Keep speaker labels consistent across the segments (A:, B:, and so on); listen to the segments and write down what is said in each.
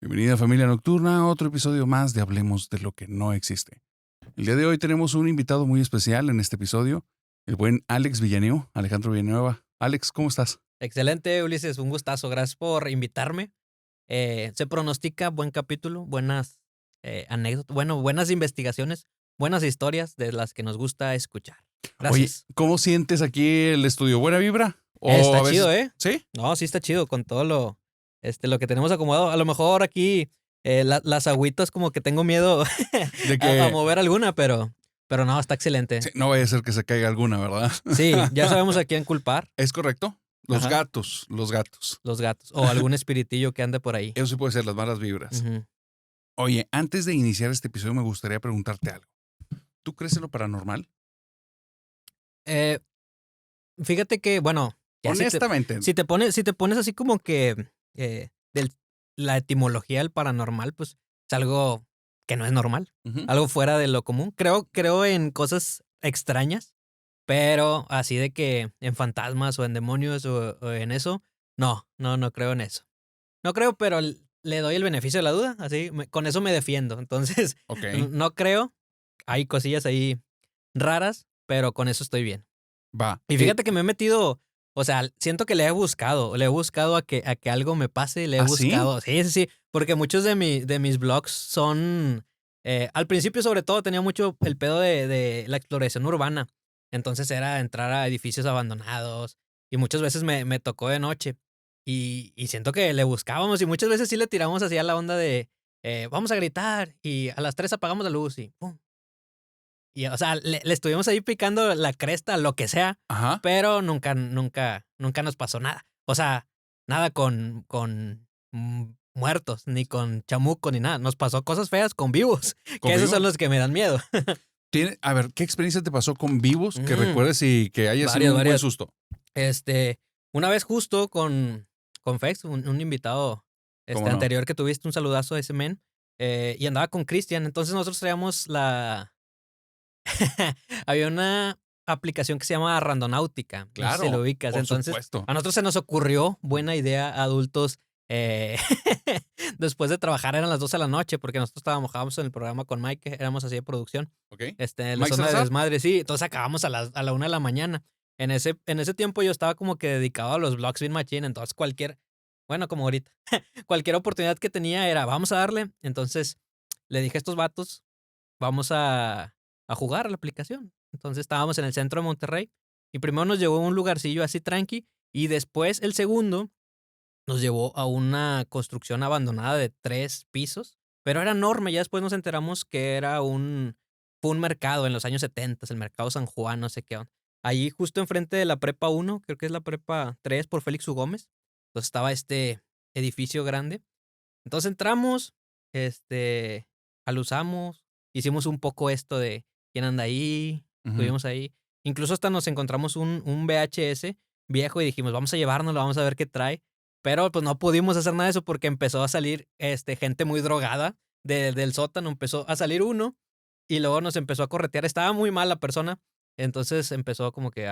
A: Bienvenida familia nocturna a otro episodio más de Hablemos de lo que no existe. El día de hoy tenemos un invitado muy especial en este episodio, el buen Alejandro Villanueva. Alex, ¿cómo estás?
B: Excelente, Ulises, un gustazo. Gracias por invitarme. Se pronostica buen capítulo, buenas anécdotas, buenas investigaciones, buenas historias de las que nos gusta escuchar.
A: Oye,
B: Gracias.
A: ¿cómo sientes aquí el estudio? ¿Buena vibra? ¿O
B: Está
A: a veces...
B: chido, ¿eh?
A: ¿Sí?
B: No, sí está chido con todo lo que tenemos acomodado. A lo mejor aquí las agüitas como que tengo miedo
A: De
B: a
A: que...
B: mover alguna, pero no, está excelente.
A: Sí, no vaya a ser que se caiga alguna, ¿verdad?
B: Sí, ya sabemos a quién culpar.
A: ¿Es correcto? Los
B: Ajá,
A: gatos, los gatos.
B: los gatos o algún espiritillo que ande por ahí.
A: Eso sí puede ser las malas vibras.
B: Ujú.
A: Oye, antes de iniciar este episodio me gustaría preguntarte algo. ¿Tú crees en lo paranormal?
B: Eh, Fíjate que, bueno, ya
A: Honestamente.
B: si te pones así como que del la etimología del paranormal, pues es algo que no es normal,
A: Ujú.
B: algo fuera de lo común. Creo en cosas extrañas, pero así de que en fantasmas o en demonios o en eso, no creo en eso. No creo, pero le doy el beneficio de la duda, así con eso me defiendo. Entonces,
A: Ok,
B: no creo, hay cosillas ahí raras, pero con eso estoy bien.
A: va.
B: Y fíjate que me he metido, o sea, siento que le he buscado a que algo me pase, le he
A: ¿Ah, sí?
B: buscado, sí, porque muchos de mis blogs son, al principio sobre todo tenía mucho el pedo de la exploración urbana, entonces era entrar a edificios abandonados y muchas veces me tocó de noche y siento que le buscábamos y muchas veces sí le tiramos así a la onda de, vamos a gritar y a las 3 apagamos la luz y pum. Y, o sea, le estuvimos ahí picando la cresta, lo que sea,
A: Ajá.
B: pero nunca nos pasó nada. O sea, nada con muertos, ni con chamuco, ni nada. Nos pasó cosas feas con vivos, que esos son
A: ¿Conmigo?
B: los que me dan miedo.
A: A ver, ¿qué experiencia te pasó con vivos que
B: Mm,
A: recuerdes y que haya sido
B: varias,
A: un buen
B: varias.
A: susto?
B: Este, una vez justo con Fex, un invitado
A: ¿Cómo no?
B: anterior que tuviste, un saludazo a ese men, y andaba con Cristian. Entonces nosotros traíamos había una aplicación que se llama Randonáutica, no sé si lo
A: Claro,
B: ubicas.
A: por
B: Entonces,
A: supuesto.
B: a nosotros se nos ocurrió, buena idea, adultos, eh, después de trabajar eran las 12 de la noche, porque nosotros trabajábamos en el programa con Mike, éramos así de producción,
A: ¿Ok?
B: en la
A: ¿Mike
B: zona de
A: Salazar?
B: desmadre, sí, entonces acabamos a la 1 de la mañana. En ese tiempo yo estaba como que dedicado a los blogs bien machine, entonces bueno, como ahorita, cualquier oportunidad que tenía era, vamos a darle. Entonces, le dije a estos vatos, vamos a jugar a la aplicación. Entonces estábamos en el centro de Monterrey y primero nos llevó a un lugarcillo así tranqui y después el segundo nos llevó a una construcción abandonada de 3 pisos, pero era enorme. Ya después nos enteramos que fue un mercado en los años 70, el mercado San Juan, no sé qué onda. Ahí justo enfrente de la prepa 1, creo que es la prepa 3 por Félix U. Gómez. Entonces estaba este edificio grande. Entonces entramos, alusamos, hicimos un poco esto de quién anda ahí,
A: Ujú.
B: estuvimos ahí. Incluso hasta nos encontramos un VHS viejo y dijimos, vamos a llevárnoslo, vamos a ver qué trae. Pero pues no pudimos hacer nada de eso porque empezó a salir gente muy drogada del sótano, empezó a salir uno y luego nos empezó a corretear. Estaba muy mal la persona, entonces empezó como que,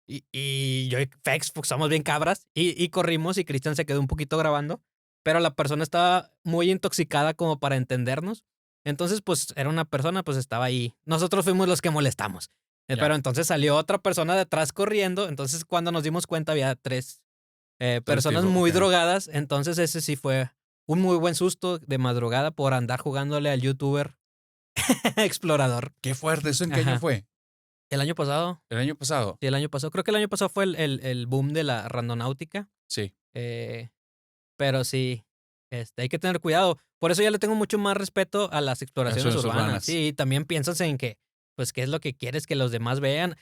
B: y yo y Fex, pues somos bien cabras, y corrimos y Cristian se quedó un poquito grabando, pero la persona estaba muy intoxicada como para entendernos. Entonces, pues era una persona, pues estaba ahí. Nosotros fuimos los que molestamos.
A: Ya.
B: Pero entonces salió otra persona de atrás corriendo. Entonces, cuando nos dimos cuenta, había 3 personas
A: Tipos,
B: muy
A: ok.
B: drogadas. Entonces, ese sí fue un muy buen susto de madrugada por andar jugándole al youtuber explorador.
A: Qué fuerte. ¿Eso en qué año
B: Ajá.
A: fue?
B: El año pasado.
A: ¿El año pasado?
B: Sí, el año pasado. Creo que el año pasado fue el boom de la randonáutica.
A: Sí.
B: Eh, Pero sí, hay que tener cuidado. Por eso ya le tengo mucho más respeto a las
A: Las
B: exploraciones
A: zonas
B: urbanas.
A: urbanas.
B: Sí, también piensas en que, pues, qué es lo que quieres que los demás vean.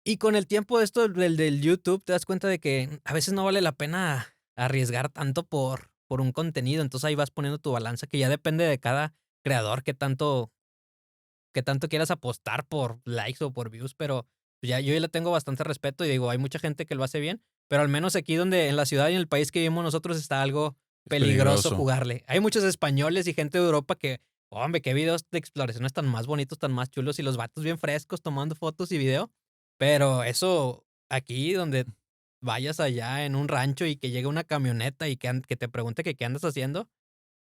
B: Y con el tiempo de esto del YouTube, te das cuenta de que a veces no vale la pena arriesgar tanto por un contenido. Entonces ahí vas poniendo tu balanza, que ya depende de cada creador, qué tanto quieras apostar por likes o por views, pero ya yo ya le tengo bastante respeto y digo, hay mucha gente que lo hace bien, pero al menos aquí donde en la ciudad y en el país que vivimos nosotros está algo
A: Es
B: peligroso
A: peligroso.
B: jugarle. Hay muchos españoles y gente de Europa que, hombre, qué videos de exploraciones tan más bonitos, tan más chulos y los vatos bien frescos tomando fotos y video, pero eso aquí donde vayas allá en un rancho y que llegue una camioneta y que te pregunte que qué andas haciendo,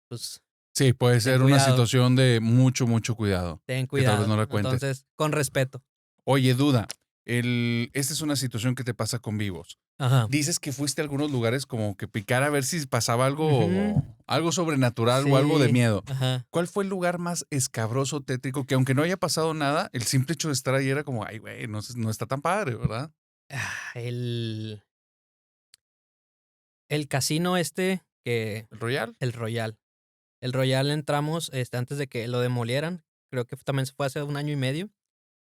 B: pues
A: Sí, puede
B: ten
A: ser una
B: cuidado,
A: situación de mucho, mucho cuidado,
B: ten
A: que tal vez
B: cuidado.
A: no la cuentes.
B: Entonces, con respeto.
A: Oye, duda, esta es una situación que te pasa con vivos.
B: Ajá.
A: Dices que fuiste a algunos lugares como que picar a ver si pasaba
B: Ujú.
A: algo sobrenatural o algo de
B: Sí,
A: miedo.
B: ajá.
A: ¿Cuál fue el lugar más escabroso, tétrico, que aunque no haya pasado nada, el simple hecho de estar ahí era como, ay, güey, no está tan padre, ¿verdad?
B: El casino este que
A: ¿El Royal?
B: el Royal. El Royal entramos, antes de que lo demolieran, creo que también se fue hace 1 año y medio,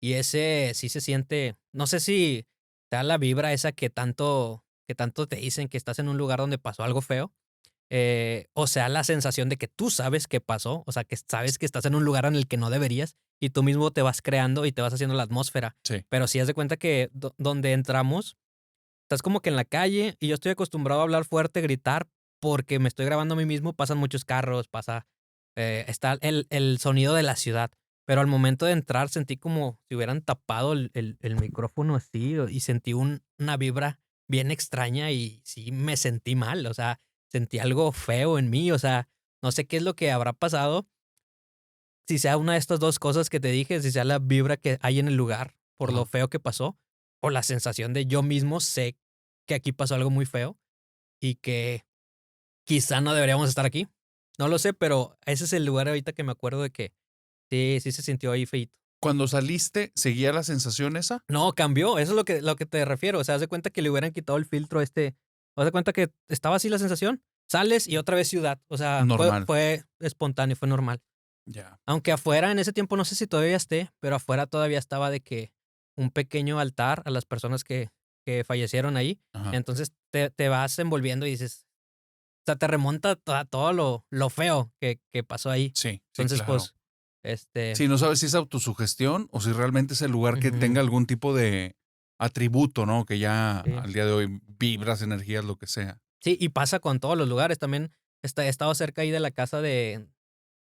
B: y ese sí se siente, no sé si te da la vibra esa que tanto te dicen que estás en un lugar donde pasó algo feo, o sea, la sensación de que tú sabes qué pasó, o sea, que sabes que estás en un lugar en el que no deberías y tú mismo te vas creando y te vas haciendo la atmósfera.
A: Sí.
B: Pero sí haz de cuenta que donde entramos, estás como que en la calle y yo estoy acostumbrado a hablar fuerte, gritar, porque me estoy grabando a mí mismo, pasan muchos carros, está el sonido de la ciudad. Pero al momento de entrar sentí como si hubieran tapado el micrófono así y sentí una vibra bien extraña y sí me sentí mal, o sea, sentí algo feo en mí, o sea, no sé qué es lo que habrá pasado, si sea una de estas dos cosas que te dije, si sea la vibra que hay en el lugar por lo
A: Ajá.
B: feo que pasó, o la sensación de yo mismo sé que aquí pasó algo muy feo y que quizá no deberíamos estar aquí. No lo sé, pero ese es el lugar ahorita que me acuerdo de que sí se sintió ahí feíto.
A: Cuando saliste, ¿seguía la sensación esa?
B: No, cambió, eso es lo que te refiero. O sea, haz de cuenta que le hubieran quitado el filtro haz de cuenta que estaba así la sensación, sales y otra vez ciudad. O sea, fue,
A: Normal.
B: fue espontáneo, fue normal.
A: Ya.
B: Aunque afuera en ese tiempo, no sé si todavía esté, pero afuera todavía estaba de que un pequeño altar a las personas que fallecieron ahí.
A: Ajá.
B: Entonces te vas envolviendo y dices, o sea, te remonta a todo lo feo que pasó ahí.
A: Sí, sí,
B: Entonces,
A: claro.
B: pues, este,
A: Sí, no sabes si es autosugestión o si realmente es el lugar que
B: ujú,
A: tenga algún tipo de atributo, ¿no? Que ya
B: sí.
A: al día de hoy vibras, energías, lo que sea.
B: Sí, y pasa con todos los lugares. También he estado cerca ahí de la casa de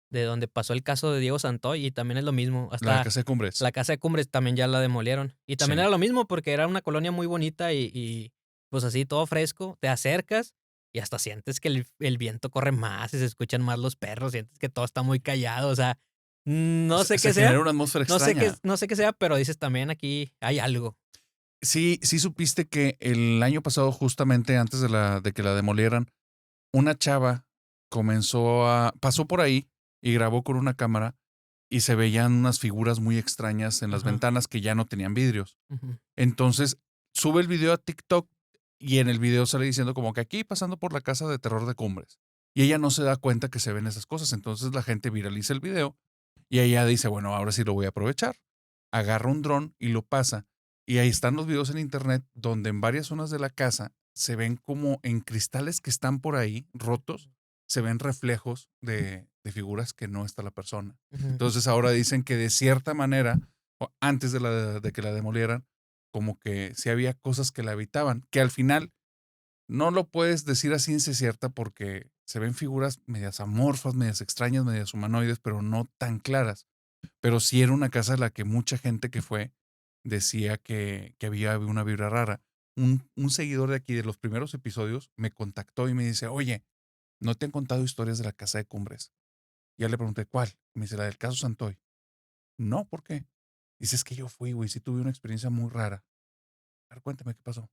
B: donde pasó el caso de Diego Santoy y también es lo mismo.
A: La
B: Hasta
A: casa de Cumbres.
B: la casa de Cumbres también ya la demolieron. Y también
A: Sí.
B: era lo mismo porque era una colonia muy bonita y pues así todo fresco. Te acercas y hasta sientes que el viento corre más y se escuchan más los perros, sientes que todo está muy callado. O sea, no sé
A: Se
B: qué sea,
A: genera una atmósfera extraña.
B: no sé qué sea, pero dices también aquí hay algo.
A: Sí, sí supiste que el año pasado, justamente antes de que la demolieran, una chava pasó por ahí y grabó con una cámara y se veían unas figuras muy extrañas en las
B: Ajá.
A: ventanas que ya no tenían vidrios.
B: Ujú,
A: Entonces, sube el video a TikTok y en el video sale diciendo como que aquí pasando por la casa de terror de Cumbres. Y ella no se da cuenta que se ven esas cosas. Entonces la gente viraliza el video y ella dice, bueno, ahora sí lo voy a aprovechar. Agarra un dron y lo pasa. Y ahí están los videos en internet donde en varias zonas de la casa se ven como en cristales que están por ahí rotos, se ven reflejos de figuras que no está la persona.
B: ujú.
A: Entonces ahora dicen que de cierta manera, antes de que la demolieran, como que sí había cosas que la habitaban, que al final no lo puedes decir a ciencia cierta porque se ven figuras medias amorfas, medias extrañas, medias humanoides, pero no tan claras. Pero sí era una casa a la que mucha gente que fue decía que había una vibra rara. Un seguidor de aquí de los primeros episodios me contactó y me dice, oye, ¿no te han contado historias de la casa de Cumbres? Ya le pregunté, ¿cuál? Me dice, la del caso Santoy. No, ¿por qué? Dice, es que yo fui, güey, sí tuve una experiencia muy rara. A ver, cuéntame qué pasó.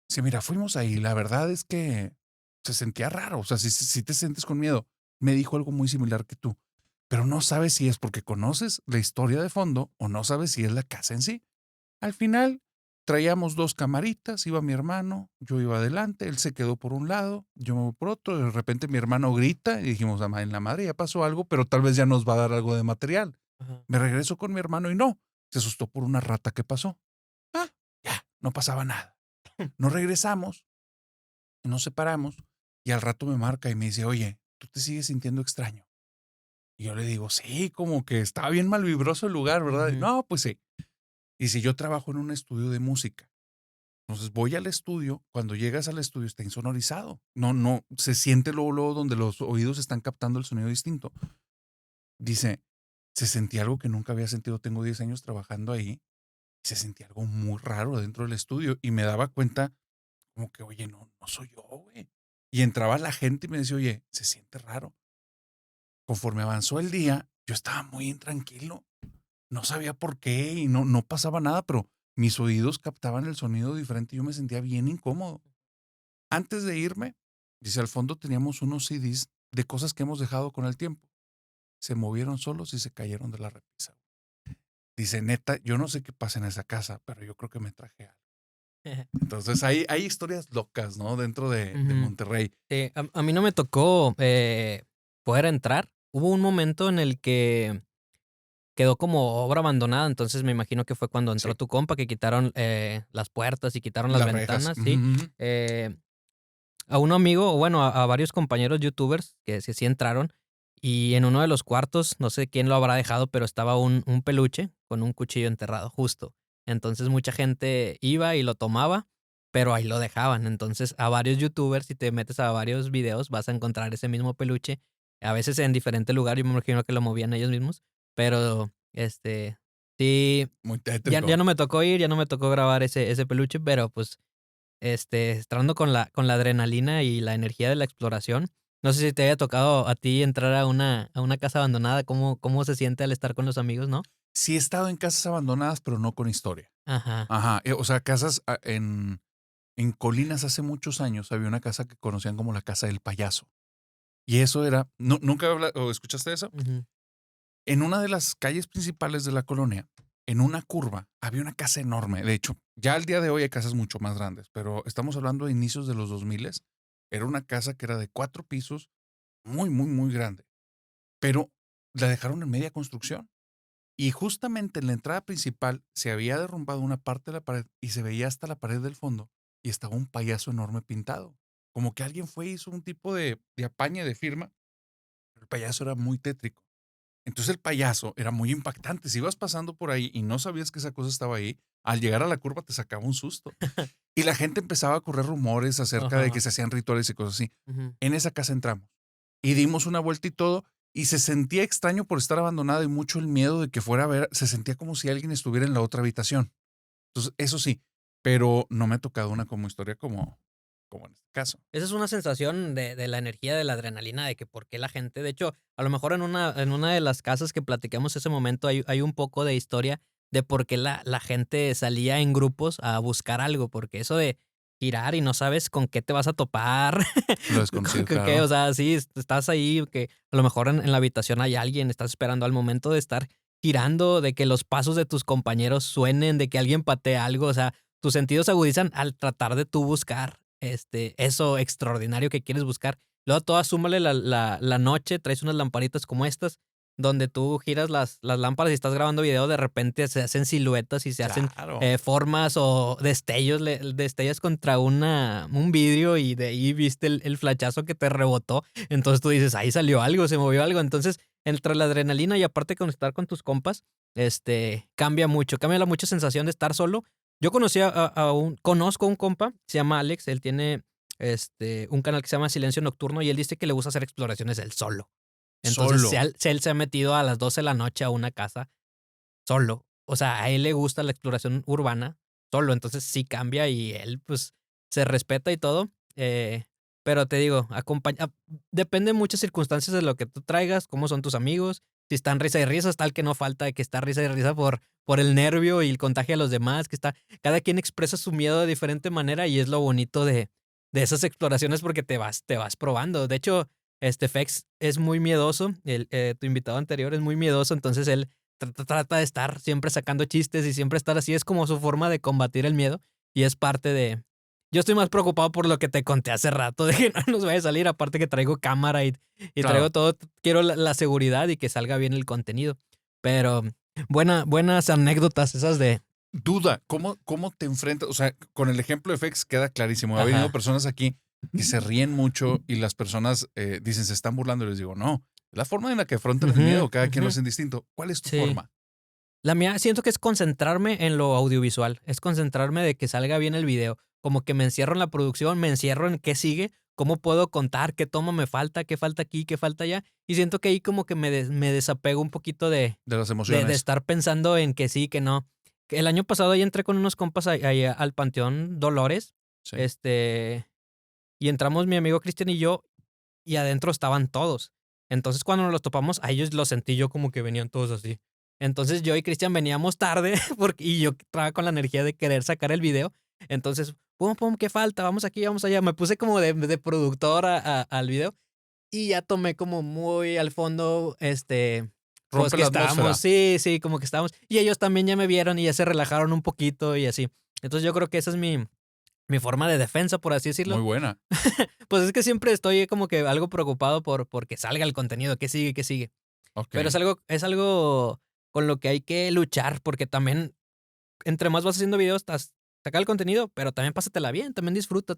A: Sí, mira, fuimos ahí. La verdad es que se sentía raro. O sea, si te sientes con miedo. Me dijo algo muy similar que tú, pero no sabes si es porque conoces la historia de fondo o no sabes si es la casa en sí. Al final, traíamos dos camaritas, iba mi hermano, yo iba adelante, él se quedó por un lado, yo me voy por otro. De repente mi hermano grita y dijimos, en la madre ya pasó algo, pero tal vez ya nos va a dar algo de material.
B: Ajá.
A: Me regreso con mi hermano y no, se asustó por una rata que pasó. Ah, ya, no pasaba nada. Nos regresamos, nos separamos y al rato me marca y me dice, oye, ¿tú te sigues sintiendo extraño? Y yo le digo, sí, como que estaba bien mal vibroso el lugar, ¿verdad?
B: Ujú.
A: No, pues sí. Y si yo trabajo en un estudio de música, entonces voy al estudio, cuando llegas al estudio está insonorizado. No, se siente luego donde los oídos están captando el sonido distinto. Dice, se sentía algo que nunca había sentido. Tengo 10 años trabajando ahí. Se sentía algo muy raro dentro del estudio y me daba cuenta como que, oye, no soy yo, güey. Y entraba la gente y me decía, oye, se siente raro. Conforme avanzó el día, yo estaba muy intranquilo. No sabía por qué y no pasaba nada, pero mis oídos captaban el sonido diferente y yo me sentía bien incómodo. Antes de irme, dice, al fondo teníamos unos CDs de cosas que hemos dejado con el tiempo. Se movieron solos y se cayeron de la repisa. Dice, neta, yo no sé qué pasa en esa casa, pero yo creo que me traje algo. Entonces hay historias locas, ¿no? Dentro de
B: Ujú.
A: Monterrey.
B: Sí, a mí no me tocó poder entrar. Hubo un momento en el que quedó como obra abandonada, entonces me imagino que fue cuando entró
A: Sí,
B: tu compa que quitaron las puertas y quitaron las
A: las rejas.
B: ventanas,
A: Ujú,
B: sí.
A: ujú.
B: Eh, a un amigo, o bueno, a varios compañeros youtubers que sí entraron, y en uno de los cuartos, no sé quién lo habrá dejado, pero estaba un peluche con un cuchillo enterrado, justo. Entonces mucha gente iba y lo tomaba, pero ahí lo dejaban. Entonces a varios youtubers, si te metes a varios videos, vas a encontrar ese mismo peluche, a veces en diferente lugar, yo me imagino que lo movían ellos mismos, pero sí,
A: Muy
B: ya
A: tétrico.
B: no me tocó ir, ya no me tocó grabar ese peluche, pero pues estando con la adrenalina y la energía de la exploración, no sé si te haya tocado a ti entrar a una casa abandonada, ¿cómo se siente al estar con los amigos, no?
A: Sí he estado en casas abandonadas, pero no con historia.
B: Ajá,
A: Ajá, o sea, casas en Colinas hace muchos años había una casa que conocían como la casa del payaso. Y eso era, ¿nunca o escuchaste eso?
B: ujú,
A: En una de las calles principales de la colonia, en una curva, había una casa enorme. De hecho, ya al día de hoy hay casas mucho más grandes, pero estamos hablando de inicios de los 2000. Era una casa que era de 4 pisos, muy, muy, muy grande, pero la dejaron en media construcción. Y justamente en la entrada principal se había derrumbado una parte de la pared y se veía hasta la pared del fondo y estaba un payaso enorme pintado. Como que alguien fue y hizo un tipo de apañe de firma. El payaso era muy tétrico. Entonces el payaso era muy impactante. Si ibas pasando por ahí y no sabías que esa cosa estaba ahí, al llegar a la curva te sacaba un susto. Y la gente empezaba a correr rumores acerca de que
B: ajá,
A: se hacían rituales y cosas así.
B: ujú.
A: En esa casa entramos y dimos una vuelta y todo. Y se sentía extraño por estar abandonada y mucho el miedo de que fuera a ver. Se sentía como si alguien estuviera en la otra habitación. Entonces, eso sí, pero no me ha tocado una como historia como en este caso.
B: Esa es una sensación de la energía, de la adrenalina, de que por qué la gente, de hecho, a lo mejor en una de las casas que platicamos ese momento hay un poco de historia de por qué la gente salía en grupos a buscar algo, porque eso de girar y no sabes con qué te vas a topar,
A: Lo
B: con
A: desconocido,
B: con qué,
A: claro.
B: o sea, sí, estás ahí, que a lo mejor en la habitación hay alguien, estás esperando al momento de estar girando, de que los pasos de tus compañeros suenen, de que alguien patee algo, o sea, tus sentidos se agudizan al tratar de tú buscar eso extraordinario que quieres buscar. Luego todo súmale la noche, traes unas lamparitas como estas, donde tú giras las lámparas y estás grabando video, de repente se hacen siluetas y se hacen
A: Claro.
B: formas o destellos, destellas contra un vidrio y de ahí viste el flachazo que te rebotó. Entonces tú dices, ahí salió algo, se movió algo. Entonces, entre la adrenalina y aparte conectar con tus compas, cambia la mucha sensación de estar solo. Yo conozco a un compa, se llama Alex, él tiene un canal que se llama Silencio Nocturno y él dice que le gusta hacer exploraciones él solo. Entonces,
A: Solo.
B: él se ha metido a las 12 de la noche a una casa solo. O sea, a él le gusta la exploración urbana solo, entonces sí cambia y él, pues, se respeta y todo. Pero te digo, depende de muchas circunstancias de lo que tú traigas, cómo son tus amigos, si están risa y risa, tal que no falta que está risa y risa por el nervio y el contagio a los demás, cada quien expresa su miedo de diferente manera y es lo bonito de esas exploraciones porque te vas probando. De hecho, Fex es muy miedoso, tu invitado anterior es muy miedoso, entonces él trata de estar siempre sacando chistes y siempre estar así. Es como su forma de combatir el miedo y es parte de... Yo estoy más preocupado por lo que te conté hace rato, de que no nos vaya a salir, aparte que traigo cámara y traigo
A: Claro.
B: todo. Quiero la seguridad y que salga bien el contenido. Pero buenas anécdotas esas de...
A: Duda, ¿cómo te enfrentas? O sea, con el ejemplo de FX queda clarísimo. Ha venido
B: Ajá.
A: personas aquí que se ríen mucho y las personas dicen se están burlando y les digo, no, la forma en la que afrontan el
B: Ujú,
A: miedo, cada quien lo
B: ujú.
A: hace distinto. ¿Cuál es tu
B: Sí.
A: forma?
B: La mía siento que es concentrarme en lo audiovisual, es concentrarme de que salga bien el video, como que me encierro en la producción, me encierro en qué sigue, cómo puedo contar, qué toma me falta, qué falta aquí, qué falta allá, y siento que ahí como que me desapego un poquito
A: De las
B: de
A: emociones.
B: estar pensando en que sí, que no. El año pasado ahí entré con unos compas ahí al Panteón Dolores
A: Sí.
B: Y entramos mi amigo Cristian y yo, y adentro estaban todos. Entonces, cuando nos los topamos, a ellos los sentí yo como que venían todos así. Entonces, yo y Cristian veníamos tarde y yo estaba con la energía de querer sacar el video. Entonces, pum, pum, ¿qué falta? Vamos aquí, vamos allá. Me puse como de productor al video y ya tomé como muy al fondo, pues
A: Rompe
B: que
A: la
B: estábamos,
A: atmósfera.
B: sí, sí, como que estábamos. Y ellos también ya me vieron y ya se relajaron un poquito y así. Entonces, yo creo que esa es mi forma de defensa, por así decirlo.
A: Muy buena.
B: Pues es que siempre estoy como que algo preocupado por que salga el contenido, que sigue, que sigue.
A: Ok.
B: Pero es algo con lo que hay que luchar, porque también entre más vas haciendo videos, saca el contenido, pero también pásatela bien, también disfruta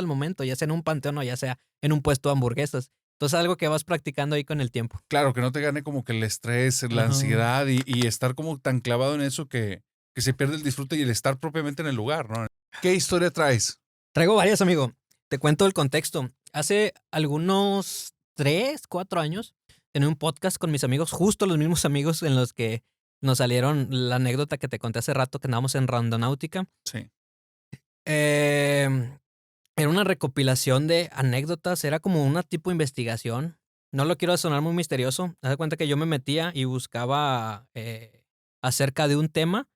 B: el momento, ya sea en un panteón o ya sea en un puesto de hamburguesas. Entonces algo que vas practicando ahí con el tiempo.
A: Claro, que no te gane como que el estrés, la
B: Ajá.
A: ansiedad y estar como tan clavado en eso que se pierde el disfrute y el estar propiamente en el lugar, ¿no? ¿Qué historia traes?
B: Traigo varias, amigo. Te cuento el contexto. Hace algunos 3, 4 años tenía un podcast con mis amigos, justo los mismos amigos en los que nos salieron la anécdota que te conté hace rato que andábamos en Randonáutica.
A: Sí.
B: Em, Era una recopilación de anécdotas, era como una tipo investigación. No lo quiero sonar muy misterioso. Haz de cuenta que yo me metía y buscaba acerca de un tema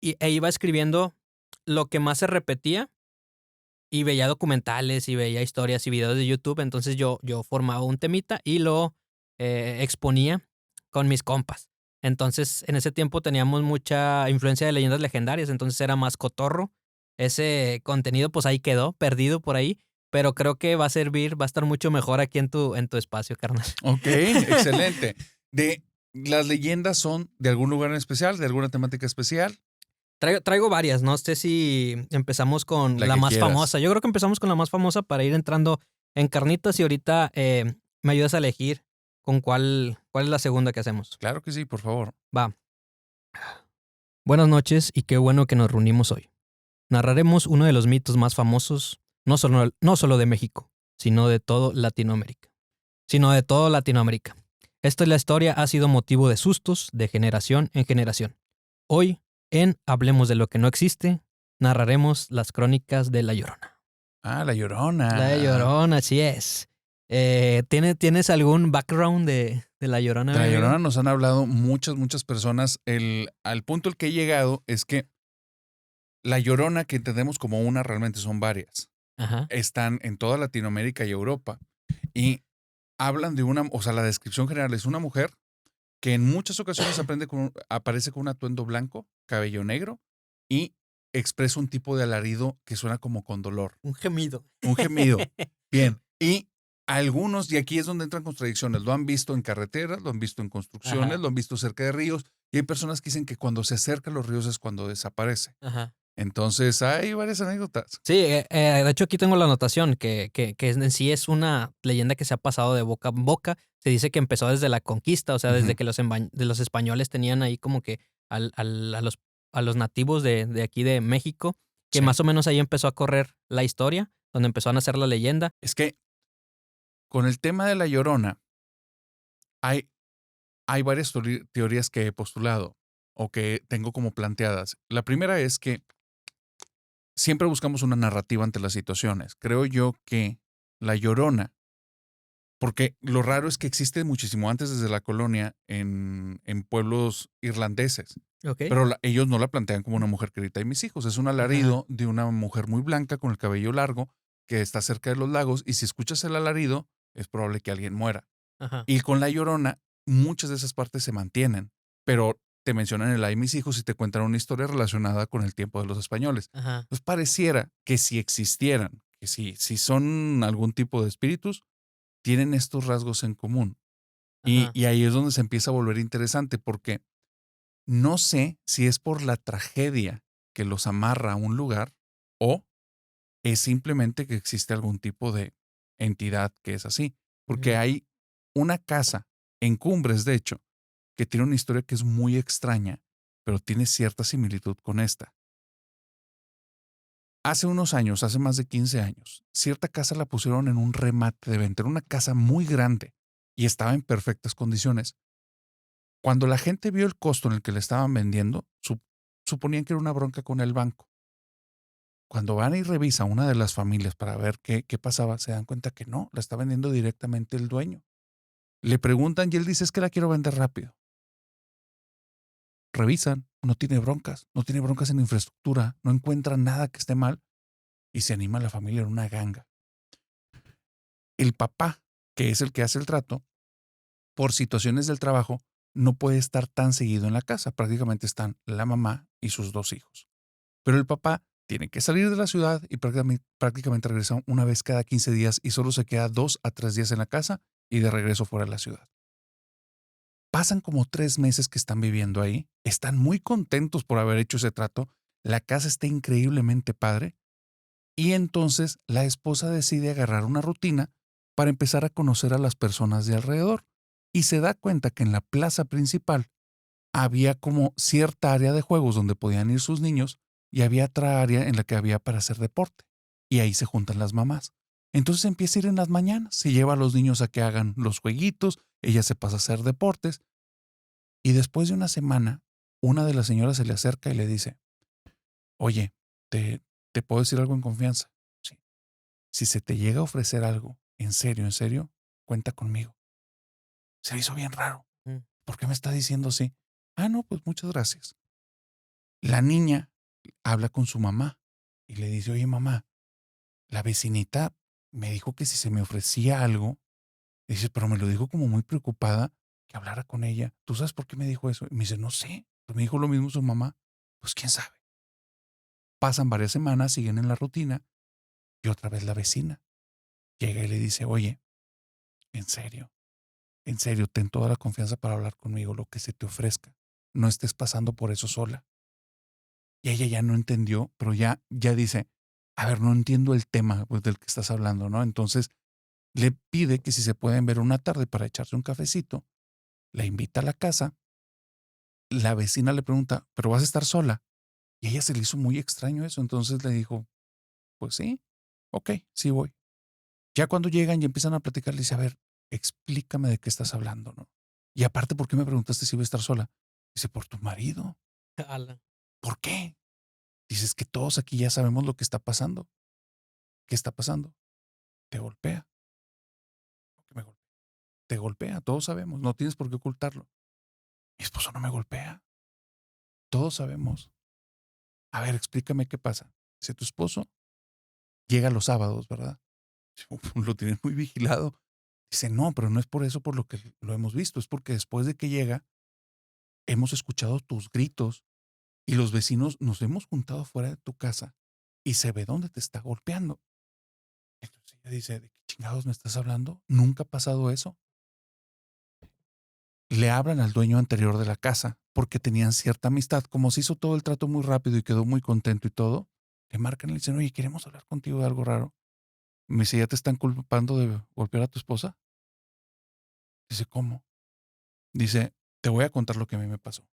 B: e iba escribiendo lo que más se repetía y veía documentales y veía historias y videos de YouTube. Entonces yo formaba un temita y lo exponía con mis compas. Entonces en ese tiempo teníamos mucha influencia de leyendas legendarias, entonces era más cotorro. Ese contenido pues ahí quedó, perdido por ahí, pero creo que va a servir, va a estar mucho mejor aquí en tu espacio, carnal.
A: Ok, excelente. ¿Las leyendas son de algún lugar en especial, de alguna temática especial?
B: Traigo varias, no sé si empezamos con
A: La
B: la
A: que
B: más
A: quieras.
B: famosa. Yo creo que empezamos con la más famosa para ir entrando en carnitas y ahorita me ayudas a elegir con cuál es la segunda que hacemos.
A: Claro que sí, por favor.
B: Va. Buenas noches y qué bueno que nos reunimos hoy. Narraremos uno de los mitos más famosos, no solo de México, sino de todo Latinoamérica. Esta es la historia ha sido motivo de sustos de generación en generación. Hoy, en Hablemos de lo que no existe, narraremos las crónicas de La Llorona.
A: Ah, La
B: La
A: Llorona.
B: Llorona, así es. ¿Tienes algún background de La Llorona,
A: De
B: mi
A: La
B: amigo?
A: Llorona nos han hablado muchas personas. Al punto al que he llegado es que La Llorona, que entendemos como una, realmente son varias.
B: Ajá,
A: Están en toda Latinoamérica y Europa. Y hablan de una, o sea, la descripción general es una mujer que en muchas ocasiones aparece con un atuendo blanco, cabello negro y expresa un tipo de alarido que suena como con dolor,
B: un gemido.
A: un gemido. Bien, y algunos, y aquí es donde entran contradicciones, lo han visto en carreteras, lo han visto en construcciones,
B: Ajá,
A: lo han visto cerca de ríos, y hay personas que dicen que cuando se acerca a los ríos es cuando desaparece.
B: ajá.
A: Entonces, hay varias anécdotas.
B: Sí, de hecho aquí tengo la anotación que en sí es una leyenda que se ha pasado de boca en boca. Se dice que empezó desde la conquista, o sea, desde
A: Ujú,
B: que los españoles tenían ahí como que a los nativos de aquí de México, que
A: sí.
B: más o menos ahí empezó a correr la historia, donde empezó a nacer la leyenda.
A: Es que con el tema de La Llorona, hay, hay varias teorías que he postulado o que tengo como planteadas. La primera es que siempre buscamos una narrativa ante las situaciones. Creo yo que La Llorona, porque lo raro es que existe muchísimo antes desde la colonia en pueblos irlandeses,
B: Ok.
A: pero ellos no la plantean como una mujer que grita, y mis hijos, es un
B: Ajá,
A: alarido de una mujer muy blanca con el cabello largo que está cerca de los lagos y si escuchas el alarido es probable que alguien muera.
B: ajá,
A: Y con La Llorona, muchas de esas partes se mantienen, pero te mencionan el ay mis hijos y te cuentan una historia relacionada con el tiempo de los españoles.
B: ajá,
A: Pues pareciera que si existieran, que si son algún tipo de espíritus, tienen estos rasgos en común. Y,
B: ajá,
A: y ahí es donde se empieza a volver interesante, porque no sé si es por la tragedia que los amarra a un lugar o es simplemente que existe algún tipo de entidad que es así. Porque
B: ujú,
A: hay una casa en Cumbres, de hecho, que tiene una historia que es muy extraña, pero tiene cierta similitud con esta. Hace unos años, hace más de 15 años, cierta casa la pusieron en un remate de venta. Era una casa muy grande y estaba en perfectas condiciones. Cuando la gente vio el costo en el que le estaban vendiendo, suponían que era una bronca con el banco. Cuando van y revisan una de las familias para ver qué pasaba, se dan cuenta que no, la está vendiendo directamente el dueño. Le preguntan y él dice, es que la quiero vender rápido. Revisan, no tiene broncas en infraestructura, no encuentran nada que esté mal y se anima la familia en una ganga. El papá, que es el que hace el trato, por situaciones del trabajo, no puede estar tan seguido en la casa. Prácticamente están la mamá y sus 2 hijos. Pero el papá tiene que salir de la ciudad y prácticamente regresa una vez cada 15 días y solo se queda 2 a 3 días en la casa y de regreso fuera de la ciudad. Pasan como 3 meses que están viviendo ahí, están muy contentos por haber hecho ese trato, la casa está increíblemente padre y entonces la esposa decide agarrar una rutina para empezar a conocer a las personas de alrededor y se da cuenta que en la plaza principal había como cierta área de juegos donde podían ir sus niños y había otra área en la que había para hacer deporte. Y ahí se juntan las mamás. Entonces empieza a ir en las mañanas, se lleva a los niños a que hagan los jueguitos, ella se pasa a hacer deportes y después de una semana, una de las señoras se le acerca y le dice, oye, ¿te puedo decir algo en confianza? Sí. Si se te llega a ofrecer algo, en serio, cuenta conmigo. Se le hizo bien raro.
B: Mm.
A: ¿Por qué me está diciendo así? Ah, no, pues muchas gracias. La niña habla con su mamá y le dice, oye mamá, la vecinita me dijo que si se me ofrecía algo, dice, pero me lo dijo como muy preocupada, que hablara con ella. ¿Tú sabes por qué me dijo eso? Y me dice, no sé, pero me dijo lo mismo su mamá. Pues quién sabe. Pasan varias semanas, siguen en la rutina y otra vez la vecina llega y le dice, oye, en serio, ten toda la confianza para hablar conmigo, lo que se te ofrezca. No estés pasando por eso sola. Y ella ya no entendió, pero ya dice, a ver, no entiendo el tema pues, del que estás hablando, ¿no? Entonces le pide que si se pueden ver una tarde para echarse un cafecito, la invita a la casa, la vecina le pregunta, ¿pero vas a estar sola? Y a ella se le hizo muy extraño eso, entonces le dijo, pues sí, ok, sí voy. Ya cuando llegan y empiezan a platicar, le dice, a ver, explícame de qué estás hablando, ¿no? Y aparte, ¿por qué me preguntaste si iba a estar sola? Dice, por tu marido.
B: Ala.
A: ¿Por qué? Dices que todos aquí ya sabemos lo que está pasando. ¿Qué está pasando? Te golpea. ¿Por qué me golpea? Te golpea, todos sabemos, no tienes por qué ocultarlo. Mi esposo no me golpea, todos sabemos. A ver, explícame qué pasa. Dice, tu esposo llega los sábados, ¿verdad? Lo tienes muy vigilado. Dice, no, pero no es por eso por lo que lo hemos visto, es porque después de que llega, hemos escuchado tus gritos y los vecinos nos hemos juntado fuera de tu casa y se ve dónde te está golpeando. Entonces ella dice, ¿de qué chingados me estás hablando? ¿Nunca ha pasado eso? Le hablan al dueño anterior de la casa porque tenían cierta amistad. Como se hizo todo el trato muy rápido y quedó muy contento y todo, le marcan y le dicen, oye, queremos hablar contigo de algo raro. Me dice, ¿ya te están culpando de golpear a tu esposa? Dice, ¿cómo? Dice, te voy a contar lo que a mí me pasó.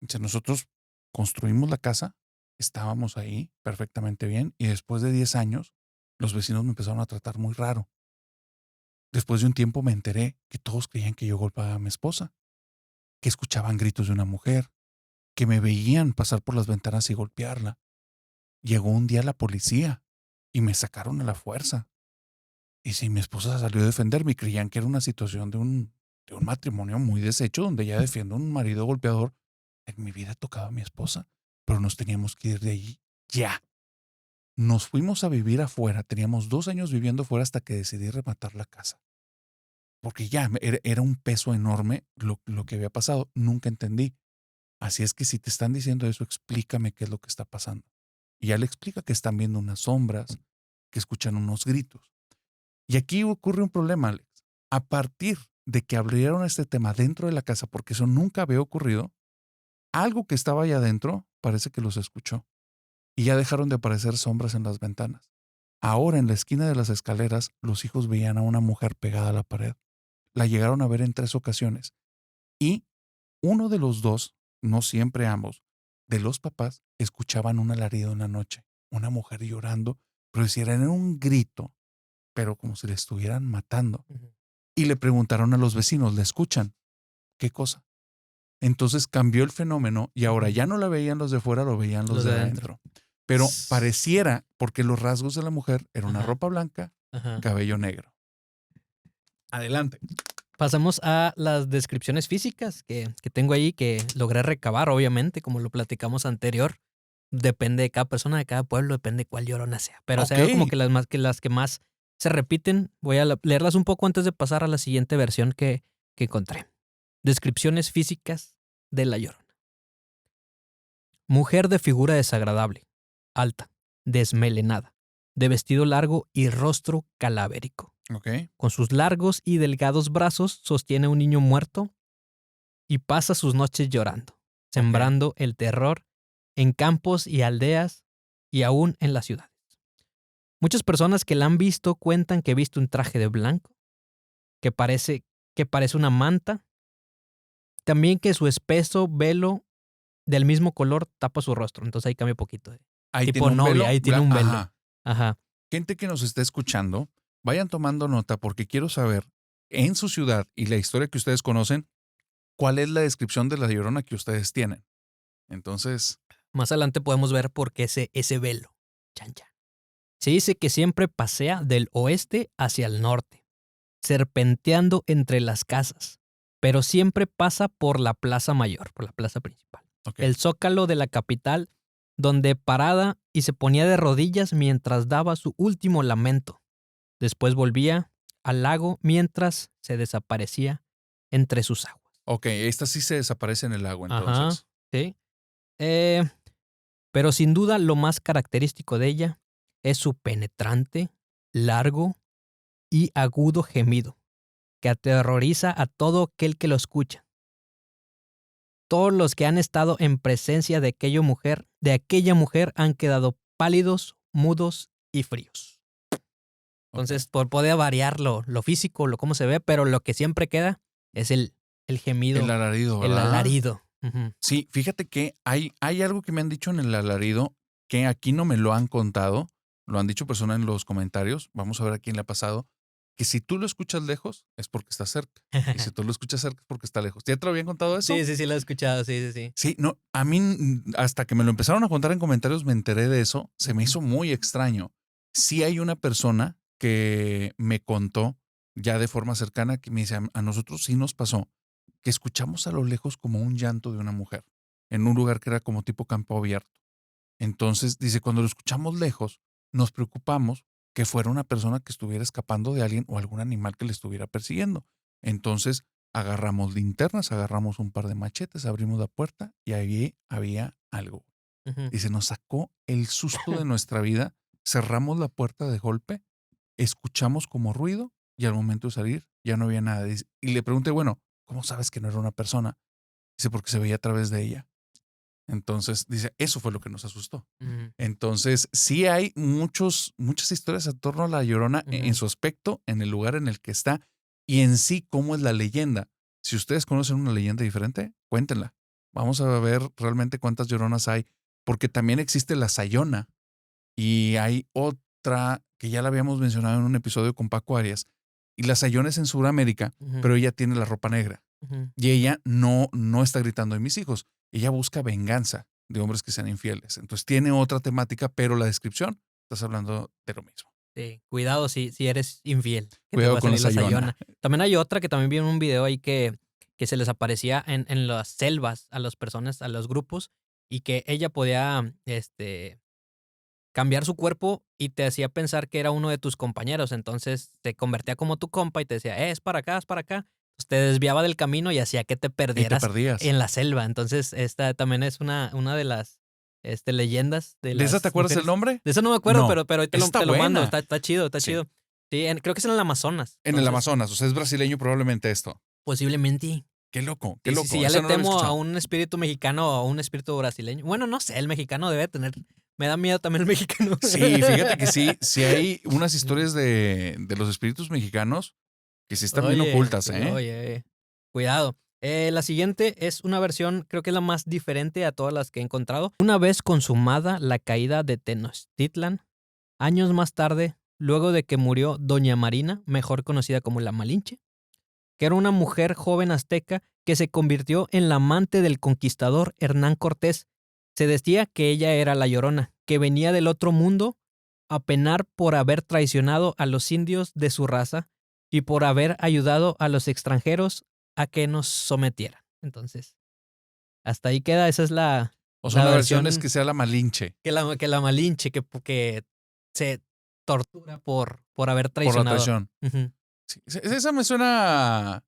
A: Dice, nosotros construimos la casa, estábamos ahí perfectamente bien y después de 10 años, los vecinos me empezaron a tratar muy raro. Después de un tiempo me enteré que todos creían que yo golpeaba a mi esposa, que escuchaban gritos de una mujer, que me veían pasar por las ventanas y golpearla. Llegó un día la policía y me sacaron a la fuerza. Y si mi esposa salió a defenderme y creían que era una situación de un matrimonio muy deshecho donde ella defiende a un marido golpeador, en mi vida tocaba a mi esposa, pero nos teníamos que ir de allí ya. Nos fuimos a vivir afuera, teníamos 2 años viviendo afuera hasta que decidí rematar la casa. Porque ya era un peso enorme lo que había pasado, nunca entendí. Así es que si te están diciendo eso, explícame qué es lo que está pasando. Y ya le explica que están viendo unas sombras, que escuchan unos gritos. Y aquí ocurre un problema, Alex. A partir de que abrieron este tema dentro de la casa, porque eso nunca había ocurrido, algo que estaba allá adentro parece que los escuchó. Y ya dejaron de aparecer sombras en las ventanas. Ahora en la esquina de las escaleras, los hijos veían a una mujer pegada a la pared. La llegaron a ver en 3 ocasiones. Y uno de los dos, no siempre ambos, de los papás escuchaban un alarido en la noche, una mujer llorando, pero si era un grito, pero como si le estuvieran matando.
B: Ujú.
A: Y le preguntaron a los vecinos, ¿le escuchan? ¿Qué cosa? Entonces cambió el fenómeno y ahora
B: Ujú.
A: ya no la veían los de fuera, lo veían los
B: Los
A: de
B: de adentro.
A: adentro. pero pareciera, porque los rasgos de la mujer era una
B: Ajá.
A: ropa blanca,
B: Ajá.
A: cabello negro. Adelante.
B: Pasamos a las descripciones físicas que tengo ahí, que logré recabar, obviamente, como lo platicamos anterior. Depende de cada persona, de cada pueblo, depende de cuál llorona sea. Pero o sea, como
A: Ok.
B: que las que más se repiten. Voy a leerlas un poco antes de pasar a la siguiente versión que encontré. Descripciones físicas de la llorona. Mujer de figura desagradable, alta, desmelenada, de vestido largo y rostro calavérico.
A: Ok.
B: Con sus largos y delgados brazos sostiene un niño muerto y pasa sus noches llorando, sembrando el terror en campos y aldeas y aún en las ciudades. Muchas personas que la han visto cuentan que ha visto un traje de blanco, que parece una manta, también que su espeso velo del mismo color tapa su rostro. Entonces ahí cambia poquito.
A: Ahí
B: Tipo
A: tiene un
B: novia,
A: velo.
B: ahí tiene un velo.
A: Ajá.
B: Ajá.
A: Gente que nos está escuchando, vayan tomando nota porque quiero saber en su ciudad y la historia que ustedes conocen, cuál es la descripción de la Llorona que ustedes tienen. Entonces,
B: Más adelante podemos ver por qué ese velo. Chan, chan. Se dice que siempre pasea del oeste hacia el norte, serpenteando entre las casas, pero siempre pasa por la plaza mayor, por la plaza principal.
A: ok.
B: El zócalo de la capital, donde parada y se ponía de rodillas mientras daba su último lamento. Después volvía al lago mientras se desaparecía entre sus aguas.
A: Ok, esta sí se desaparece en el lago,
B: Ajá,
A: entonces.
B: sí. Pero sin duda lo más característico de ella es su penetrante, largo y agudo gemido, que aterroriza a todo aquel que lo escucha. Todos los que han estado en presencia de aquella mujer han quedado pálidos, mudos y fríos. Entonces, puede variar lo físico, lo cómo se ve, pero lo que siempre queda es el gemido,
A: El alarido,
B: el
A: ¿verdad?
B: alarido. Ujú.
A: Sí, fíjate que hay algo que me han dicho en el alarido que aquí no me lo han contado, lo han dicho personas en los comentarios, vamos a ver a quién le ha pasado, que si tú lo escuchas lejos es porque está cerca, y si tú lo escuchas cerca es porque está lejos. ¿Ya te lo habían contado eso?
B: Sí, lo he escuchado, sí.
A: Sí, no, a mí hasta que me lo empezaron a contar en comentarios me enteré de eso, se me
B: Ujú.
A: hizo muy extraño. Sí hay una persona que me contó ya de forma cercana que me dice, a nosotros sí nos pasó que escuchamos a lo lejos como un llanto de una mujer en un lugar que era como tipo campo abierto. Entonces, dice, cuando lo escuchamos lejos, nos preocupamos que fuera una persona que estuviera escapando de alguien o algún animal que le estuviera persiguiendo. Entonces, agarramos linternas, agarramos un par de machetes, abrimos la puerta y ahí había algo.
B: Ujú.
A: Dice, nos sacó el susto de nuestra vida, cerramos la puerta de golpe, escuchamos como ruido y al momento de salir ya no había nada. Dice, y le pregunté, bueno, ¿cómo sabes que no era una persona? Dice, porque se veía a través de ella. Entonces, dice, eso fue lo que nos asustó.
B: Ujú.
A: Entonces, sí hay muchas historias en torno a la Llorona en
B: Ujú.
A: su aspecto, en el lugar en el que está y en sí cómo es la leyenda. Si ustedes conocen una leyenda diferente, cuéntenla. Vamos a ver realmente cuántas Lloronas hay, porque también existe la Sayona y hay otra que ya la habíamos mencionado en un episodio con Paco Arias. Y la Sayona es en Sudamérica,
B: Ujú.
A: pero ella tiene la ropa negra.
B: Ujú.
A: Y ella no está gritando de mis hijos. Ella busca venganza de hombres que sean infieles. Entonces tiene otra temática, pero la descripción, estás hablando de lo mismo.
B: Sí, cuidado si eres infiel, que te
A: Cuidado
B: va a
A: con la
B: salir la
A: Sayona.
B: sayona. También hay otra que también vi en un video ahí que se les aparecía en las selvas a las personas, a los grupos, y que ella podía cambiar su cuerpo y te hacía pensar que era uno de tus compañeros. Entonces te convertía como tu compa y te decía, es para acá, es para acá. Pues te desviaba del camino y hacía que te
A: Y te
B: perdieras
A: perdías.
B: en la selva. Entonces, esta también es una de las leyendas de
A: ¿De esa
B: las
A: te acuerdas el
B: mujeres.
A: nombre?
B: De eso no me acuerdo,
A: No.
B: pero ahí
A: Está
B: te lo mando.
A: buena.
B: Está chido, está
A: Sí.
B: chido. Sí, creo que es en el Amazonas.
A: En el
B: Entonces,
A: Amazonas. O sea, es brasileño probablemente esto.
B: posiblemente.
A: Qué loco, qué
B: Sí,
A: loco.
B: sí, ya
A: Esa
B: le
A: no la había
B: temo a
A: escuchado.
B: un espíritu mexicano o a un espíritu brasileño. Bueno, no sé, el mexicano debe tener. Me da miedo también el mexicano.
A: Sí, fíjate que sí, sí hay unas historias de los espíritus mexicanos que sí están bien
B: Oye,
A: ocultas,
B: sí,
A: ¿eh?
B: oye. Cuidado. La siguiente es una versión, creo que es la más diferente a todas las que he encontrado. Una vez consumada la caída de Tenochtitlan, años más tarde, luego de que murió Doña Marina, mejor conocida como la Malinche, que era una mujer joven azteca que se convirtió en la amante del conquistador Hernán Cortés. Se decía que ella era la Llorona, que venía del otro mundo a penar por haber traicionado a los indios de su raza y por haber ayudado a los extranjeros a que nos sometieran. Entonces, hasta ahí queda. Esa es
A: O sea,
B: la
A: una versión es
B: versión
A: que sea la Malinche
B: que la Malinche, que se tortura por haber
A: por la
B: traicionado.
A: traición.
B: Ujú.
A: Sí, esa me suena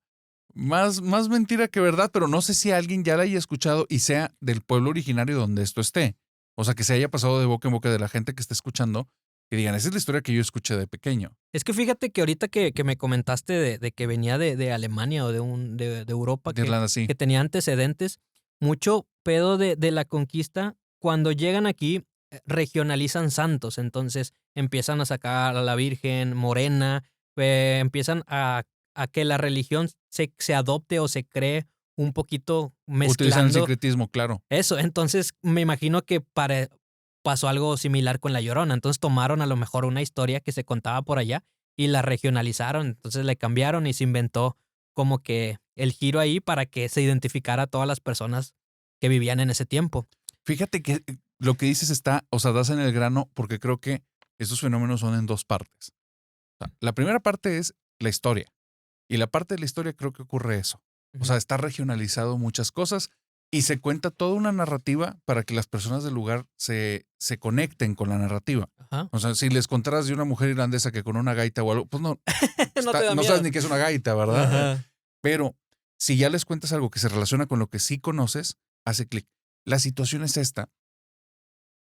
A: más mentira que verdad, pero no sé si alguien ya la haya escuchado y sea del pueblo originario donde esto esté. O sea, que se haya pasado de boca en boca de la gente que está escuchando, que digan, esa es la historia que yo escuché de pequeño.
B: Es que fíjate que ahorita que me comentaste de que venía de Alemania o de Europa,
A: De Irlanda, sí.
B: que tenía antecedentes, mucho pedo de la conquista, cuando llegan aquí, regionalizan santos, entonces empiezan a sacar a la Virgen Morena, empiezan a que la religión se adopte o se cree un poquito
A: Utilizan el
B: mezclando
A: sincretismo, claro.
B: eso. Entonces me imagino que pasó algo similar con La Llorona. Entonces tomaron a lo mejor una historia que se contaba por allá y la regionalizaron. Entonces le cambiaron y se inventó como que el giro ahí para que se identificara a todas las personas que vivían en ese tiempo.
A: Fíjate que lo que dices está, o sea, das en el grano, porque creo que estos fenómenos son en dos partes. O sea, la primera parte es la historia. Y la parte de la historia creo que ocurre eso. O sea, está regionalizado muchas cosas y se cuenta toda una narrativa para que las personas del lugar se conecten con la narrativa.
B: Ajá.
A: O sea, si les contaras de una mujer irlandesa que con una gaita o algo, pues no,
B: No te da
A: no
B: miedo.
A: sabes ni qué es una gaita, ¿verdad?
B: Ajá.
A: Pero si ya les cuentas algo que se relaciona con lo que sí conoces, hace clic. La situación es esta.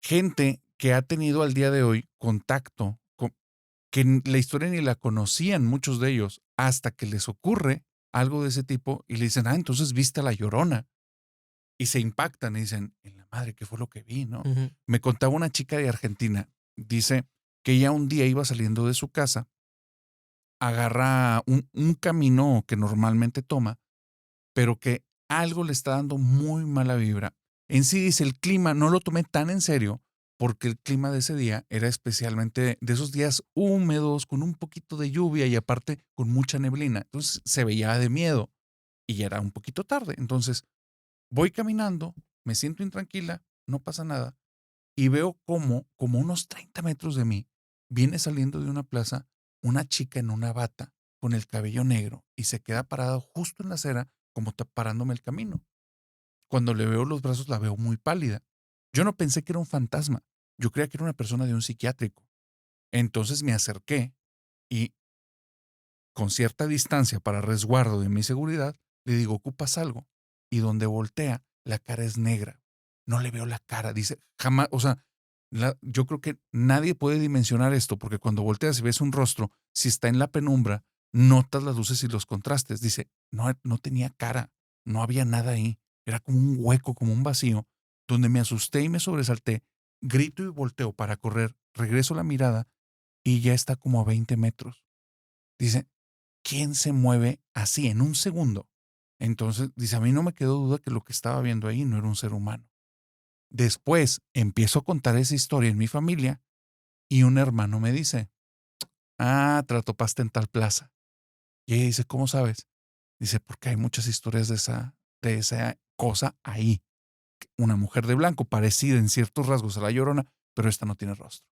A: Gente que ha tenido al día de hoy contacto con que la historia ni la conocían muchos de ellos hasta que les ocurre algo de ese tipo y le dicen, entonces viste a la Llorona. Y se impactan y dicen, en la madre, ¿qué fue lo que vi? ¿No?
B: Ujú.
A: Me contaba una chica de Argentina, dice que ella un día iba saliendo de su casa, agarra un camino que normalmente toma, pero que algo le está dando muy mala vibra. En sí dice, el clima no lo tomé tan en serio porque el clima de ese día era especialmente de esos días húmedos, con un poquito de lluvia y aparte con mucha neblina. Entonces se veía de miedo y ya era un poquito tarde. Entonces voy caminando, me siento intranquila, no pasa nada y veo como unos 30 metros de mí viene saliendo de una plaza una chica en una bata con el cabello negro y se queda parada justo en la acera como parándome el camino. Cuando le veo los brazos la veo muy pálida. Yo no pensé que era un fantasma, yo creía que era una persona de un psiquiátrico. Entonces me acerqué y con cierta distancia para resguardo de mi seguridad, le digo, ¿ocupas algo? Y donde voltea, la cara es negra. No le veo la cara. Dice, jamás, o sea, yo creo que nadie puede dimensionar esto porque cuando volteas y ves un rostro, si está en la penumbra, notas las luces y los contrastes. Dice, no tenía cara, no había nada ahí. Era como un hueco, como un vacío, donde me asusté y me sobresalté. Grito y volteo para correr, regreso la mirada y ya está como a 20 metros. Dice, ¿quién se mueve así en un segundo? Entonces, dice, a mí no me quedó duda que lo que estaba viendo ahí no era un ser humano. Después empiezo a contar esa historia en mi familia y un hermano me dice, te la topaste en tal plaza. Y ella dice, ¿cómo sabes? Dice, porque hay muchas historias de esa cosa ahí. Una mujer de blanco, parecida en ciertos rasgos a la Llorona, pero esta no tiene rostro.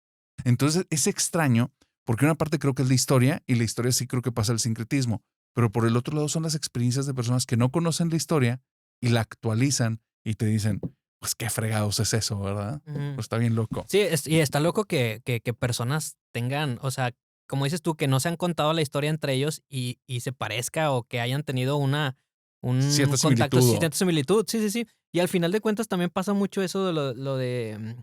A: Entonces es extraño porque una parte creo que es la historia y la historia sí creo que pasa el sincretismo, pero por el otro lado son las experiencias de personas que no conocen la historia y la actualizan y te dicen, pues qué fregados es eso, ¿verdad?
B: Ujú.
A: Pues está bien loco.
B: Sí, y está loco que personas tengan, o sea, como dices tú, que no se han contado la historia entre ellos y se parezca o que hayan tenido un
A: Cierta
B: contacto, sí,
A: similitud.
B: cierta similitud, sí, sí, sí. Y al final de cuentas también pasa mucho eso de lo de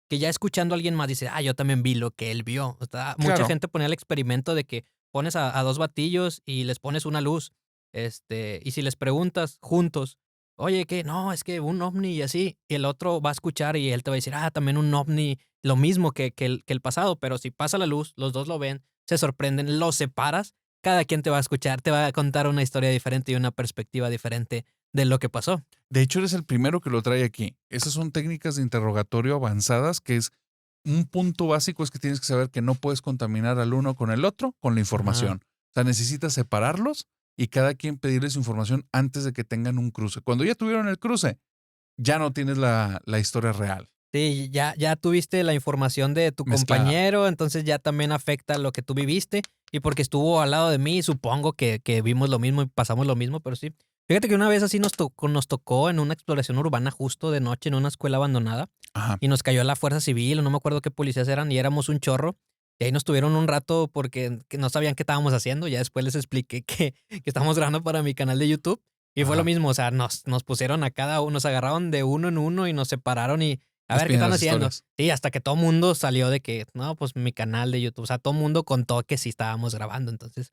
B: que ya escuchando a alguien más dice, yo también vi lo que él vio. O sea, mucha
A: Claro,
B: gente ponía el experimento de que pones a dos batillos y les pones una luz, y si les preguntas juntos, oye, ¿qué? No, es que un ovni y así, y el otro va a escuchar y él te va a decir, también un ovni, lo mismo que el pasado, pero si pasa la luz, los dos lo ven, se sorprenden, los separas, cada quien te va a escuchar, te va a contar una historia diferente y una perspectiva diferente de lo que pasó.
A: de hecho eres el primero que lo trae aquí. Esas son técnicas de interrogatorio avanzadas que es un punto básico es que tienes que saber que no puedes contaminar al uno con el otro con la
B: Ajá.
A: información. O sea, necesitas separarlos y cada quien pedirle su información antes de que tengan un cruce. Cuando ya tuvieron el cruce, ya no tienes la historia real.
B: Sí, ya tuviste la información de tu
A: mezclada.
B: compañero, entonces ya también afecta lo que tú viviste. Y porque estuvo al lado de mí, supongo que vimos lo mismo y pasamos lo mismo, pero sí. Fíjate que una vez así nos tocó en una exploración urbana justo de noche en una escuela abandonada
A: Ajá.
B: y nos cayó la Fuerza Civil, o no me acuerdo qué policías eran, y éramos un chorro. Y ahí nos tuvieron un rato porque que no sabían qué estábamos haciendo. Ya después les expliqué que estábamos grabando para mi canal de YouTube. Y fue lo
A: Ajá.
B: mismo, o sea, nos pusieron a cada uno, nos agarraron de uno en uno y nos separaron y a
A: Las
B: ver qué están
A: primeras
B: haciendo.
A: historias.
B: Sí, hasta que todo mundo salió de que, no, pues mi canal de YouTube, o sea, todo mundo contó que sí estábamos grabando, entonces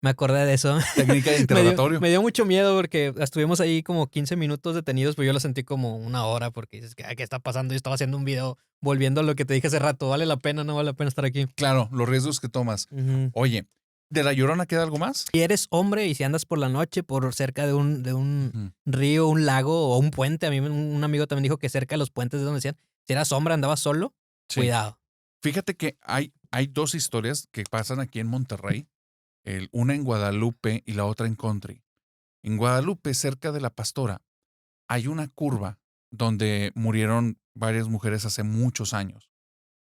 B: me acordé de eso.
A: Técnica de
B: me dio,
A: interrogatorio.
B: me dio mucho miedo porque estuvimos ahí como 15 minutos detenidos, pero yo lo sentí como una hora porque dices, ¿qué está pasando? Yo estaba haciendo un video volviendo a lo que te dije hace rato, ¿vale la pena? ¿No vale la pena estar aquí?
A: Claro, los riesgos que tomas.
B: Ujú.
A: Oye, ¿de La Llorona queda algo más?
B: Si eres hombre y si andas por la noche por cerca de un
A: Ujú.
B: río, un lago o un puente, a mí un amigo también dijo que cerca de los puentes de donde decían, si eras hombre, andabas solo,
A: Sí.
B: cuidado.
A: Fíjate que hay dos historias que pasan aquí en Monterrey, una en Guadalupe y la otra en Country. En Guadalupe, cerca de La Pastora, hay una curva donde murieron varias mujeres hace muchos años.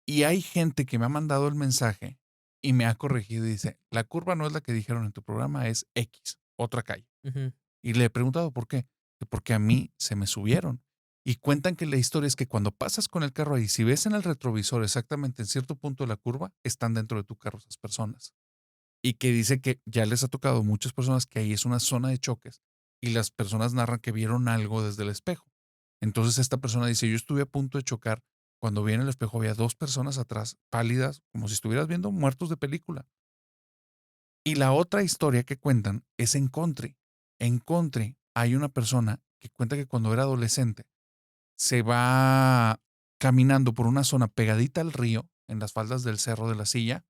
A: Y hay gente que me ha mandado el mensaje y me ha corregido y dice, la curva no es la que dijeron en tu programa, es X, otra calle.
B: Ujú.
A: Y le he preguntado por qué. Porque a mí se me subieron. Y cuentan que la historia es que cuando pasas con el carro ahí, si ves en el retrovisor exactamente en cierto punto de la curva, están dentro de tu carro esas personas. Y que dice que ya les ha tocado a muchas personas que ahí es una zona de choques y las personas narran que vieron algo desde el espejo. Entonces esta persona dice, yo estuve a punto de chocar. Cuando vi en el espejo había dos personas atrás, pálidas, como si estuvieras viendo muertos de película. Y la otra historia que cuentan es en Country. En Country hay una persona que cuenta que cuando era adolescente se va caminando por una zona pegadita al río, en las faldas del Cerro de la Silla,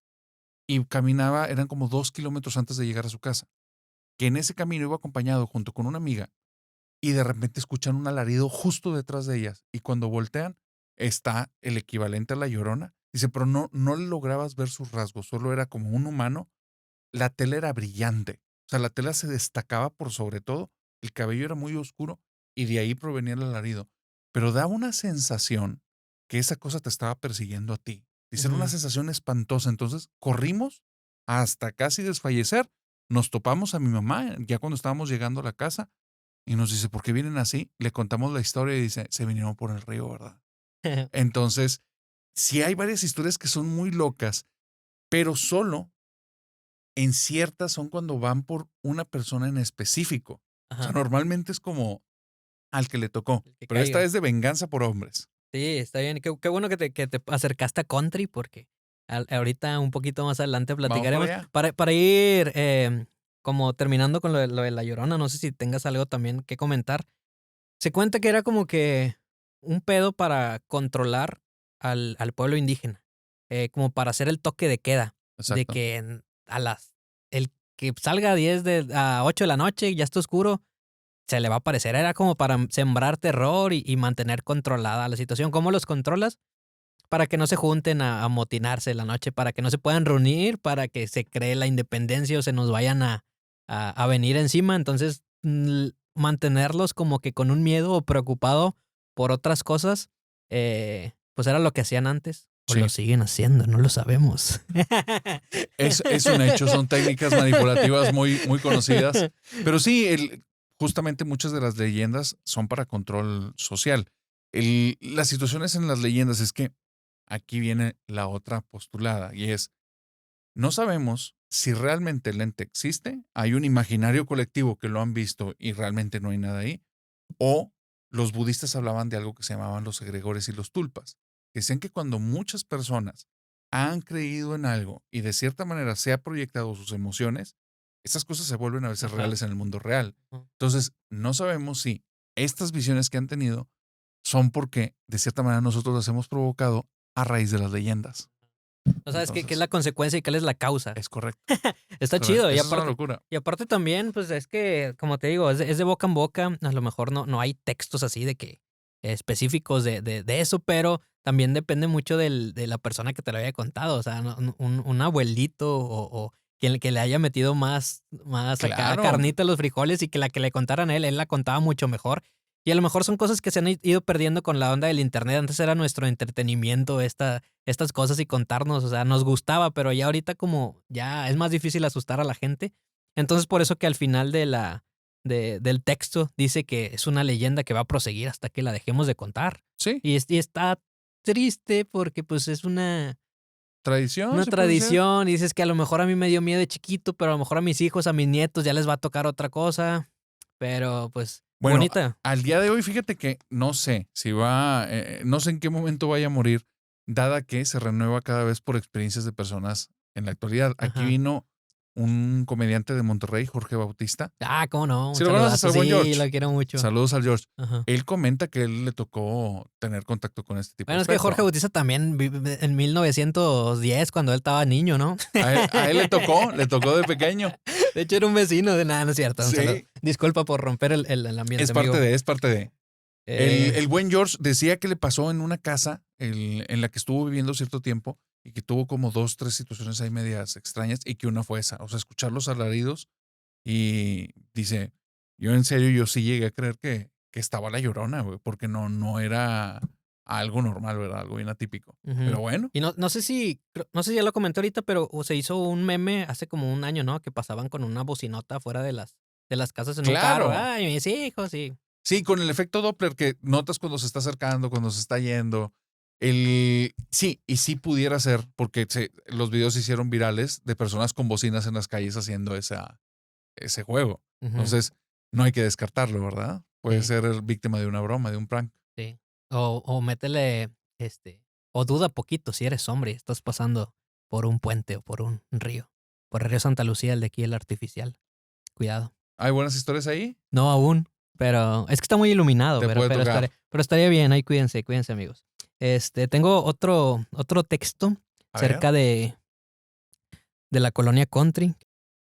A: y caminaba, eran como 2 kilómetros antes de llegar a su casa, que en ese camino iba acompañado junto con una amiga y de repente escuchan un alarido justo detrás de ellas y cuando voltean está el equivalente a la Llorona. Dice, pero no le lograbas ver sus rasgos, solo era como un humano. La tela era brillante, o sea, la tela se destacaba por sobre todo, el cabello era muy oscuro y de ahí provenía el alarido, pero daba una sensación que esa cosa te estaba persiguiendo a ti. Dice, era una
B: Ujú.
A: sensación espantosa, entonces corrimos hasta casi desfallecer, nos topamos a mi mamá ya cuando estábamos llegando a la casa y nos dice, ¿por qué vienen así? Le contamos la historia y dice, se vinieron por el río, ¿verdad? Entonces, sí hay varias historias que son muy locas, pero solo en ciertas son cuando van por una persona en específico. O sea,
B: Ajá,
A: normalmente es como al que le tocó,
B: el que
A: pero esta
B: caiga.
A: es de venganza por hombres.
B: Sí, está bien. Qué bueno que te acercaste a country porque ahorita un poquito más adelante
A: Vamos para
B: platicaremos.
A: allá.
B: Para ir como terminando con lo de La Llorona, no sé si tengas algo también que comentar. Se cuenta que era como que un pedo para controlar al pueblo indígena, como para hacer el toque de queda, de
A: Exacto.
B: que el que salga a 8 de la noche y ya está oscuro, se le va a aparecer. Era como para sembrar terror y mantener controlada la situación. ¿Cómo los controlas? Para que no se junten a amotinarse la noche, para que no se puedan reunir, para que se cree la independencia o se nos vayan a venir encima. Entonces, mantenerlos como que con un miedo o preocupado por otras cosas, pues era lo que hacían antes. O lo
A: Sí.
B: siguen haciendo, no lo sabemos.
A: Es un hecho, son técnicas manipulativas muy conocidas. Pero sí, justamente muchas de las leyendas son para control social. Las situaciones en las leyendas es que aquí viene la otra postulada y es, no sabemos si realmente el ente existe, hay un imaginario colectivo que lo han visto y realmente no hay nada ahí, o los budistas hablaban de algo que se llamaban los egregores y los tulpas, que decían que cuando muchas personas han creído en algo y de cierta manera se ha proyectado sus emociones, esas cosas se vuelven a veces
B: Ajá.
A: reales en el mundo real.
B: Ujú.
A: Entonces, no sabemos si estas visiones que han tenido son porque de cierta manera nosotros las hemos provocado a raíz de las leyendas.
B: No sabes qué es
A: Entonces,
B: la consecuencia y cuál es la causa.
A: es correcto, es
B: Está
A: correcto.
B: chido. Y
A: Eso es una
B: aparte,
A: locura.
B: y aparte también, pues es que, como te digo, es de boca en boca. A lo mejor no hay textos así de que específicos de eso, pero también depende mucho de la persona que te lo haya contado. O sea, un abuelito o quien que le haya metido más acá
A: Claro,
B: carnita a los frijoles y que la que le contaran a él la contaba mucho mejor. Y a lo mejor son cosas que se han ido perdiendo con la onda del internet. Antes era nuestro entretenimiento, estas cosas y contarnos, o sea, nos gustaba, pero ya ahorita como ya es más difícil asustar a la gente. Entonces por eso que al final del texto dice que es una leyenda que va a proseguir hasta que la dejemos de contar.
A: Sí,
B: Y está triste porque pues es
A: tradición,
B: una
A: se puede decir.
B: tradición y dices que a lo mejor a mí me dio miedo de chiquito, pero a lo mejor a mis hijos, a mis nietos ya les va a tocar otra cosa. Pero pues
A: Bueno,
B: bonita.
A: al día de hoy, fíjate que no sé si va, no sé en qué momento vaya a morir, dada que se renueva cada vez por experiencias de personas en la actualidad. Aquí
B: Ajá.
A: vino un comediante de Monterrey, Jorge Bautista.
B: Ah, cómo no, un
A: Si lo conoces,
B: saludazo.
A: al buen
B: Sí,
A: George.
B: lo quiero mucho.
A: Saludos al George.
B: Ajá.
A: Él comenta que a él le tocó tener contacto con este tipo de
B: Bueno, es que Jorge
A: espectro.
B: Bautista también en 1910, cuando él estaba niño, ¿no?
A: A él le tocó de pequeño.
B: De hecho, era un vecino de nada, no es cierto. Un saludo.
A: Sí,
B: Disculpa por romper el ambiente,
A: es
B: amigo.
A: parte de. El buen George decía que le pasó en una casa en la que estuvo viviendo cierto tiempo y que tuvo como 2, 3 situaciones ahí medias extrañas y que una fue esa. O sea, escuchar los alaridos y dice, yo en serio, yo sí llegué a creer que estaba la Llorona, güey, porque no era algo normal, ¿verdad? Algo bien atípico.
B: Ujú.
A: Pero bueno,
B: Y no sé si ya lo comenté ahorita, pero se hizo un meme hace como un año, ¿no? Que pasaban con una bocinota fuera de las casas en un carro.
A: claro.
B: Ay, mis hijos, sí.
A: Sí, con el efecto Doppler que notas cuando se está acercando, cuando se está yendo. Sí, y sí pudiera ser, porque los videos se hicieron virales de personas con bocinas en las calles haciendo ese juego.
B: Ujú,
A: Entonces, no hay que descartarlo, ¿verdad? Puede
B: sí,
A: ser víctima de una broma, de un prank.
B: sí. O métele, o duda poquito si eres hombre y estás pasando por un puente o por un río. Por el río Santa Lucía, el de aquí, el artificial. Cuidado.
A: ¿Hay buenas historias ahí?
B: No aún, pero es que está muy iluminado,
A: Te puede tocar.
B: pero estaría bien, ahí cuídense, amigos. Tengo otro texto
A: A ver.
B: cerca de la colonia Country.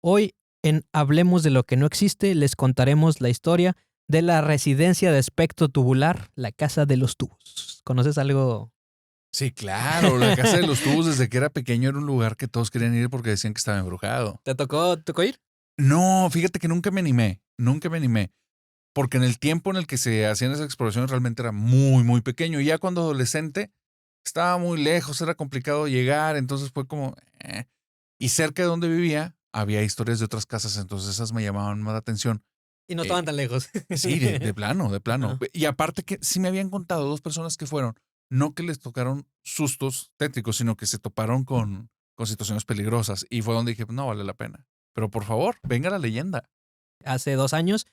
B: Hoy en Hablemos de lo que no existe, les contaremos la historia de la residencia de espectro tubular, la casa de los tubos. ¿Conoces algo?
A: Sí, claro. La casa de los tubos desde que era pequeño era un lugar que todos querían ir porque decían que estaba embrujado.
B: ¿Te tocó ir?
A: No, fíjate que nunca me animé. Nunca me animé. Porque en el tiempo en el que se hacían esas exploraciones realmente era muy, muy pequeño. Y ya cuando adolescente estaba muy lejos, era complicado llegar, entonces fue como... Y cerca de donde vivía había historias de otras casas, entonces esas me llamaban más la atención.
B: Y no estaban
A: Eh,
B: tan lejos.
A: sí, de plano, de plano.
B: Ajá.
A: Y aparte que sí me habían contado 2 personas que fueron, no que les tocaron sustos tétricos, sino que se toparon con situaciones peligrosas. Y fue donde dije, no vale la pena. Pero por favor, venga la leyenda.
B: Hace 2 años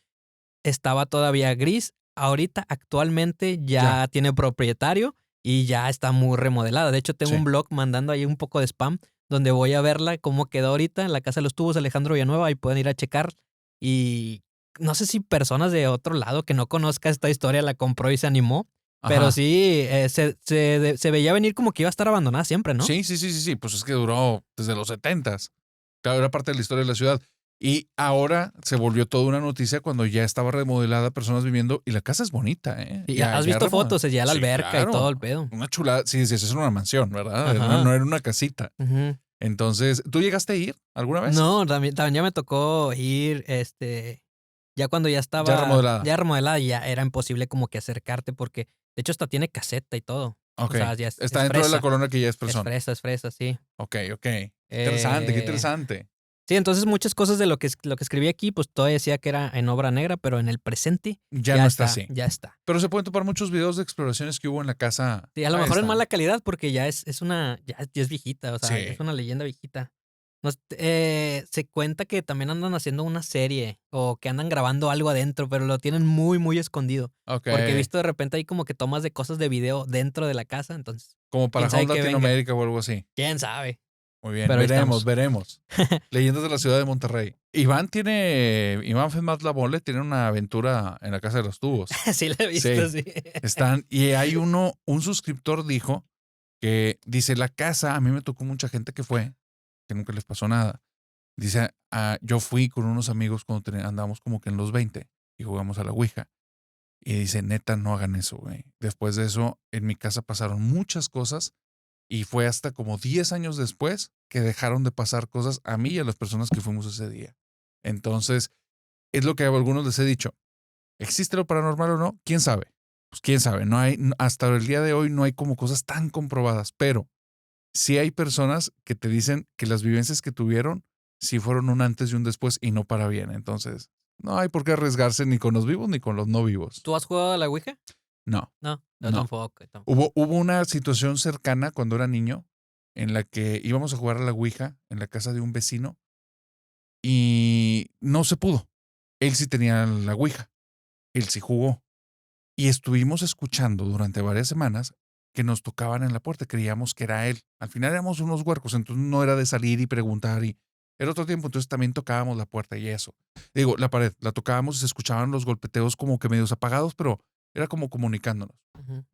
B: estaba todavía gris. Ahorita, actualmente, ya
A: Ya,
B: tiene propietario y ya está muy remodelada. De hecho, tengo un
A: sí.
B: blog mandando ahí un poco de spam donde voy a verla cómo quedó ahorita en la Casa de los Tubos Alejandro Villanueva y pueden ir a checar. Y no sé si personas de otro lado que no conozca esta historia la compró y se animó, pero
A: Ajá.
B: sí, se veía venir como que iba a estar abandonada siempre, ¿no?
A: Sí, sí, sí, sí, sí. Pues es que duró desde los 70s. Claro, era parte de la historia de la ciudad. Y ahora se volvió toda una noticia cuando ya estaba remodelada, personas viviendo, y la casa es bonita, ¿eh?
B: Y has
A: Ya
B: visto fotos, ya la
A: Sí,
B: alberca y todo
A: claro.
B: el pedo.
A: Una chulada. Sí, sí, es una mansión, ¿verdad? No
B: Ajá.
A: era una casita.
B: Ujú.
A: Entonces, ¿tú llegaste a ir alguna vez?
B: No, también ya me tocó ir, ya cuando ya
A: Ya
B: estaba
A: remodelada.
B: ya remodelada, ya era imposible como que acercarte porque, de hecho, hasta tiene caseta y todo. O
A: Ok.
B: sea, ya es
A: Está
B: es
A: dentro de la
B: fresa,
A: colonia que ya es persona.
B: es fresa, sí.
A: Ok, ok. Qué interesante, qué
B: Eh,
A: interesante.
B: sí, entonces muchas cosas de lo que escribí aquí, pues todavía decía que era en obra negra, pero en el presente
A: Ya no está así.
B: ya está.
A: Pero se pueden topar muchos videos de exploraciones que hubo en la casa.
B: Sí, a lo
A: Ahí
B: mejor en
A: está.
B: mala calidad porque ya es viejita, o sea, ya es
A: Sí.
B: una leyenda viejita. Se cuenta que también andan haciendo una serie o que andan grabando algo adentro, pero lo tienen muy, muy escondido.
A: Ok.
B: Porque he visto de repente ahí como que tomas de cosas de video dentro de la casa, entonces,
A: Como para
B: quién sabe
A: Home
B: qué venga.
A: Latinoamérica o algo así.
B: Quién sabe,
A: Muy bien.
B: pero ahí
A: Veremos,
B: estamos.
A: veremos. Leyendas de la ciudad de Monterrey. Iván Femaz Labole tiene una aventura en la casa de los tubos.
B: Sí, la he visto,
A: Sí.
B: sí.
A: Y hay un suscriptor dijo que dice, la casa, a mí me tocó mucha gente que fue, que nunca les pasó nada. Dice, yo fui con unos amigos cuando andábamos como que en los 20 y jugamos a la Ouija. Y dice, neta, no hagan eso, güey. Después de eso, en mi casa pasaron muchas cosas y fue hasta como 10 años después que dejaron de pasar cosas a mí y a las personas que fuimos ese día. Entonces, es lo que a algunos les he dicho. ¿Existe lo paranormal o no? ¿Quién sabe? Pues quién sabe. No hay, hasta el día de hoy no hay como cosas tan comprobadas, pero sí hay personas que te dicen que las vivencias que tuvieron sí fueron un antes y un después y no para bien. Entonces, no hay por qué arriesgarse ni con los vivos ni con los no vivos.
B: ¿Tú has jugado a la Ouija?
A: No,
B: No, yo
A: no.
B: tampoco, tampoco.
A: Hubo una situación cercana cuando era niño en la que íbamos a jugar a la Ouija en la casa de un vecino y no se pudo. Él sí tenía la Ouija, él sí jugó. Y estuvimos escuchando durante varias semanas que nos tocaban en la puerta, creíamos que era él. Al final éramos unos huercos, entonces no era de salir y preguntar y era otro tiempo, entonces también tocábamos la puerta y eso. Digo, la pared, la tocábamos y se escuchaban los golpeteos como que medios apagados, pero era como comunicándonos.
B: Ujú.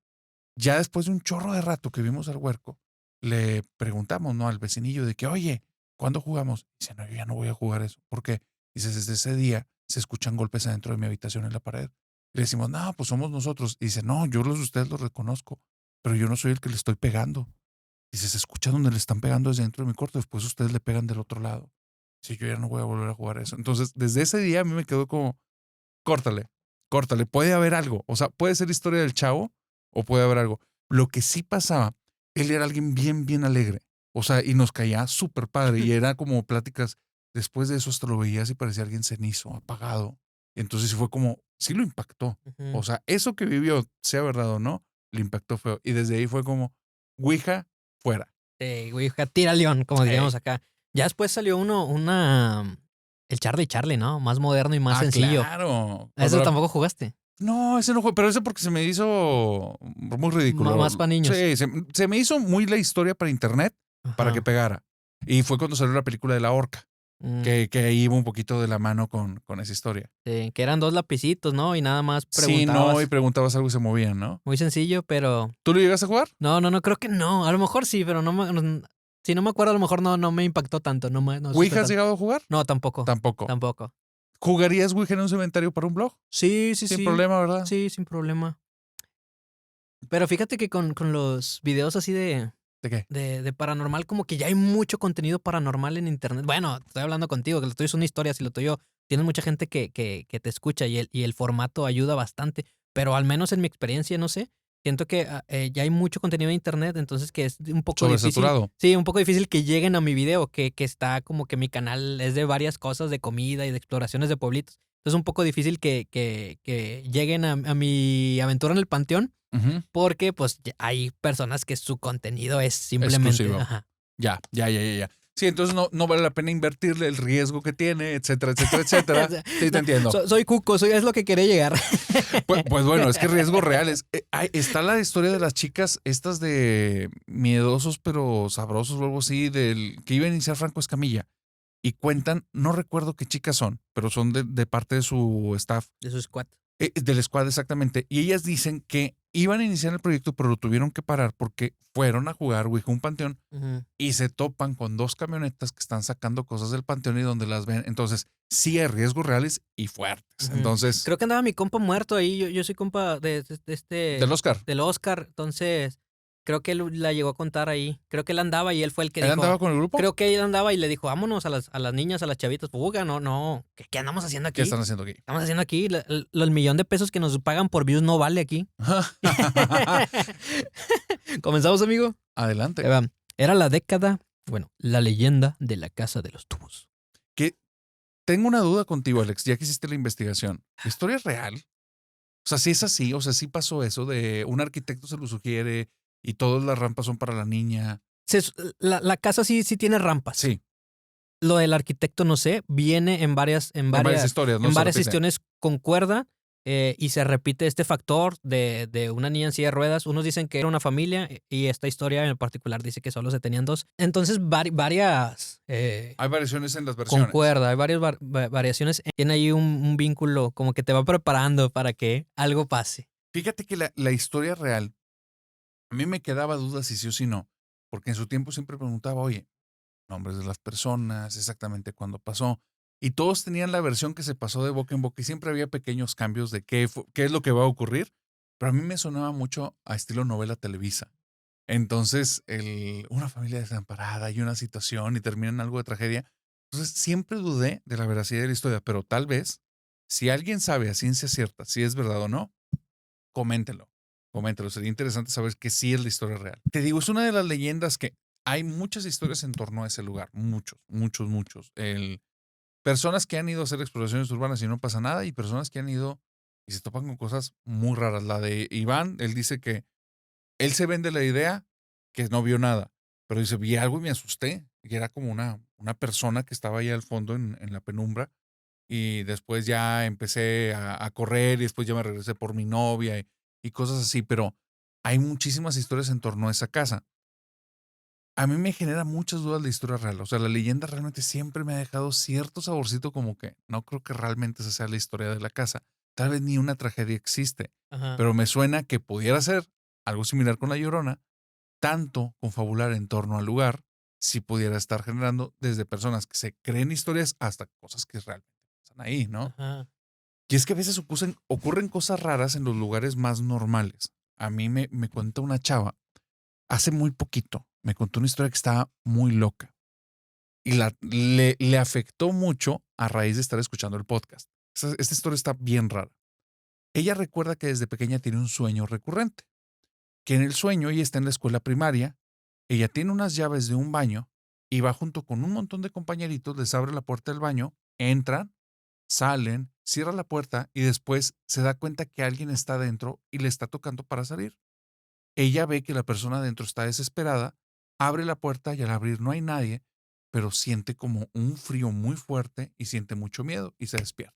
A: Ya después de un chorro de rato que vimos al huerco, le preguntamos, ¿no? Al vecinillo de que, oye, ¿cuándo jugamos? Dice, no, yo ya no voy a jugar eso. ¿Por qué? Dice, desde ese día se escuchan golpes adentro de mi habitación en la pared. Le decimos, no, pues somos nosotros. Y dice, no, yo los de ustedes los reconozco, pero yo no soy el que le estoy pegando. Dice, se escucha donde le están pegando desde dentro de mi cuarto, después ustedes le pegan del otro lado. Dice, yo ya no voy a volver a jugar eso. Entonces, desde ese día a mí me quedó como, córtale, córtale, puede haber algo. O sea, puede ser historia del chavo o puede haber algo. Lo que sí pasaba, él era alguien bien, bien alegre. O sea, y nos caía súper padre. Y era como pláticas. Después de eso hasta lo veías y parecía alguien cenizo, apagado. Y entonces sí fue como, sí lo impactó.
B: Ujú.
A: O sea, eso que vivió, sea verdad o no, le impactó feo. Y desde ahí fue como, Ouija, fuera.
B: Ouija, tira león, como
A: Ey.
B: diríamos acá. Ya después salió el Charlie Charlie, ¿no? Más moderno y más
A: Ah,
B: sencillo.
A: claro.
B: ¿A ese tampoco jugaste?
A: No, ese no fue, pero ese porque se me hizo muy ridículo.
B: Más para niños.
A: Sí, se me hizo muy la historia para internet para que
B: Ajá.
A: pegara. Y fue cuando salió la película de La Horca,
B: Mm,
A: que ahí iba un poquito de la mano con esa historia.
B: sí, que eran 2 lapicitos, ¿no? Y nada más
A: Sí, no, y
B: preguntabas.
A: preguntabas algo y se movían, ¿no?
B: Muy sencillo, pero
A: ¿Tú lo llegas a jugar?
B: no, creo que no. A lo mejor sí, pero si no me acuerdo, a lo mejor no me impactó tanto, no supe
A: ¿Ouija has
B: tanto.
A: llegado a jugar?
B: No, tampoco,
A: Tampoco.
B: tampoco.
A: ¿Jugarías Ouija en un cementerio para un blog?
B: Sí, sí,
A: Sin
B: sí.
A: problema, ¿verdad?
B: Sí, sin problema. Pero fíjate que con los videos así
A: ¿De qué?
B: de paranormal, como que ya hay mucho contenido paranormal en internet. Bueno, estoy hablando contigo, que lo tuyo son historias y lo tuyo tienes mucha gente que te escucha y el formato ayuda bastante. Pero al menos en mi experiencia, no sé, siento que ya hay mucho contenido en internet, entonces que es un poco difícil.
A: Sobresaturado.
B: Sí, un poco difícil que lleguen a mi video, que está como que mi canal es de varias cosas, de comida y de exploraciones de pueblitos. Entonces es un poco difícil que lleguen a mi aventura en el panteón.
A: Ujú.
B: Porque, pues, hay personas que su contenido es simplemente
A: Exclusivo.
B: ajá.
A: Ya. Sí, entonces no vale la pena invertirle el riesgo que tiene, etcétera, etcétera, etcétera. Sí, te
B: No,
A: entiendo.
B: soy cuco, es lo que quería llegar.
A: Pues bueno, es que riesgos reales. Está la historia de las chicas, estas de miedosos pero sabrosos o algo así, del que iba a iniciar Franco Escamilla. Y cuentan, no recuerdo qué chicas son, pero son de parte de su staff,
B: De su squad.
A: del squad exactamente. Y ellas dicen que iban a iniciar el proyecto, pero lo tuvieron que parar porque fueron a jugar Ouija a un panteón
B: Ujú.
A: y se topan con 2 camionetas que están sacando cosas del panteón y donde las ven. Entonces, sí hay riesgos reales y fuertes.
B: Ujú.
A: Entonces,
B: Creo que andaba mi compa muerto ahí. Yo soy compa
A: del Oscar,
B: del Oscar. Entonces, creo que él la llegó a contar ahí. Creo que él andaba y él fue el que
A: ¿él andaba
B: dijo.
A: con el grupo?
B: Creo que él andaba y le dijo, vámonos a las niñas, a las chavitas. Fuga, no. ¿Qué andamos haciendo
A: ¿Qué
B: aquí?
A: están haciendo aquí?
B: Estamos haciendo aquí. El millón de pesos que nos pagan por views no vale aquí. ¿Comenzamos, amigo?
A: Adelante.
B: Ahí va. Era la década, bueno, la leyenda de la Casa de los Tubos.
A: Que tengo una duda contigo, Alex, ya que hiciste la investigación. ¿La historia es real? O sea, si es así, o sea, sí pasó eso de un arquitecto se lo sugiere y todas las rampas son para la niña.
B: La casa sí tiene rampas.
A: Sí,
B: Lo del arquitecto no sé, viene en varias
A: en varias historias, ¿no?
B: en
A: Se
B: varias
A: repite.
B: historias concuerda y se repite este factor de una niña en silla de ruedas. Unos dicen que era una familia y esta historia en particular dice que solo se tenían 2. Entonces varias
A: Hay variaciones en las versiones.
B: concuerda, hay varias variaciones. Tiene ahí un vínculo como que te va preparando para que algo pase.
A: Fíjate que la historia real, a mí me quedaba duda si sí o si no, porque en su tiempo siempre preguntaba, oye, nombres de las personas, exactamente cuándo pasó. Y todos tenían la versión que se pasó de boca en boca y siempre había pequeños cambios de qué es lo que va a ocurrir. Pero a mí me sonaba mucho a estilo novela Televisa. Entonces, una familia desamparada y una situación y termina en algo de tragedia. Entonces, siempre dudé de la veracidad de la historia, pero tal vez Si alguien sabe a ciencia cierta si es verdad o no, coméntenlo. Coméntenlo. Sería interesante saber que sí es la historia real. Te digo, es una de las leyendas que hay muchas historias en torno a ese lugar. Muchos, muchos, muchos. Personas que han ido a hacer exploraciones urbanas y no pasa nada, y personas que han ido y se topan con cosas muy raras. La de Iván, él dice que él se vende la idea que no vio nada, pero dice, vi algo y me asusté. Y era como una persona que estaba ahí al fondo en la penumbra. Y después ya empecé a correr y después ya me regresé por mi novia y cosas así. Pero hay muchísimas historias en torno a esa casa. A mí me genera muchas dudas la historia real. O sea, la leyenda realmente siempre me ha dejado cierto saborcito como que no creo que realmente esa sea la historia de la casa. Tal vez ni una tragedia existe,
B: Ajá.
A: pero me suena que pudiera ser algo similar con La Llorona, tanto confabular en torno al lugar, si pudiera estar generando desde personas que se creen historias hasta cosas que realmente pasan ahí, ¿no?
B: Ajá.
A: Y es que a veces ocurren cosas raras en los lugares más normales. A mí me cuenta una chava hace muy poquito, me contó una historia que estaba muy loca y le afectó mucho a raíz de estar escuchando el podcast. Esta historia está bien rara. Ella recuerda que desde pequeña tiene un sueño recurrente, que en el sueño ella está en la escuela primaria, ella tiene unas llaves de un baño y va junto con un montón de compañeritos, les abre la puerta del baño, entran, salen, cierra la puerta y después se da cuenta que alguien está dentro y le está tocando para salir. Ella ve que la persona adentro está desesperada, abre la puerta y al abrir no hay nadie, pero siente como un frío muy fuerte y siente mucho miedo y se despierta.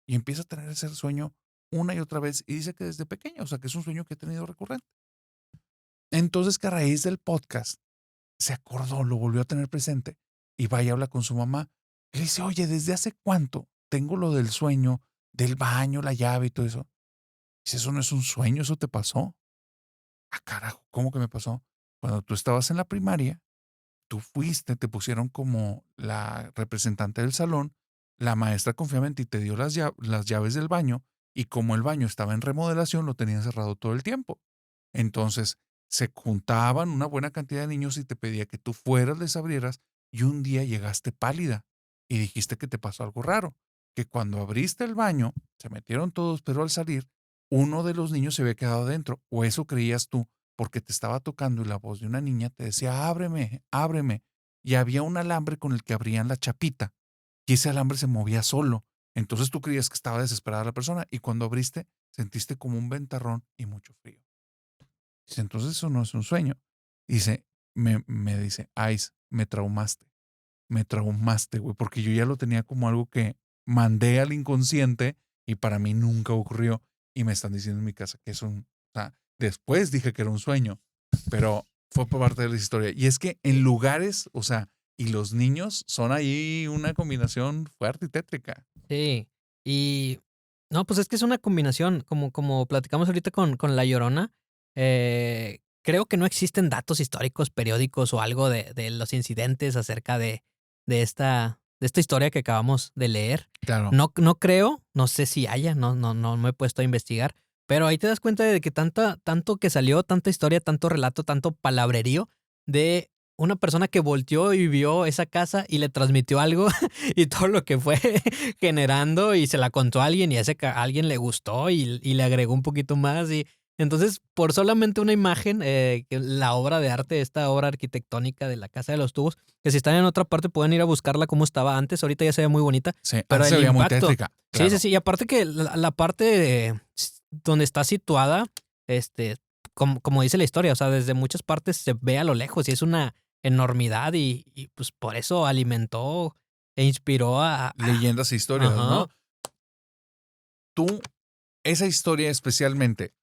A: Y empieza a tener ese sueño una y otra vez y dice que desde pequeña, o sea, que es un sueño que ha tenido recurrente. Entonces que a raíz del podcast se acordó, lo volvió a tener presente y va y habla con su mamá. Y le dice, oye, ¿desde hace cuánto tengo lo del sueño, del baño, la llave y todo eso? Dice, eso no es un sueño, eso te pasó. Ah, carajo, ¿cómo que me pasó? Cuando tú estabas en la primaria, tú fuiste, te pusieron como la representante del salón, la maestra confiaba en ti, te dio las llaves del baño y como el baño estaba en remodelación, lo tenían cerrado todo el tiempo. Entonces, se juntaban una buena cantidad de niños y te pedía que tú fueras, les abrieras y un día llegaste pálida y dijiste que te pasó algo raro, que cuando abriste el baño, se metieron todos, pero al salir, uno de los niños se había quedado dentro, o eso creías tú, porque te estaba tocando y la voz de una niña te decía, ábreme, ábreme. Y había un alambre con el que abrían la chapita y ese alambre se movía solo. Entonces tú creías que estaba desesperada la persona y cuando abriste sentiste como un ventarrón y mucho frío. Dice, entonces eso no es un sueño. Dice, me dice, Ice, me traumaste, güey, porque yo ya lo tenía como algo que mandé al inconsciente y para mí nunca ocurrió. Y me están diciendo en mi casa que es o sea, después dije que era un sueño, pero fue por parte de la historia. Y es que en lugares, o sea, y los niños son ahí una combinación fuerte y tétrica.
B: Sí. Y no, pues es que es una combinación, como platicamos ahorita con La Llorona, creo que no existen datos históricos, periódicos o algo de los incidentes acerca de esta historia que acabamos de leer.
A: Claro.
B: No creo, no sé si haya, no me he puesto a investigar, pero ahí te das cuenta de que tanto que salió, tanta historia, tanto relato, tanto palabrerío de una persona que volteó y vio esa casa y le transmitió algo y todo lo que fue generando y se la contó a alguien y a ese alguien le gustó y le agregó un poquito más y entonces por solamente una imagen, que la obra de arte, esta obra arquitectónica de la Casa de los Tubos, que si están en otra parte pueden ir a buscarla como estaba antes, ahorita ya se ve muy bonita,
A: Sí,
B: pero
A: antes se
B: el
A: veía muy
B: impacto,
A: tétrica.
B: sí, sí,
A: Claro.
B: sí, y aparte que la parte donde está situada, este, como dice la historia, o sea, desde muchas partes se ve a lo lejos y es una enormidad y pues por eso alimentó e inspiró
A: Leyendas e historias, ¿no?
B: ajá.
A: Tú, esa historia especialmente,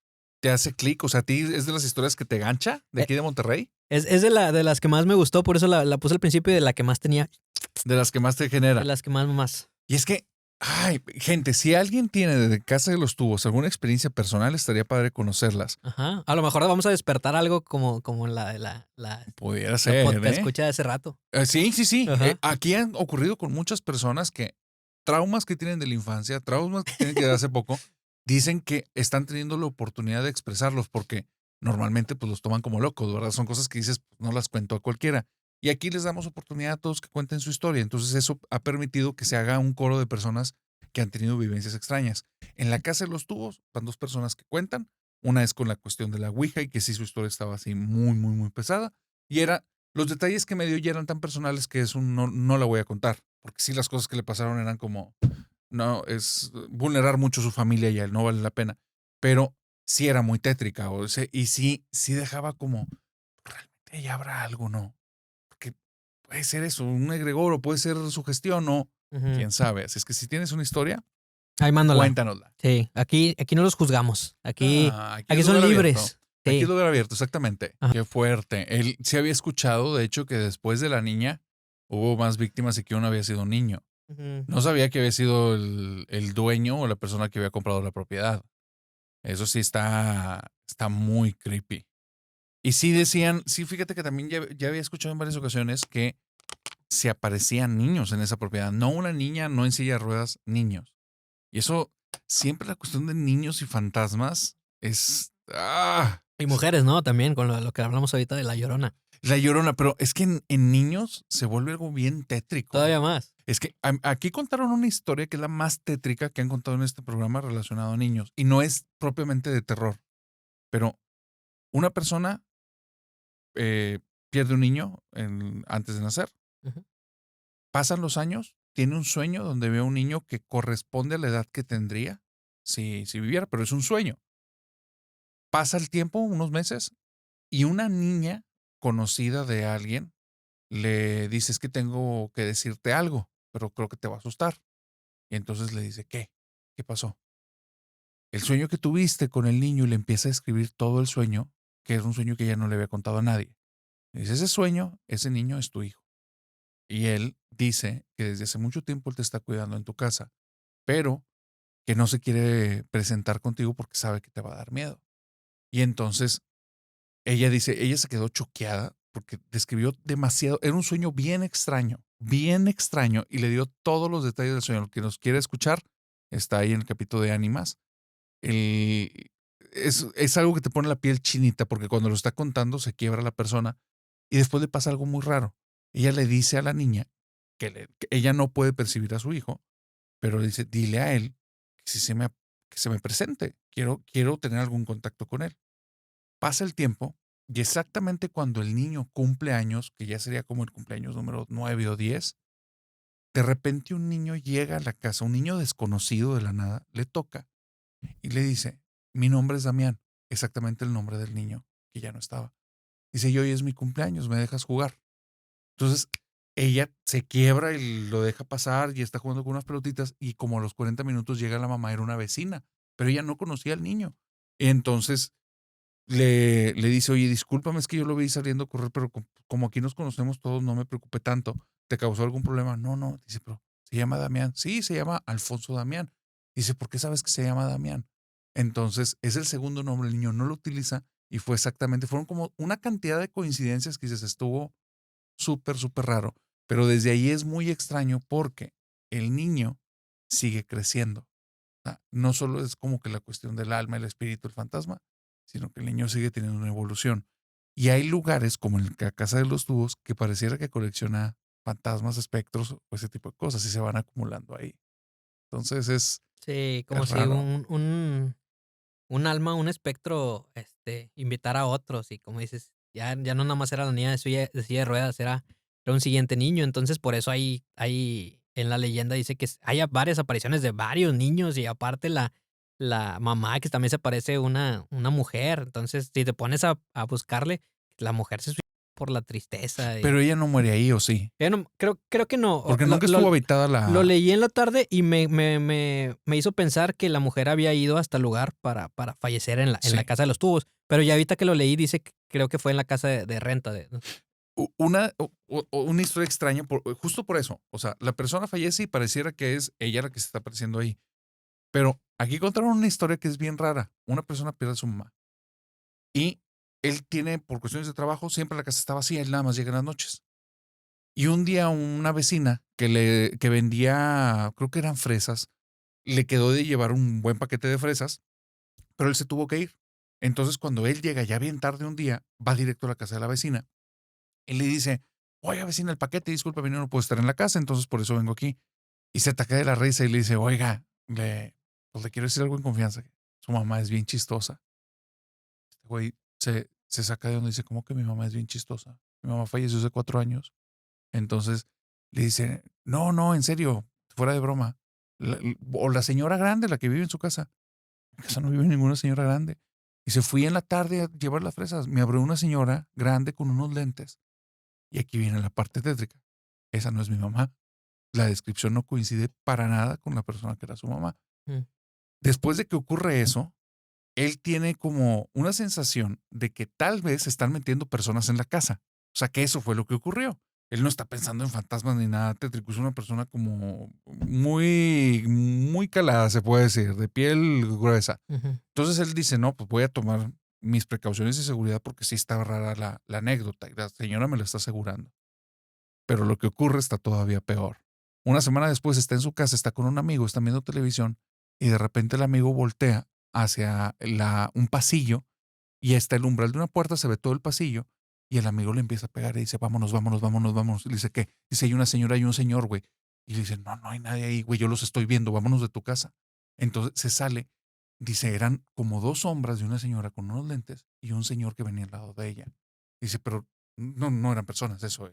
A: ¿te hace clic? O sea, ¿a ti es de las historias que te gancha de
B: Eh,
A: aquí de Monterrey?
B: es de las que más me gustó, por eso la puse al principio y de la que más tenía,
A: De las que más te
B: de
A: genera.
B: las que más.
A: Y es que, ay, gente, si alguien tiene desde Casa de los Tubos alguna experiencia personal, estaría padre conocerlas.
B: Ajá. A lo mejor vamos a despertar algo como
A: Pudiera
B: la
A: ser,
B: podcast
A: ¿eh?
B: escucha de hace rato.
A: Sí, sí, sí.
B: Ajá.
A: Aquí han ocurrido con muchas personas que traumas que tienen de la infancia, traumas que tienen que de hace poco, dicen que están teniendo la oportunidad de expresarlos porque normalmente pues los toman como locos, ¿verdad? Son cosas que dices, pues, no las cuento a cualquiera. Y aquí les damos oportunidad a todos que cuenten su historia. Entonces eso ha permitido que se haga un coro de personas que han tenido vivencias extrañas. En la casa de los tubos van dos personas que cuentan. Una es con la cuestión de la ouija y que sí su historia estaba así muy, muy, muy pesada. Y los detalles que me dio ya eran tan personales que eso no la voy a contar. Porque sí las cosas que le pasaron eran como, no, es vulnerar mucho su familia y a él, no vale la pena. Pero sí era muy tétrica. Y sí dejaba como, realmente ya habrá algo, ¿no? Porque puede ser eso, un egregor o puede ser sugestión o
B: Ujú.
A: quién sabe. Así es que si tienes una historia,
B: Ahí mándala.
A: cuéntanosla.
B: Sí, aquí no los juzgamos. Aquí,
A: Aquí es
B: aquí son
A: lugar abierto.
B: libres.
A: Aquí es
B: Sí.
A: lugar abierto, exactamente.
B: Ajá.
A: Qué fuerte. Él sí había escuchado, de hecho, que después de la niña hubo más víctimas y que uno había sido un niño.
B: Ujú.
A: No sabía que había sido el dueño o la persona que había comprado la propiedad. Eso sí está muy creepy. Y sí decían, sí, fíjate que también ya había escuchado en varias ocasiones que se aparecían niños en esa propiedad. No una niña, no en silla de ruedas, niños. Y eso, siempre la cuestión de niños y fantasmas es...
B: Y mujeres, ¿no? También con lo que hablamos ahorita de La Llorona.
A: La Llorona, pero es que en niños se vuelve algo bien tétrico.
B: Todavía más.
A: Es que aquí contaron una historia que es la más tétrica que han contado en este programa relacionado a niños. Y no es propiamente de terror, pero una persona pierde un niño antes de nacer.
B: Ujú.
A: Pasan los años, tiene un sueño donde ve a un niño que corresponde a la edad que tendría si viviera, pero es un sueño. Pasa el tiempo, unos meses, y una niña conocida de alguien le dice: "Es que tengo que decirte algo, pero creo que te va a asustar". Y entonces le dice: "¿Qué? ¿Qué pasó?". El sueño que tuviste con el niño, y le empieza a escribir todo el sueño, que es un sueño que ella no le había contado a nadie. Le dice: "Ese sueño, ese niño es tu hijo". Y él dice que desde hace mucho tiempo él te está cuidando en tu casa, pero que no se quiere presentar contigo porque sabe que te va a dar miedo. Y entonces ella dice, ella se quedó choqueada porque describió demasiado, era un sueño bien extraño, y le dio todos los detalles del sueño. Lo que nos quiere escuchar está ahí en el capítulo de Ánimas. El- es algo que te pone la piel chinita porque cuando lo está contando se quiebra la persona y después le pasa algo muy raro. Ella le dice a la niña que ella no puede percibir a su hijo, pero le dice, dile a él que, que se me presente, quiero tener algún contacto con él. Pasa el tiempo y exactamente cuando el niño cumple años, que ya sería como el cumpleaños número 9 o 10, de repente un niño llega a la casa, un niño desconocido de la nada, le toca y le dice, mi nombre es Damián, exactamente el nombre del niño que ya no estaba. Dice, y hoy es mi cumpleaños, ¿me dejas jugar? Entonces, ella se quiebra y lo deja pasar y está jugando con unas pelotitas y como a los 40 minutos llega la mamá, era una vecina, pero ella no conocía al niño. Entonces le dice, oye, discúlpame, es que yo lo vi saliendo a correr, pero como aquí nos conocemos todos, no me preocupé tanto. ¿Te causó algún problema? No, no. Dice, pero se llama Damián. Sí, se llama Alfonso Damián. Dice, ¿por qué sabes que se llama Damián? Entonces, es el segundo nombre, el niño no lo utiliza y fue exactamente, fueron como una cantidad de coincidencias que dices, estuvo súper, súper raro. Pero desde ahí es muy extraño porque el niño sigue creciendo. No solo es como que la cuestión del alma, el espíritu, el fantasma, sino que el niño sigue teniendo una evolución. Y hay lugares como en la Casa de los Tubos que pareciera que colecciona fantasmas, espectros o ese tipo de cosas y se van acumulando ahí. Entonces
B: Sí, como
A: es
B: si
A: raro.
B: un alma, un espectro, invitara a otros. Y como dices, ya no nada más era la niña de silla de ruedas, era un siguiente niño. Entonces, por eso hay en la leyenda dice que hay varias apariciones de varios niños y aparte la mamá que también se aparece una mujer. Entonces, si te pones a buscarle, la mujer se suicida por la tristeza.
A: Pero ella no muere ahí, ¿o sí?
B: Creo que no.
A: Porque nunca estuvo habitada
B: Lo
A: la...
B: leí en la tarde y me hizo pensar que la mujer había ido hasta el lugar para fallecer en la
A: Sí.
B: casa de los tubos. Pero ya ahorita que lo leí, dice que creo que fue en la casa de renta.
A: Una historia extraña, justo por eso. O sea, la persona fallece y pareciera que es ella la que se está apareciendo ahí. Pero aquí contaron una historia que es bien rara. Una persona pierde a su mamá y él tiene, por cuestiones de trabajo, siempre la casa está vacía, él nada más llega en las noches. Y un día una vecina que vendía, creo que eran fresas, le quedó de llevar un buen paquete de fresas, pero él se tuvo que ir. Entonces, cuando él llega ya bien tarde un día, va directo a la casa de la vecina y le dice, oye, vecina, el paquete, disculpa, yo no puedo estar en la casa, entonces por eso vengo aquí. Y se ataca de la risa y le dice, oiga, pues le quiero decir algo en confianza. Su mamá es bien chistosa. Este güey se saca de donde dice, ¿cómo que mi mamá es bien chistosa? Mi mamá falleció hace 4 años. Entonces le dice, no, no, en serio, fuera de broma. O la señora grande, la que vive en su casa. En casa no vive ninguna señora grande. Y se fui en la tarde a llevar las fresas. Me abrió una señora grande con unos lentes. Y aquí viene la parte tétrica. Esa no es mi mamá. La descripción no coincide para nada con la persona que era su mamá.
B: Mm.
A: Después de que ocurre eso, él tiene como una sensación de que tal vez se están metiendo personas en la casa. O sea, que eso fue lo que ocurrió. Él no está pensando en fantasmas ni nada tétrico. Es una persona como muy calada, se puede decir, de piel gruesa.
B: Ujú.
A: Entonces él dice, no, pues voy a tomar mis precauciones de seguridad porque sí está rara la anécdota y la señora me lo está asegurando. Pero lo que ocurre está todavía peor. Una semana después está en su casa, está con un amigo, está viendo televisión y de repente el amigo voltea hacia un pasillo y está el umbral de una puerta, se ve todo el pasillo y el amigo le empieza a pegar y dice, vámonos, vámonos, vámonos, vámonos. Y le dice, ¿qué? Dice, hay una señora y un señor, güey. Y le dice, no, no hay nadie ahí, güey, yo los estoy viendo, vámonos de tu casa. Entonces se sale, dice, eran como 2 sombras de una señora con unos lentes y un señor que venía al lado de ella. Dice, pero no, no eran personas, eso.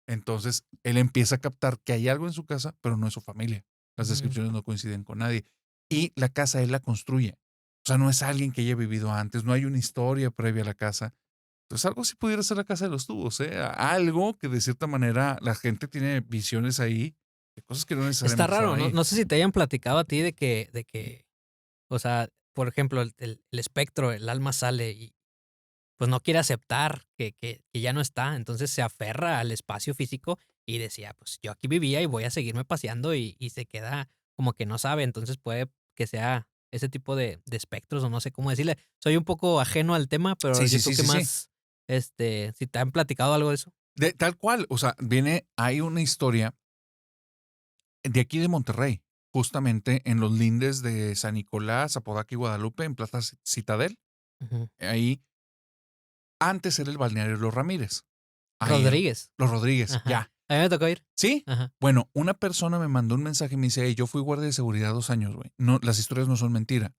A: Entonces él empieza a captar que hay algo en su casa, pero no es su familia. Las
B: Mm.
A: descripciones no coinciden con nadie. Y la casa él la construye. O sea, no es alguien que haya vivido antes, no hay una historia previa a la casa. Entonces, algo sí pudiera ser la casa de los tubos, ¿eh? Algo que de cierta manera la gente tiene visiones ahí de cosas que no
B: Está
A: necesariamente están
B: raro, no,
A: ahí.
B: no sé si te hayan platicado a ti o sea, por ejemplo, el espectro, el alma sale y pues no quiere aceptar que ya no está, entonces se aferra al espacio físico y decía, pues yo aquí vivía y voy a seguirme paseando y se queda como que no sabe, entonces puede que sea ese tipo de espectros o no sé cómo decirle. Soy un poco ajeno al tema, pero
A: Sí,
B: yo
A: sí,
B: creo
A: sí,
B: que
A: sí, sí.
B: más, si te han platicado algo de eso.
A: Tal cual, o sea, hay una historia de aquí de Monterrey, justamente en los lindes de San Nicolás, Apodaca y Guadalupe, en Plaza Citadel.
B: Ujú.
A: Ahí antes era el balneario Los Ramírez. Ahí
B: Rodríguez.
A: Los Rodríguez,
B: Ajá.
A: ya.
B: A mí me tocó ir.
A: ¿Sí?
B: Ajá.
A: Bueno, una persona me mandó un mensaje y me dice, hey, yo fui guardia de seguridad 2 años, güey. No, las historias no son mentira.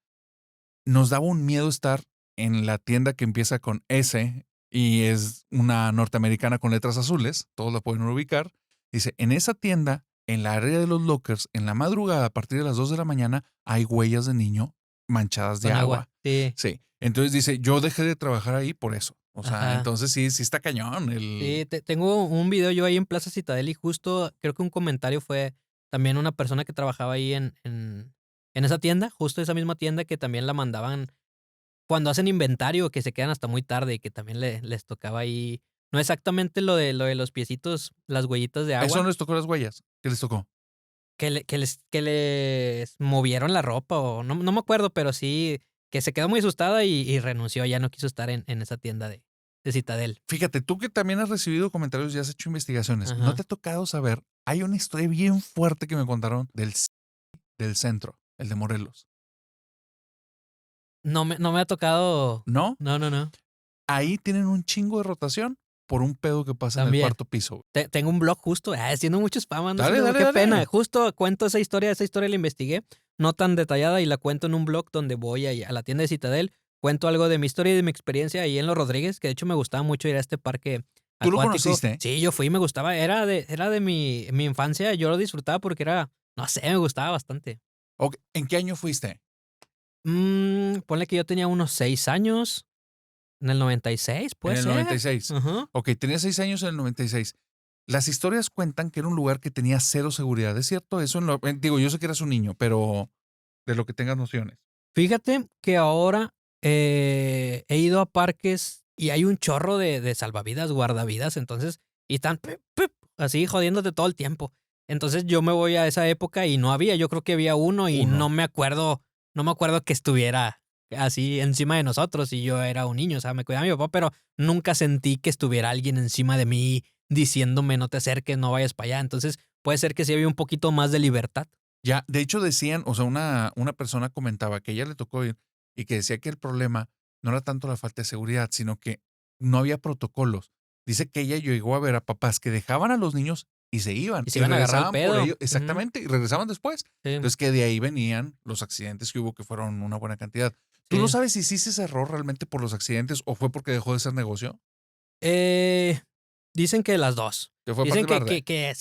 A: Nos daba un miedo estar en la tienda que empieza con S y es una norteamericana con letras azules, todos la pueden ubicar. Dice, en esa tienda, en la área de los lockers, en la madrugada, a partir de las 2 de la mañana, hay huellas de niño manchadas de
B: Con agua.
A: agua.
B: Sí.
A: Sí. Entonces dice, yo dejé de trabajar ahí por eso. O sea,
B: Ajá.
A: entonces sí, sí está cañón.
B: Sí, tengo un video yo ahí en Plaza Citadel y justo creo que un comentario fue también una persona que trabajaba ahí en esa tienda, justo esa misma tienda que también la mandaban cuando hacen inventario, que se quedan hasta muy tarde y que también les tocaba ahí, no exactamente lo de los piecitos, las huellitas de
A: ¿A eso
B: agua,
A: no les tocó las huellas? ¿Qué les tocó?
B: que les movieron la ropa o no me acuerdo, pero sí que se quedó muy asustada y renunció, ya no quiso estar en esa tienda de Citadel.
A: Fíjate, tú que también has recibido comentarios y has hecho investigaciones, ¿no te
B: Ajá.
A: ha tocado saber? Hay una historia bien fuerte que me contaron del centro, el de Morelos.
B: No me ha tocado.
A: ¿No?
B: No, no, no.
A: Ahí tienen un chingo de rotación por un pedo que pasa en el
B: También.
A: cuarto piso, güey.
B: Tengo un blog justo, haciendo muchos spam, ando
A: Dale,
B: haciendo,
A: dale,
B: qué pena.
A: dale.
B: Justo cuento esa historia la investigué, no tan detallada, y la cuento en un blog donde voy a la tienda de Citadel, cuento algo de mi historia y de mi experiencia ahí en Los Rodríguez, que de hecho me gustaba mucho ir a este parque
A: ¿Tú lo
B: acuático.
A: conociste?
B: Sí, yo fui, me gustaba, era de mi infancia, yo lo disfrutaba porque no sé, me gustaba bastante.
A: ¿En qué año fuiste?
B: Ponle que yo tenía unos 6 años, en el 96,
A: En
B: puede
A: el
B: ser.
A: 96.
B: Ajá.
A: Ok, tenía 6 años en el 96. Las historias cuentan que era un lugar que tenía cero seguridad. ¿Es cierto? Eso digo, yo sé que eras un niño, pero de lo que tengas nociones.
B: Fíjate que ahora he ido a parques y hay un chorro de salvavidas, guardavidas, entonces, y están pip, pip, así jodiéndote todo el tiempo. Entonces yo me voy a esa época y no había, yo creo que había uno y
A: Uno.
B: no me acuerdo que estuviera así encima de nosotros y yo era un niño, o sea, me cuidaba mi papá, pero nunca sentí que estuviera alguien encima de mí diciéndome no te acerques, no vayas para allá. Entonces puede ser que sí había un poquito más de libertad.
A: Ya, de hecho decían, o sea, una persona comentaba que a ella le tocó ir y que decía que el problema no era tanto la falta de seguridad, sino que no había protocolos. Dice que ella llegó a ver a papás que dejaban a los niños y se iban.
B: Y se iban a agarrar el
A: regresaban por
B: pedo.
A: ellos. Exactamente, y regresaban después.
B: Sí,
A: Entonces, que de ahí venían los accidentes que hubo, que fueron una buena cantidad. ¿Tú no
B: sí.
A: sabes si sí se cerró realmente por los accidentes o fue porque dejó de ser negocio?
B: Eh, Dicen que las 2.
A: Que fue parte
B: Dicen
A: y parte.
B: que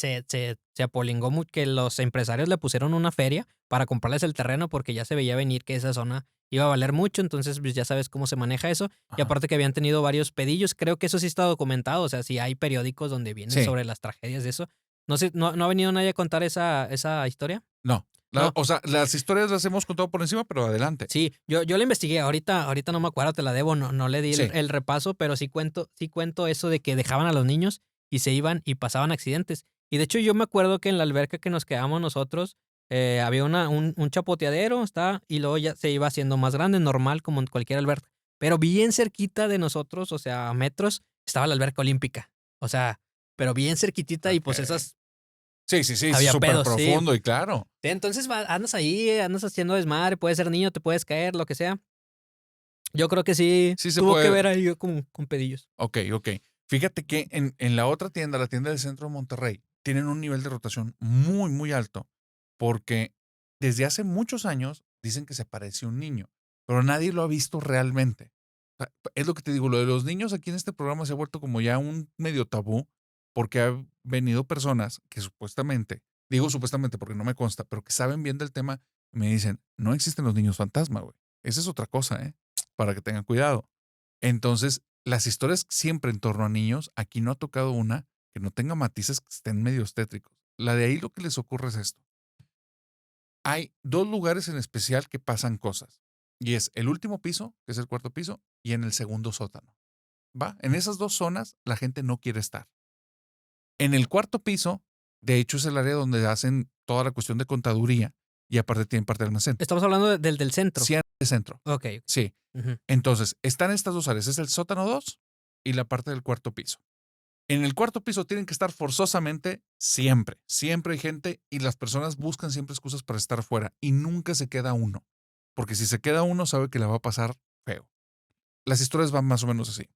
B: se apolingó mucho, que los empresarios le pusieron una feria para comprarles el terreno porque ya se veía venir que esa zona iba a valer mucho, entonces pues ya sabes cómo se maneja eso. Y
A: Ajá.
B: aparte que habían tenido varios pedillos, creo que eso sí está documentado, o sea, si hay periódicos donde vienen
A: Sí,
B: sobre las tragedias de eso. No sé, ¿no ha venido nadie a contar esa historia?
A: no.
B: No.
A: O sea, las historias las hemos contado por encima, pero adelante.
B: Sí, yo la investigué, ahorita no me acuerdo, te la debo, no le di
A: Sí.
B: el repaso, pero sí cuento eso de que dejaban a los niños y se iban y pasaban accidentes. Y de hecho yo me acuerdo que en la alberca que nos quedamos nosotros, había un chapoteadero, y luego ya se iba haciendo más grande, normal, como en cualquier alberca. Pero bien cerquita de nosotros, o sea, a metros, estaba la alberca olímpica. O sea, pero bien cerquitita y pues
A: Ok.
B: esas
A: Sí, sí, sí,
B: había
A: súper
B: pedos, sí.
A: profundo y claro.
B: Sí, entonces andas ahí, andas haciendo desmadre, puedes ser niño, te puedes caer, lo que sea. Yo creo que sí
A: Sí se
B: tuvo que
A: puede.
B: ver ahí con pedillos.
A: Ok, ok. Fíjate que en la otra tienda, la tienda del centro de Monterrey, tienen un nivel de rotación muy, muy alto, porque desde hace muchos años dicen que se parece un niño, pero nadie lo ha visto realmente. O sea, es lo que te digo, lo de los niños aquí en este programa se ha vuelto como ya un medio tabú, porque han venido personas que supuestamente, digo supuestamente porque no me consta, pero que saben bien del tema y me dicen, no existen los niños fantasma, güey. Esa es otra cosa, ¿eh? Para que tengan cuidado. Entonces, las historias siempre en torno a niños, aquí no ha tocado una que no tenga matices que estén medio tétricos. La de ahí lo que les ocurre es esto. Hay dos lugares en especial que pasan cosas. Y es el último piso, que es el cuarto piso, y en el segundo sótano. ¿Va? En esas dos zonas la gente no quiere estar. En el cuarto piso, de hecho, es el área donde hacen toda la cuestión de contaduría y aparte tienen parte de almacén.
B: Estamos hablando del centro.
A: Sí, de centro.
B: Okey.
A: Sí.
B: Ujú.
A: Entonces, están estas dos áreas. Es el sótano 2 y la parte del cuarto piso. En el cuarto piso tienen que estar forzosamente siempre. Siempre hay gente y las personas buscan siempre excusas para estar fuera y nunca se queda uno. Porque si se queda uno, sabe que la va a pasar feo. Las historias van más o menos así.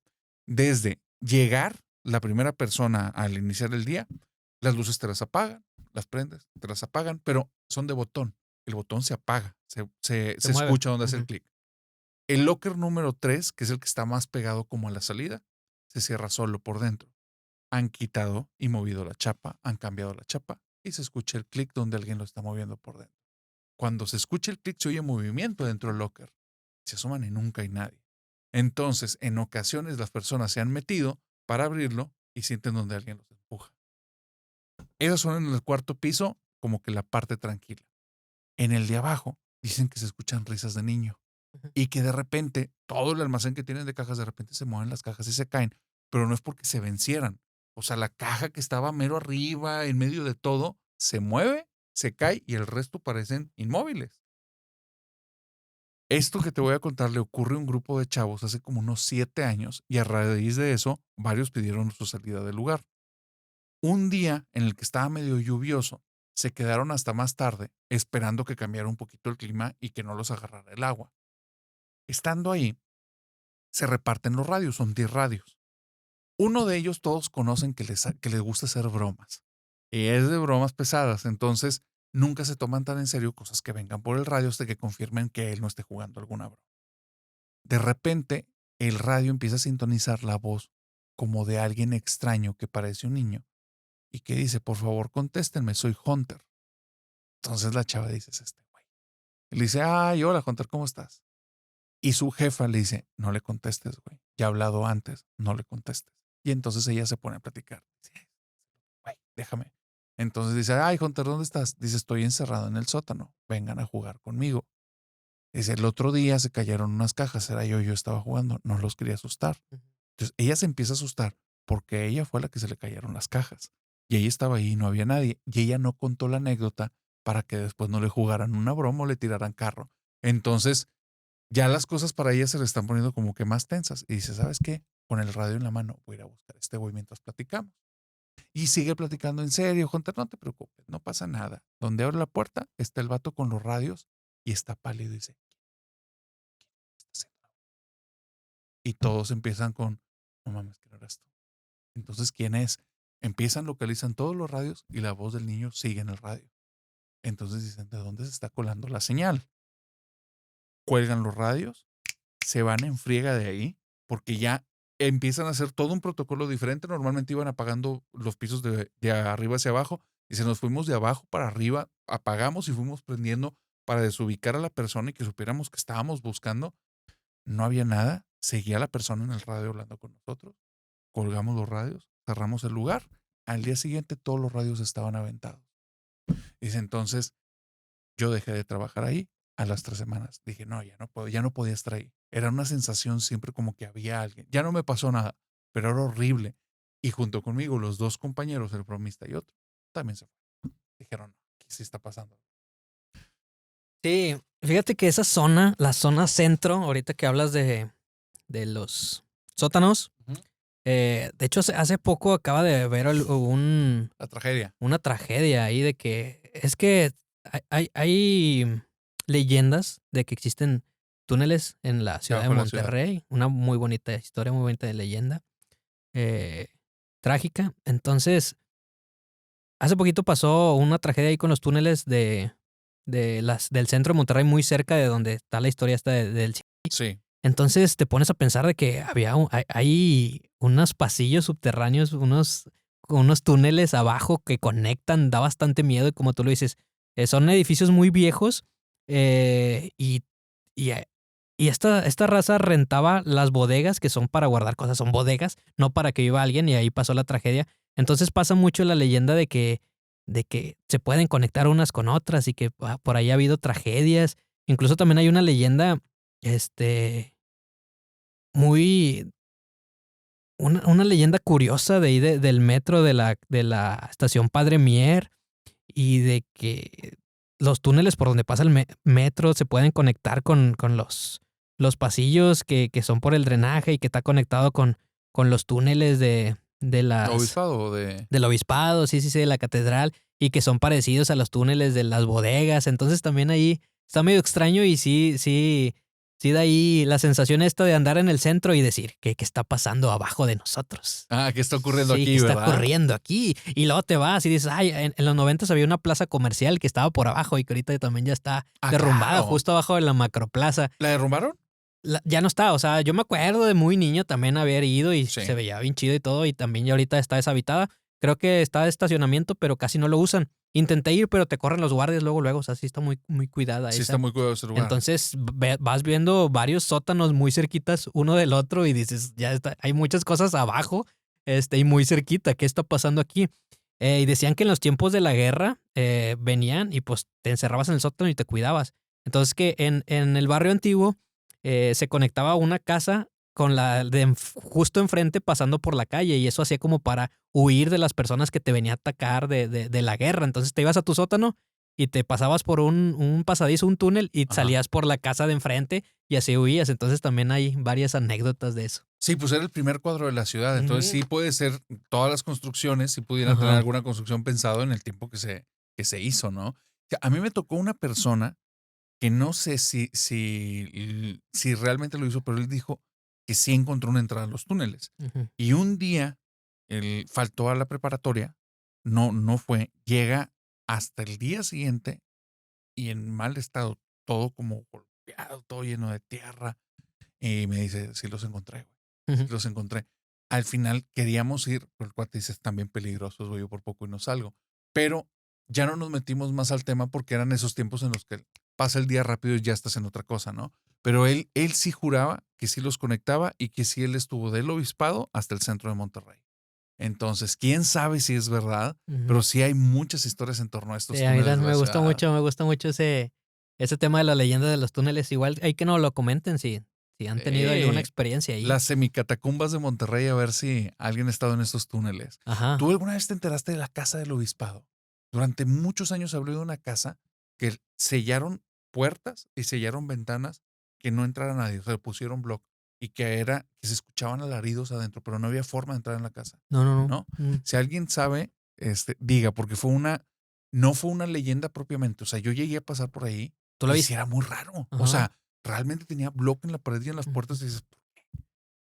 A: Desde llegar la primera persona al iniciar el día, las luces te las apagan, las prendes, te las apagan, pero son de botón. El botón se apaga,
B: Se
A: se
B: mueve.
A: escucha donde hace el
B: Ujú.
A: clic. El locker número 3, que es el que está más pegado como a la salida, se cierra solo por dentro. Han quitado y movido la chapa, han cambiado la chapa y se escucha el clic donde alguien lo está moviendo por dentro. Cuando se escucha el clic se oye movimiento dentro del locker. Se asoman y nunca hay nadie. Entonces, en ocasiones las personas se han metido para abrirlo y sienten donde alguien los empuja. Esas son en el cuarto piso como que la parte tranquila. En el de abajo dicen que se escuchan risas de niño
B: Ujú.
A: y que de repente todo el almacén que tienen de cajas de repente se mueven las cajas y se caen, pero no es porque se vencieran. O sea, la caja que estaba mero arriba, en medio de todo, se mueve, se cae y el resto parecen inmóviles. Esto que te voy a contar le ocurre a un grupo de chavos hace como unos 7 años y a raíz de eso varios pidieron su salida del lugar. Un día en el que estaba medio lluvioso, se quedaron hasta más tarde esperando que cambiara un poquito el clima y que no los agarrara el agua. Estando ahí, se reparten los radios, son 10 radios. Uno de ellos todos conocen que les gusta hacer bromas. Y es de bromas pesadas, entonces nunca se toman tan en serio cosas que vengan por el radio hasta que confirmen que él no esté jugando alguna broma. De repente, el radio empieza a sintonizar la voz como de alguien extraño que parece un niño y que dice, por favor, contéstenme, soy Hunter. Entonces la chava dice, es este güey. Y le dice, ay, hola Hunter, ¿cómo estás? Y su jefa le dice, no le contestes, güey. Ya he hablado antes, no le contestes. Y entonces ella se pone a platicar. Sí, güey, déjame. Entonces dice, ay, Hunter, ¿dónde estás? Dice, estoy encerrado en el sótano. Vengan a jugar conmigo. Dice, el otro día se cayeron unas cajas. Era yo estaba jugando. No los quería asustar.
B: Ujú.
A: Entonces ella se empieza a asustar porque ella fue la que se le cayeron las cajas. Y ella estaba ahí y no había nadie. Y ella no contó la anécdota para que después no le jugaran una broma o le tiraran carro. Entonces, ya las cosas para ella se le están poniendo como que más tensas. Y dice, ¿sabes qué? Con el radio en la mano voy a ir a buscar a este güey mientras platicamos. Y sigue platicando en serio, Hunter, no te preocupes, no pasa nada. Donde abre la puerta está el vato con los radios y está pálido y dice, ¿qué está haciendo? Y todos empiezan con, no mames, ¿quién eres tú? Entonces, ¿quién es? Empiezan, localizan todos los radios y la voz del niño sigue en el radio. Entonces dicen, ¿de dónde se está colando la señal? Cuelgan los radios, se van en friega de ahí, porque ya empiezan a hacer todo un protocolo diferente. Normalmente iban apagando los pisos de arriba hacia abajo, y se nos fuimos de abajo para arriba, apagamos y fuimos prendiendo para desubicar a la persona y que supiéramos que estábamos buscando. No había nada, seguía la persona en el radio hablando con nosotros, colgamos los radios, cerramos el lugar. Al día siguiente todos los radios estaban aventados. Dice, entonces yo dejé de trabajar ahí a las 3 semanas. Dije, no, ya no puedo, ya no podía estar ahí. Era una sensación siempre como que había alguien. Ya no me pasó nada, pero era horrible. Y junto conmigo, los 2 compañeros, el bromista y otro, también se fueron. Dijeron, no, ¿qué sí está pasando?
B: Sí, fíjate que esa zona, la zona centro, ahorita que hablas de los sótanos,
A: Ujú.
B: de hecho hace poco acaba de haber
A: La tragedia.
B: una tragedia ahí de que es que hay leyendas de que existen túneles en la ciudad de
A: Debajo de la ciudad.
B: Monterrey, una muy bonita historia, muy bonita de leyenda, eh, trágica. Entonces, hace poquito pasó una tragedia ahí con los túneles del centro de Monterrey, muy cerca de donde está la historia esta del...
A: Sí.
B: Entonces te pones a pensar de que hay unos pasillos subterráneos, unos túneles abajo que conectan, da bastante miedo y como tú lo dices, son edificios muy viejos y, y, y esta raza rentaba las bodegas que son para guardar cosas, son bodegas, no para que viva alguien y ahí pasó la tragedia. Entonces pasa mucho la leyenda de que se pueden conectar unas con otras y que por ahí ha habido tragedias. Incluso también hay una leyenda, muy una leyenda curiosa de ahí del metro de la estación Padre Mier y de que los túneles por donde pasa el metro se pueden conectar con los pasillos que son por el drenaje y que está conectado con los túneles
A: Obispado de...
B: del obispado, sí, de la catedral y que son parecidos a los túneles de las bodegas. Entonces también ahí está medio extraño y sí da ahí la sensación esta de andar en el centro y decir, ¿qué está pasando abajo de nosotros?
A: Ah, ¿qué está ocurriendo
B: Sí, ¿qué
A: aquí,
B: está
A: verdad?
B: ocurriendo aquí? Y luego te vas y dices, ay, en los 90 había una plaza comercial que estaba por abajo y que ahorita también ya está derrumbada,
A: Claro.
B: justo abajo de la macroplaza.
A: ¿La derrumbaron?
B: Ya no está, o sea, yo me acuerdo de muy niño también haber ido y
A: Sí.
B: se veía bien chido y todo, y también ya ahorita está deshabitada. Creo que está de estacionamiento, pero casi no lo usan. Intenté ir, pero te corren los guardias luego, o sea, sí está muy, muy cuidada
A: Sí,
B: esa.
A: está muy cuidado ese lugar.
B: Entonces vas viendo varios sótanos muy cerquitas uno del otro y dices, ya está, hay muchas cosas abajo, y muy cerquita, ¿qué está pasando aquí? Y decían que en los tiempos de la guerra venían y pues te encerrabas en el sótano y te cuidabas. Entonces que en el barrio antiguo se conectaba una casa con la de justo enfrente pasando por la calle y eso hacía como para huir de las personas que te venían a atacar de la guerra. Entonces te ibas a tu sótano y te pasabas por un pasadizo, un túnel y
A: Ajá.
B: salías por la casa de enfrente y así huías. Entonces también hay varias anécdotas de eso.
A: Sí, pues era el primer cuadro de la ciudad. Entonces sí puede ser todas las construcciones, sí pudieran tener
B: Ajá.
A: alguna construcción pensado en el tiempo que se hizo, ¿no? O sea, a mí me tocó una persona que no sé si realmente lo hizo, pero él dijo que sí encontró una entrada a los túneles.
B: Ujú.
A: Y un día él faltó a la preparatoria, no fue, llega hasta el día siguiente y en mal estado, todo como golpeado, todo lleno de tierra. Y me dice, sí los encontré, güey. Sí
B: Ujú.
A: los encontré. Al final queríamos ir, pero el cuate dice, están bien peligrosos, güey, yo por poco y no salgo. Pero ya no nos metimos más al tema porque eran esos tiempos en los que pasa el día rápido y ya estás en otra cosa, ¿no? Pero él sí juraba que sí los conectaba y que sí él estuvo del obispado hasta el centro de Monterrey. Entonces, quién sabe si es verdad, pero
B: Ujú.
A: sí hay muchas historias en torno a estos
B: Sí, a mí
A: túneles de
B: también
A: la ciudad.
B: me gusta mucho ese tema de la leyenda de los túneles. Igual hay que nos lo comenten si han tenido alguna experiencia ahí.
A: Las semicatacumbas de Monterrey, a ver si alguien ha estado en estos túneles.
B: Ajá.
A: ¿Tú alguna vez te enteraste de la casa del obispado? Durante muchos años hablé de una casa que sellaron puertas y sellaron ventanas que no entrara nadie, o sea, pusieron block y que se escuchaban alaridos adentro, pero no había forma de entrar en la casa,
B: No.
A: ¿no? Si alguien sabe, diga, porque no fue una leyenda propiamente, o sea, yo llegué a pasar por ahí
B: ¿Tú la
A: y sí
B: viste?
A: era muy raro, o
B: Ajá.
A: sea, realmente tenía block en la pared y en las puertas y
B: Ujú.
A: dices,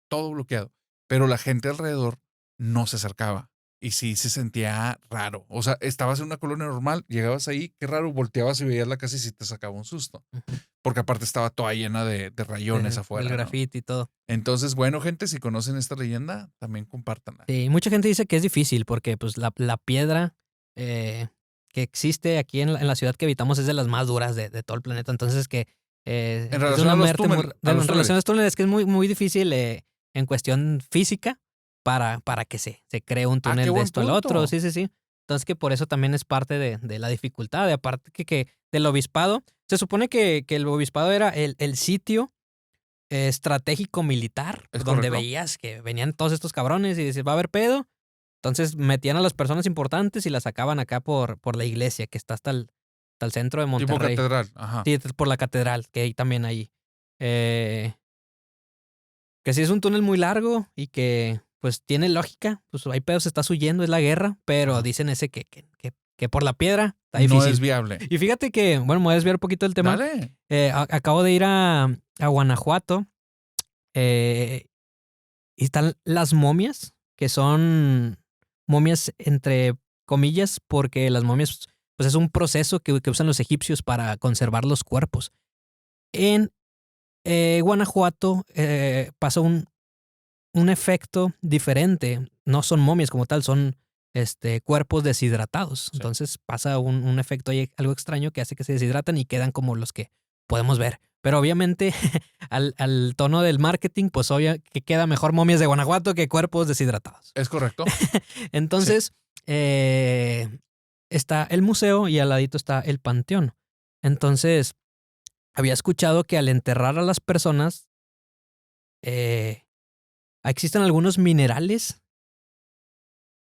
A: todo bloqueado, pero la gente alrededor no se acercaba Y sí se sentía raro. O sea, estabas en una colonia normal, llegabas ahí, qué raro, volteabas y veías la casa y sí te sacaba un susto.
B: Ujú.
A: Porque aparte estaba toda llena de rayones
B: Del
A: afuera, ¿no?
B: graffiti y todo.
A: Entonces, bueno, gente, si conocen esta leyenda, también compártanla.
B: Sí, mucha gente dice que es difícil porque pues la piedra que existe aquí en la ciudad que habitamos es de las más duras de todo el planeta. Entonces que
A: En
B: es
A: relación
B: una
A: a los
B: muerte muy...
A: túneles, a los
B: En relación a
A: túneles.
B: los túneles, que es muy, muy difícil en cuestión física para que se cree un
A: Ah, qué
B: túnel de
A: buen
B: esto al otro.
A: punto.
B: Sí, sí, sí. Entonces que por eso también es parte de la dificultad. De aparte que del obispado, se supone que el obispado era el sitio estratégico militar,
A: ¿Es
B: donde
A: correcto?
B: veías que venían todos estos cabrones y dices, va a haber pedo. Entonces metían a las personas importantes y las sacaban acá por la iglesia, que está hasta el centro de
A: Tipo
B: Monterrey.
A: catedral, ajá.
B: Sí, por la catedral, que hay también ahí. Eh, que sí es un túnel muy largo y que pues tiene lógica. Pues hay pedos, estás huyendo, es la guerra, pero
A: Ajá.
B: dicen ese que por la piedra está
A: No es
B: difícil.
A: viable.
B: Y fíjate que, bueno, me voy a desviar un poquito del tema.
A: Dale.
B: Acabo de ir a Guanajuato. Y están las momias, que son momias entre comillas, porque las momias pues es un proceso que usan los egipcios para conservar los cuerpos. En Guanajuato pasó un efecto diferente. No son momias como tal, son cuerpos deshidratados.
A: Sí.
B: Entonces pasa un efecto ahí, algo extraño que hace que se deshidratan y quedan como los que podemos ver. Pero obviamente al tono del marketing, pues obvio que queda mejor momias de Guanajuato que cuerpos deshidratados.
A: ¿Es correcto? Sí.
B: Entonces, está el museo y al ladito está el panteón. Entonces, había escuchado que al enterrar a las personas, existen algunos minerales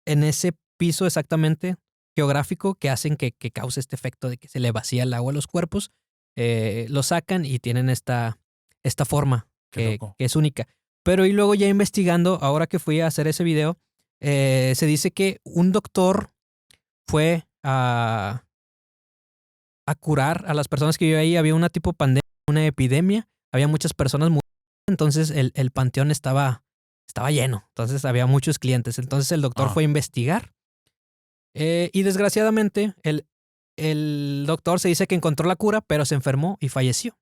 B: en ese piso exactamente geográfico que hacen que cause este efecto de que se le vacía el agua a los cuerpos. Lo sacan y tienen esta forma
A: Qué loco.
B: que es única. Pero y luego ya investigando, ahora que fui a hacer ese video, se dice que un doctor fue a curar a las personas que vivían ahí. Había una tipo pandemia, una epidemia, había muchas personas muriendo, entonces el panteón estaba lleno, entonces había muchos clientes. Entonces el doctor fue a investigar y desgraciadamente el doctor se dice que encontró la cura, pero se enfermó y falleció.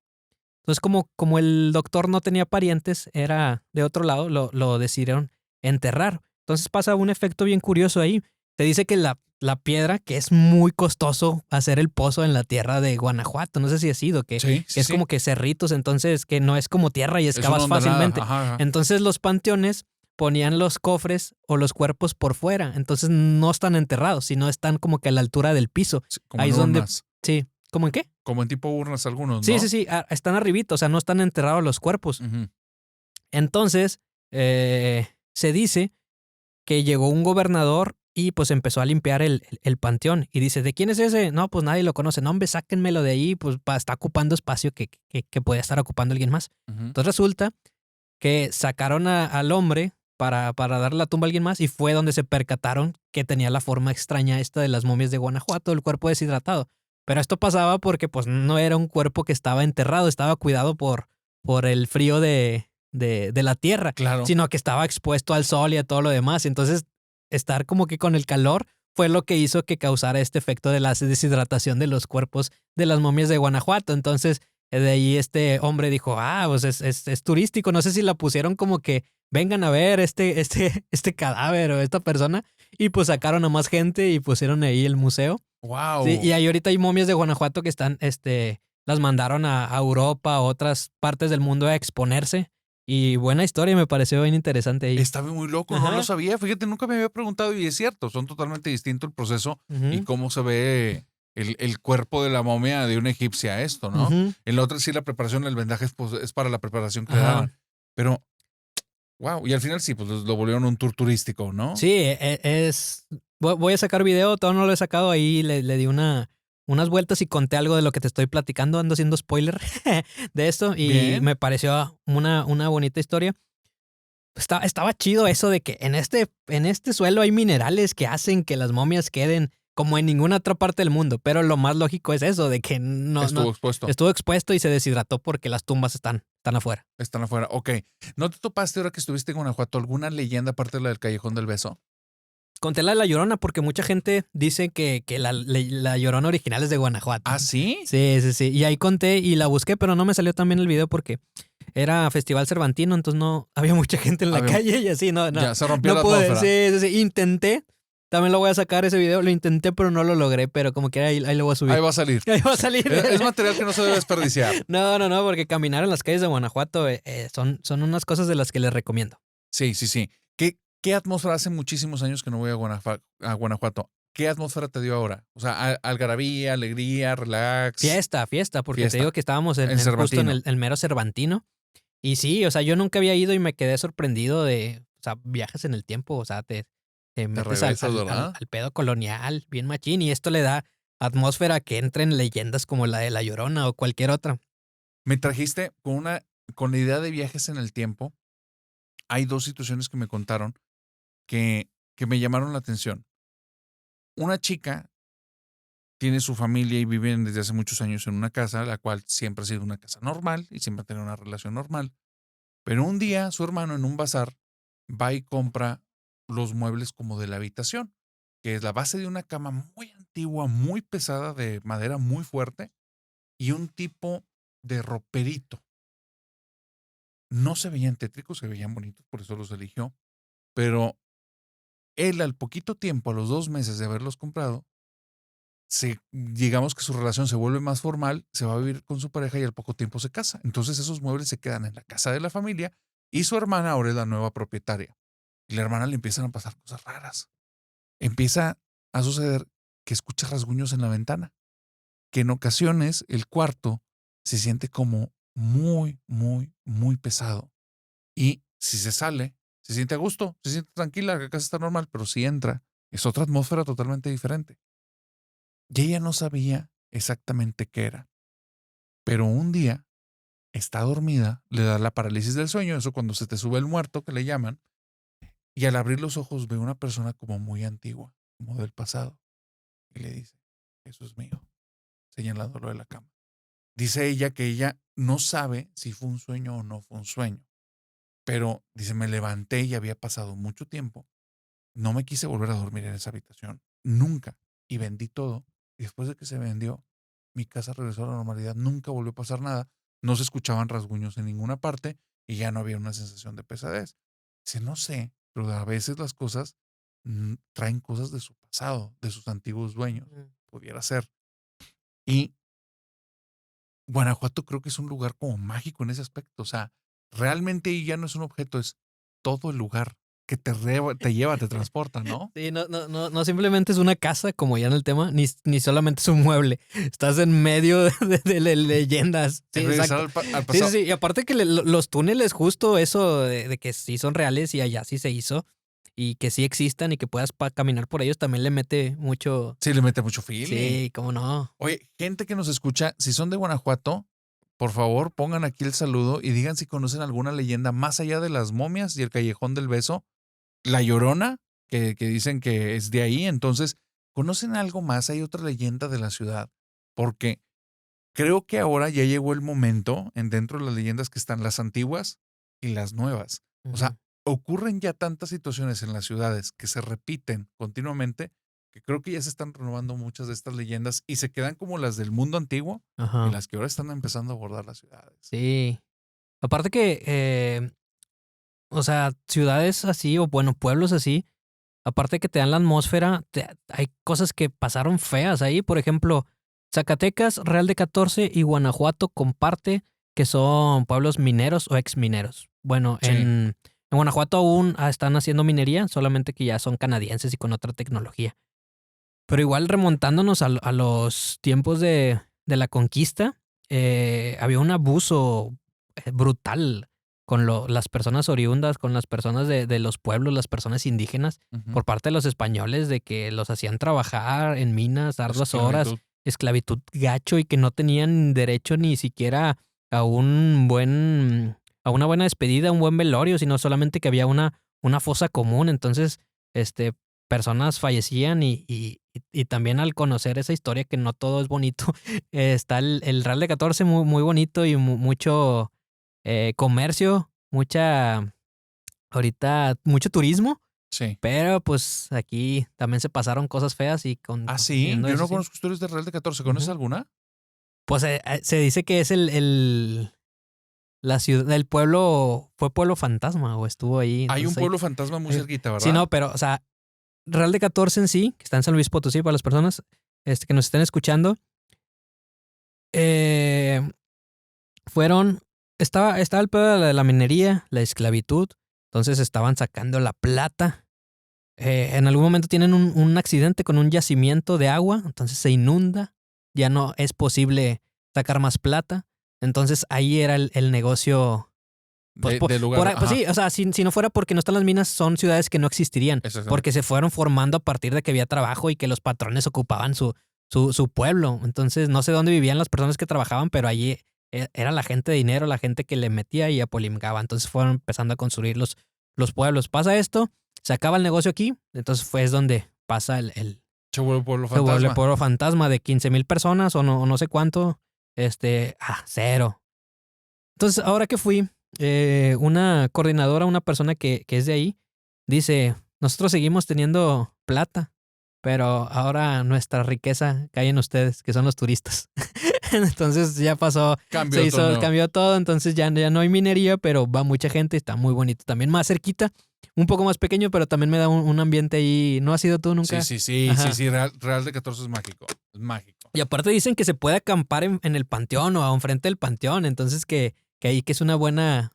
B: Entonces como el doctor no tenía parientes, era de otro lado, lo decidieron enterrar. Entonces pasa un efecto bien curioso ahí. Te dice que la piedra, que es muy costoso hacer el pozo en la tierra de Guanajuato, no sé si has sido, que es como que cerritos, entonces que no es como tierra y excavas fácilmente.
A: Ajá.
B: Entonces los panteones ponían los cofres o los cuerpos por fuera, entonces no están enterrados, sino están como que a la altura del piso.
A: Sí, como
B: Ahí
A: en
B: es donde...
A: urnas.
B: Sí, ¿cómo en qué?
A: Como en tipo urnas algunos, ¿no?
B: Sí, sí, sí, están arribita, o sea, no están enterrados los cuerpos.
A: Ujú.
B: Entonces, se dice que llegó un gobernador y pues empezó a limpiar el panteón. Y dice, ¿de quién es ese? No, pues nadie lo conoce. No, hombre, sáquenmelo de ahí, pues está ocupando espacio que puede estar ocupando alguien más.
A: Ujú.
B: Entonces resulta que sacaron al hombre para darle la tumba a alguien más y fue donde se percataron que tenía la forma extraña esta de las momias de Guanajuato, el cuerpo deshidratado. Pero esto pasaba porque pues no era un cuerpo que estaba enterrado, estaba cuidado por el frío de la tierra,
A: Claro.
B: sino que estaba expuesto al sol y a todo lo demás. Entonces, estar como que con el calor fue lo que hizo que causara este efecto de la deshidratación de los cuerpos de las momias de Guanajuato. Entonces, de ahí este hombre dijo, pues es turístico. No sé si la pusieron como que vengan a ver este cadáver o esta persona. Y pues sacaron a más gente y pusieron ahí el museo.
A: Wow.
B: Sí, y ahí ahorita hay momias de Guanajuato que están, las mandaron a Europa, a otras partes del mundo a exponerse. Y buena historia, me pareció bien interesante ahí.
A: Estaba muy loco, no lo sabía. Fíjate, nunca me había preguntado y es cierto, son totalmente distintos el proceso y cómo se ve el cuerpo de la momia de una egipcia esto, ¿no? En la otra sí la preparación, el vendaje es para la preparación que le daban. Pero, wow, y al final sí, pues lo volvieron un tour turístico, ¿no?
B: Sí, voy a sacar video, todavía no lo he sacado, ahí le di unas vueltas y conté algo de lo que te estoy platicando, ando haciendo spoiler de esto y
A: Bien.
B: me pareció una bonita historia. Estaba chido eso de que en este suelo hay minerales que hacen que las momias queden como en ninguna otra parte del mundo, pero lo más lógico es eso, de que estuvo expuesto y se deshidrató porque las tumbas están afuera.
A: Están afuera, ok. ¿No te topaste ahora que estuviste en Guanajuato alguna leyenda aparte de la del Callejón del Beso?
B: Conté la Llorona porque mucha gente dice que la Llorona original es de Guanajuato.
A: ¿Ah, sí?
B: Sí, sí, sí. Y ahí conté y la busqué, pero no me salió tan bien el video porque era Festival Cervantino, entonces no había mucha gente en la calle y así, no.
A: Ya se rompió
B: No
A: la
B: pude.
A: atmósfera.
B: Sí. Intenté. También lo voy a sacar ese video. Lo intenté, pero no lo logré. Pero como que ahí lo voy a subir.
A: Ahí va a salir.
B: Ahí va a salir.
A: Es material que no se debe desperdiciar.
B: No, porque caminar en las calles de Guanajuato son unas cosas de las que les recomiendo.
A: Sí. ¿Qué atmósfera? Hace muchísimos años que no voy a Guanajuato. ¿Qué atmósfera te dio ahora? O sea, algarabía, alegría, relax.
B: Fiesta, porque te digo que estábamos justo en el mero Cervantino. Y sí, o sea, yo nunca había ido y me quedé sorprendido de, o sea, viajes en el tiempo, o sea, te metes al pedo colonial, bien machín, y esto le da atmósfera que entren leyendas como la de La Llorona o cualquier otra.
A: Me trajiste con la idea de viajes en el tiempo. Hay 2 situaciones que me contaron que me llamaron la atención. Una chica tiene su familia y viven desde hace muchos años en una casa, la cual siempre ha sido una casa normal y siempre ha tenido una relación normal. Pero un día su hermano en un bazar va y compra los muebles como de la habitación, que es la base de una cama muy antigua, muy pesada, de madera muy fuerte, y un tipo de roperito. No se veían tétricos, se veían bonitos, por eso los eligió. Pero él al poquito tiempo, a los 2 meses de haberlos comprado, digamos que su relación se vuelve más formal, se va a vivir con su pareja y al poco tiempo se casa. Entonces esos muebles se quedan en la casa de la familia y su hermana ahora es la nueva propietaria. Y la hermana le empiezan a pasar cosas raras. Empieza a suceder que escucha rasguños en la ventana, que en ocasiones el cuarto se siente como muy, muy, muy pesado. Y si se sale, se siente a gusto, se siente tranquila, la casa está normal, pero si entra, es otra atmósfera totalmente diferente. Y ella no sabía exactamente qué era. Pero un día está dormida, le da la parálisis del sueño, eso cuando se te sube el muerto, que le llaman, y al abrir los ojos ve una persona como muy antigua, como del pasado, y le dice, eso es mío, señalándolo de la cama. Dice ella que ella no sabe si fue un sueño o no fue un sueño, pero dice, me levanté y había pasado mucho tiempo. No me quise volver a dormir en esa habitación, nunca, y vendí todo. Y después de que se vendió, mi casa regresó a la normalidad, nunca volvió a pasar nada, no se escuchaban rasguños en ninguna parte y ya no había una sensación de pesadez. Dice, no sé, pero a veces las cosas traen cosas de su pasado, de sus antiguos dueños, pudiera ser. Y Guanajuato creo que es un lugar como mágico en ese aspecto, o sea, realmente ahí ya no es un objeto, es todo el lugar que te lleva, te transporta, ¿no?
B: Sí, no simplemente es una casa, como ya en el tema, ni solamente es un mueble. Estás en medio de leyendas. Sí,
A: regresar
B: exacto.
A: al pasado.
B: Sí, y aparte que los túneles, justo eso de que sí son reales y allá sí se hizo, y que sí existan y que puedas caminar por ellos, también le mete mucho.
A: Sí, le mete mucho feeling.
B: Sí, cómo no.
A: Oye, gente que nos escucha, si son de Guanajuato, por favor pongan aquí el saludo y digan si conocen alguna leyenda más allá de las momias y el Callejón del Beso. La Llorona, que dicen que es de ahí. Entonces, ¿conocen algo más? Hay otra leyenda de la ciudad. Porque creo que ahora ya llegó el momento, dentro de las leyendas que están las antiguas y las nuevas. O sea, ocurren ya tantas situaciones en las ciudades que se repiten continuamente, que creo que ya se están renovando muchas de estas leyendas y se quedan como las del mundo antiguo, y las que ahora están empezando a abordar las ciudades.
B: Sí. Aparte que, o sea, ciudades así, o bueno, pueblos así, aparte que te dan la atmósfera, hay cosas que pasaron feas ahí. Por ejemplo, Zacatecas, Real de 14 y Guanajuato comparte que son pueblos mineros o exmineros. Bueno,
A: Sí.
B: en Guanajuato aún están haciendo minería, solamente que ya son canadienses y con otra tecnología. Pero igual remontándonos a los tiempos de la conquista, había un abuso brutal con las personas oriundas, con las personas de los pueblos, las personas indígenas, por parte de los españoles, de que los hacían trabajar en minas, arduas horas, esclavitud gacho, y que no tenían derecho ni siquiera a una buena despedida, un buen velorio, sino solamente que había una fosa común. Entonces, personas fallecían y también al conocer esa historia, que no todo es bonito, está el Real de 14 muy, muy bonito y mucho comercio, ahorita mucho turismo.
A: Sí.
B: Pero pues aquí también se pasaron cosas feas y
A: Ah, sí.
B: viendo
A: Yo
B: eso,
A: no
B: sí.
A: conozco historias de Real de 14. ¿Conoces
B: Ujú.
A: alguna?
B: Pues se dice que es la ciudad, el pueblo, fue pueblo fantasma o estuvo ahí.
A: Hay un
B: Entonces
A: pueblo fantasma muy cerquita,
B: sí,
A: ¿verdad?
B: no, pero, o sea, Real de 14 en sí, que está en San Luis Potosí para las personas que nos estén escuchando, eh, fueron, estaba el pedo de la minería, la esclavitud, entonces estaban sacando la plata. En algún momento tienen un accidente con un yacimiento de agua, entonces se inunda, ya no es posible sacar más plata, entonces ahí era el negocio. Pues,
A: Del lugar.
B: pues
A: Ajá.
B: sí, o sea, si no fuera porque no están las minas, son ciudades que no existirían, porque
A: Exactamente.
B: se fueron formando a partir de que había trabajo y que los patrones ocupaban su pueblo. Entonces, no sé dónde vivían las personas que trabajaban, pero allí era la gente de dinero, la gente que le metía y apolimgaba. Entonces fueron empezando a construir los pueblos. Pasa esto, se acaba el negocio aquí, entonces es donde pasa
A: Se vuelve pueblo
B: se vuelve
A: fantasma.
B: pueblo fantasma de 15,000 personas o no sé cuánto, cero. Entonces, ahora que fui, una coordinadora, una persona que es de ahí, dice, nosotros seguimos teniendo plata, pero ahora nuestra riqueza cae en ustedes, que son los turistas. Entonces ya pasó,
A: Cambio torneo.
B: cambió todo, entonces ya no hay minería, pero va mucha gente, está muy bonito. También más cerquita, un poco más pequeño, pero también me da un ambiente ahí. ¿No has ido tú
A: Sí,
B: nunca?
A: sí, sí, sí,
B: Ajá.
A: sí. Real de 14 es mágico. Es mágico.
B: Y aparte dicen que se puede acampar en el panteón o enfrente del panteón, entonces que ahí que es una buena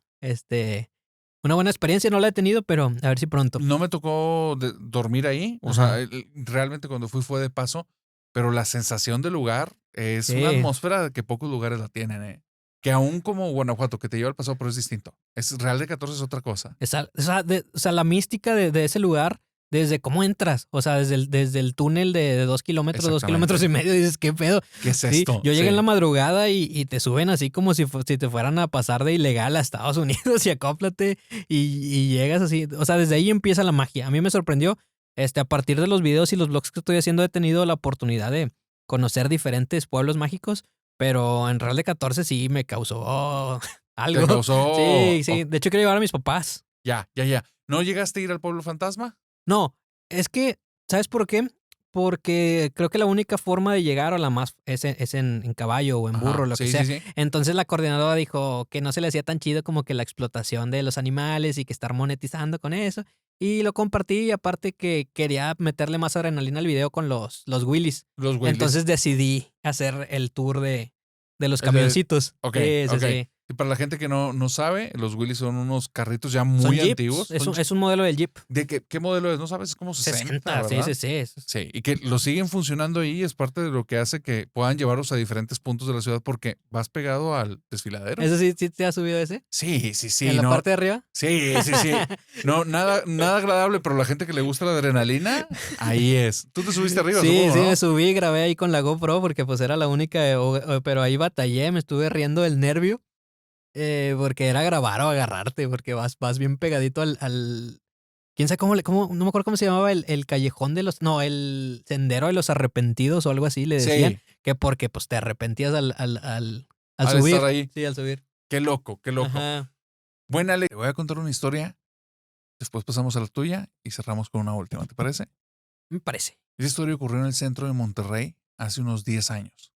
B: experiencia. No la he tenido, pero a ver si pronto.
A: No me tocó dormir ahí. O sea,
B: Ajá.
A: realmente cuando fue de paso. Pero la sensación del lugar es una
B: Sí.
A: atmósfera que pocos lugares la tienen, ¿eh? Que aún como Guanajuato, que te lleva al pasado, pero es distinto. Real de 14 es otra cosa.
B: O sea, la mística de ese lugar, desde cómo entras, o sea, desde el túnel de 2 kilómetros, 2 kilómetros y
A: Exactamente.
B: medio, dices, ¿qué pedo?
A: ¿Qué es
B: Sí,
A: esto?
B: yo llegué en la
A: Sí.
B: madrugada y te suben así como si te fueran a pasar de ilegal a Estados Unidos y acóplate y llegas así. O sea, desde ahí empieza la magia. A mí me sorprendió, a partir de los videos y los blogs que estoy haciendo, he tenido la oportunidad de conocer diferentes pueblos mágicos, pero en Real de 14 sí me causó
A: ¿Te
B: algo.
A: causó?
B: Sí, sí. De hecho, quiero llevar a mis papás.
A: Ya, ya, ya. ¿No llegaste a ir al pueblo fantasma?
B: No, es que, ¿sabes por qué? Porque creo que la única forma de llegar o la más es en caballo o en burro,
A: Ajá.
B: lo que
A: Sí, sí,
B: sea.
A: sí.
B: Entonces la coordinadora dijo que no se le hacía tan chido como que la explotación de los animales y que estar monetizando con eso. Y lo compartí y aparte que quería meterle más adrenalina al video con los Willys.
A: Los Wheelys.
B: Entonces decidí hacer el tour de los
A: El de.
B: camioncitos.
A: Ok,
B: Sí, sí,
A: ok.
B: sí.
A: Y para la gente que no sabe, los Willys son unos carritos ya
B: Son
A: muy
B: Jeeps,
A: antiguos. Son
B: es un modelo del Jeep.
A: ¿De qué modelo es? No sabes, es como 60,
B: 60, sí,
A: ¿verdad?
B: sí, sí.
A: Sí, y que lo siguen funcionando ahí es parte de lo que hace que puedan llevarlos a diferentes puntos de la ciudad porque vas pegado al desfiladero.
B: ¿Eso sí, sí te ha subido ese?
A: Sí, sí,
B: ¿En
A: sí,
B: la
A: no.
B: parte de arriba?
A: Sí, sí, sí. No, nada agradable, pero la gente que le gusta la adrenalina, ahí es. Tú te subiste arriba,
B: Sí,
A: supongo,
B: sí, me
A: ¿no?
B: subí, grabé ahí con la GoPro porque pues era la única, pero ahí batallé, me estuve riendo del nervio, porque era grabar o agarrarte, porque vas bien pegadito quién sabe no me acuerdo cómo se llamaba el callejón no, el sendero de los arrepentidos o algo así le decían,
A: Sí,
B: que porque pues te arrepentías al
A: al estar
B: subir,
A: ahí.
B: sí, al subir.
A: Qué loco, qué loco.
B: Ajá,
A: Buena, Ale, te voy a contar una historia. Después pasamos a la tuya y cerramos con una última, ¿te parece?
B: me parece.
A: Esa historia ocurrió en el centro de Monterrey hace unos 10 años.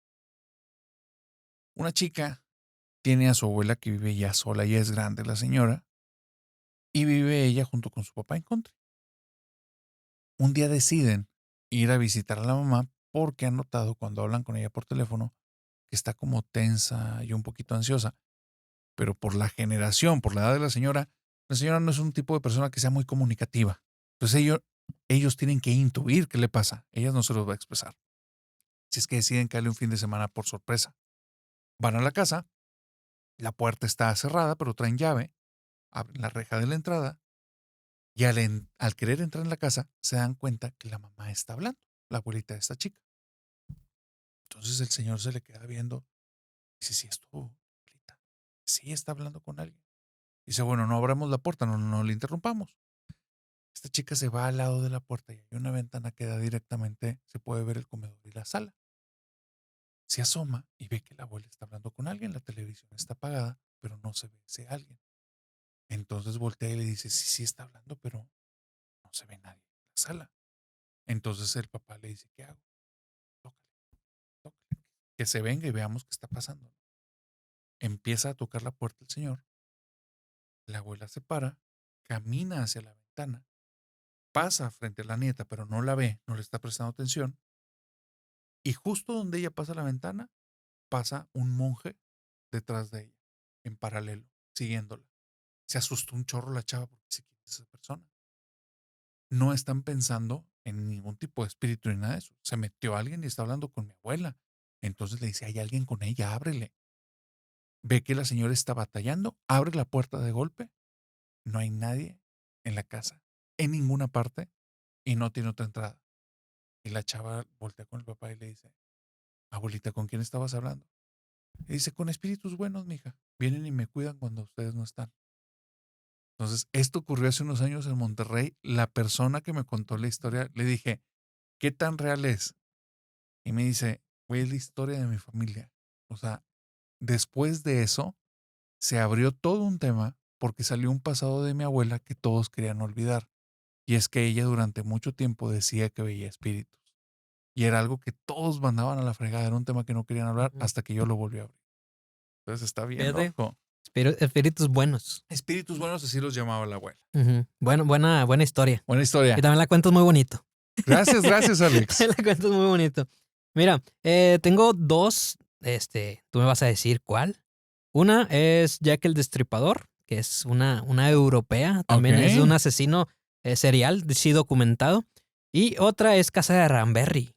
A: Una chica tiene a su abuela que vive ya sola, ya es grande la señora, y vive ella junto con su papá en country. Un día deciden ir a visitar a la mamá porque han notado cuando hablan con ella por teléfono que está como tensa y un poquito ansiosa. Pero por la generación, por la edad de la señora no es un tipo de persona que sea muy comunicativa. Entonces ellos tienen que intuir qué le pasa. Ella no se los va a expresar. Si es que deciden caerle un fin de semana por sorpresa. Van a la casa, la puerta está cerrada, pero traen llave, abren la reja de la entrada y al querer entrar en la casa se dan cuenta que la mamá está hablando, la abuelita de esta chica. Entonces el señor se le queda viendo y dice, sí, es tu abuelita. Sí, está hablando con alguien. Dice, bueno, no abramos la puerta, no le interrumpamos. Esta chica se va al lado de la puerta y hay una ventana que da directamente, se puede ver el comedor y la sala. Se asoma y ve que la abuela está hablando con alguien, la televisión está apagada, pero no se ve ese alguien. Entonces voltea y le dice, sí, sí está hablando, pero no se ve nadie en la sala. Entonces el papá le dice, ¿qué hago? Tócale, tócale. Que se venga y veamos qué está pasando. Empieza a tocar la puerta el señor. La abuela se para, camina hacia la ventana, pasa frente a la nieta, pero no la ve, no le está prestando atención. Y justo donde ella pasa la ventana, pasa un monje detrás de ella, en paralelo, siguiéndola. Se asustó un chorro la chava porque dice, ¿quién es esa persona? No están pensando en ningún tipo de espíritu ni nada de eso. Se metió alguien y está hablando con mi abuela. Entonces le dice, hay alguien con ella, ábrele. Ve que la señora está batallando, abre la puerta de golpe. No hay nadie en la casa, en ninguna parte, y no tiene otra entrada. Y la chava voltea con el papá y le dice, abuelita, ¿con quién estabas hablando? Y dice, con espíritus buenos, mija. Vienen y me cuidan cuando ustedes no están. Entonces, esto ocurrió hace unos años en Monterrey. La persona que me contó la historia, le dije, ¿qué tan real es? Y me dice, güey, es la historia de mi familia. O sea, después de eso, se abrió todo un tema porque salió un pasado de mi abuela que todos querían olvidar. Y es que ella durante mucho tiempo decía que veía espíritus. Y era algo que todos mandaban a la fregada. Era un tema que no querían hablar hasta que yo lo volví a abrir. Entonces está bien
B: Fíjate,
A: loco.
B: espíritus buenos.
A: Espíritus buenos, así los llamaba la abuela.
B: Bueno, buena historia.
A: Buena historia.
B: Y también la cuentas muy bonito.
A: Gracias, Alex.
B: La cuentas muy bonito. Mira, tengo dos, tú me vas a decir cuál. Una es Jack el Destripador, que es una europea, también es de un asesino serial, sí documentado. Y otra es Casa de Ramberry,